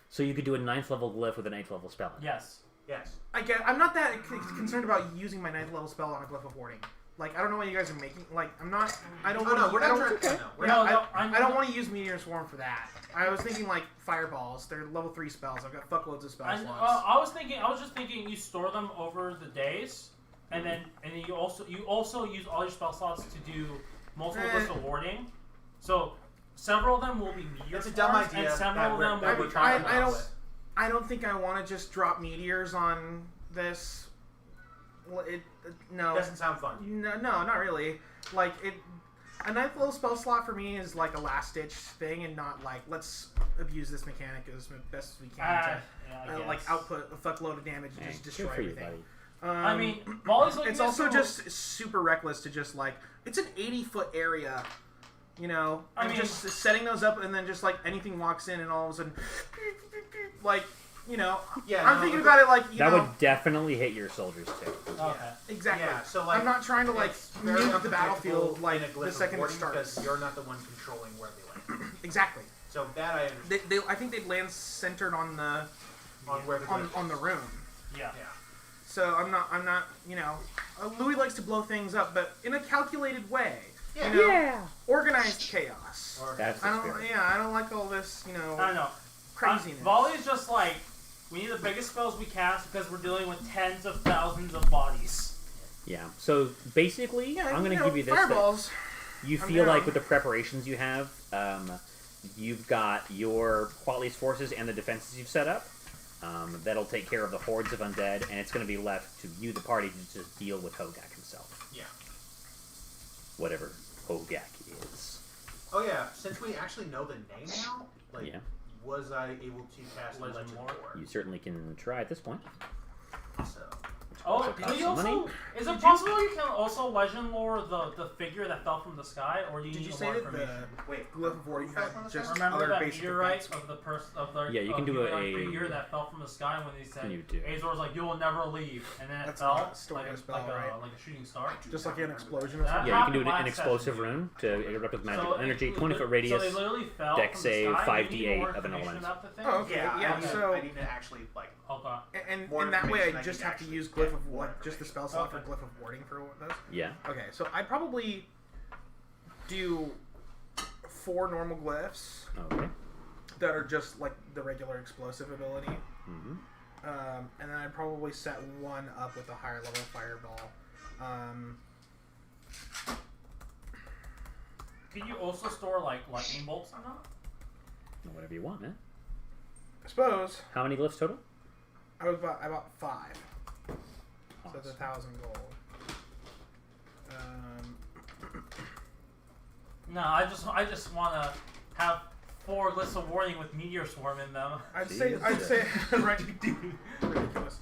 So you could do a 9th level glyph with an 8th level spell. Yes. I'm not that concerned about using my 9th level spell on a glyph of warding. Like, I don't know what you guys are making. Like, I'm not. I don't. I don't want to use Meteor Swarm for that. I was thinking like fireballs. They're level 3 spells. I've got fuckloads of spell slots. I was just thinking you store them over the days, and then you also use all your spell slots to do multiple glyphs of warding. So several of them will be meteor It's a dumb swarms, idea and several of them will be I don't think I want to just drop meteors on this. Well, no. Doesn't sound fun. No, not really. Like a 9th level spell slot for me is like a last ditch thing, and not like let's abuse this mechanic as best as we can to like output a fuckload of damage and just destroy everything. I mean, Molly's it's also just super reckless to just like it's an 80-foot area. You know, I mean, just setting those up and then just like anything walks in and all of a sudden, like, you know, I'm thinking about it like, that would definitely hit your soldiers too. Okay. Exactly. Yeah, so like, I'm not trying to like nuke the battlefield like the second it starts. Because you're not the one controlling where they land. Exactly. So that I understand. I think they'd land centered on the where the on the room. Yeah. So I'm not, you know, Louis likes to blow things up, but in a calculated way. Yeah. You know, organized chaos. That's I don't like all this, you know. I know. Craziness. Volley's just like we need the biggest spells we cast because we're dealing with tens of thousands of bodies. Yeah. So basically, I'm going to give you this. Fireballs. You feel like with the preparations you have, you've got your Quatly's forces and the defenses you've set up. That'll take care of the hordes of undead, and it's going to be left to you, the party, to just deal with Hogak himself. Yeah. Whatever Hogak is. Oh yeah, since we actually know the name now, like, was I able to cast Legend lore? You certainly can try at this point. So. Oh, also do costs you also, money. is it possible you can also legend lore the figure that fell from the sky, or do you Did need you say more that information? the glyph of warding had just Remember other that basic meteorite effects? of the Yeah, you can do a figure that fell from the sky when they said You do. Azor's like, you will never leave, and then it That's fell not a story like, spell, like, right? like a shooting star. Just like an explosion or That something? Yeah, you can do happened an last explosive session. rune to erupt with magical So energy, it- 20-foot So radius, they literally fell deck from the save, sky. Do you need more 5d8 of an information element. about the thing? Oh, okay. Yeah, okay. so I need to actually like. Okay. And More in that way, information I I just need have to actually use get glyph of more like just the spell slot for glyph of warding for those. Yeah. Okay, so I'd probably do 4 normal glyphs Okay. that are just like the regular explosive ability, Mm-hmm. and then I'd probably set 1 up with a higher level fireball. Can you also store like lightning bolts on that? Whatever you want, man. I suppose How many glyphs total? I bought 5, so that's 1,000 gold. No, I just want to have 4 lists of warning with meteor swarm in them. I'd say right. Ridiculous.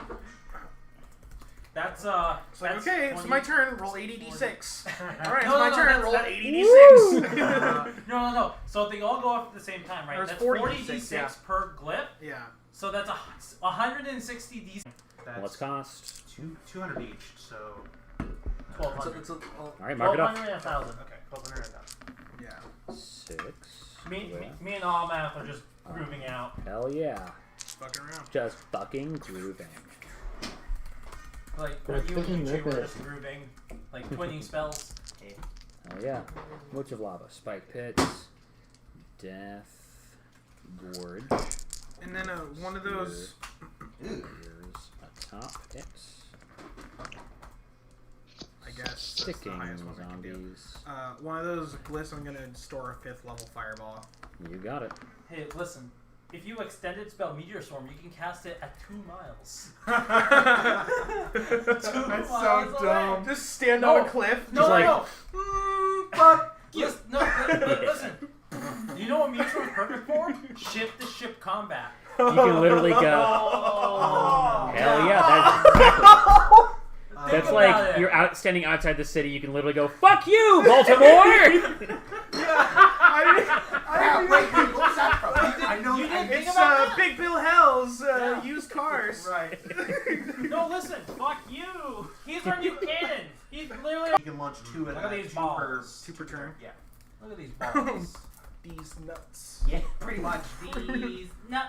That's It's like, that's okay, it's 20, my turn. Roll 80d6. All right, No, it's my turn. that's- Roll that- 80d6. No. So they all go off at the same time, right? There's That's 40d6, yeah. per glyph. Yeah. So that's 160 d. What's cost? 200 each, so 1,200. All right, mark it up. 1,200 and 1,000. Okay, 1,200 and 1,000. Yeah. 6. Me and all math are just grooving out. Hell yeah. Fucking around. Just fucking grooving. Like We're you and fucking Gucci were rip it. just grooving, like twinning spells. Hell yeah. Woods of lava, spike pits, death, gorge. And then one of those. Here's atop it. I guess that's the Sticking highest one I can do. zombies. One of those glyphs, I'm gonna store a 5th level fireball. You got it. Hey, listen. If you extended spell Meteor Swarm, you can cast it at 2 miles. 2 That's miles so away. dumb. Just stand on a cliff. No, just no, like, no. Fuck you. Listen. You know what Meteor Swarm is perfect for? Ship-to-ship combat. You can literally go. Oh, Hell yeah, that's exactly. That's about like it. you're standing outside the city. You can literally go, "Fuck you, Baltimore!" Wait, what was that from? I know. You didn't think it's about that? Big Bill Hell's used cars. Right. No, listen. Fuck you. He's our new cannon. He's literally. You can launch 2 Look at at a these 2 balls. Super turn. Yeah. Look at these balls. These nuts. Yeah, pretty much. These nuts.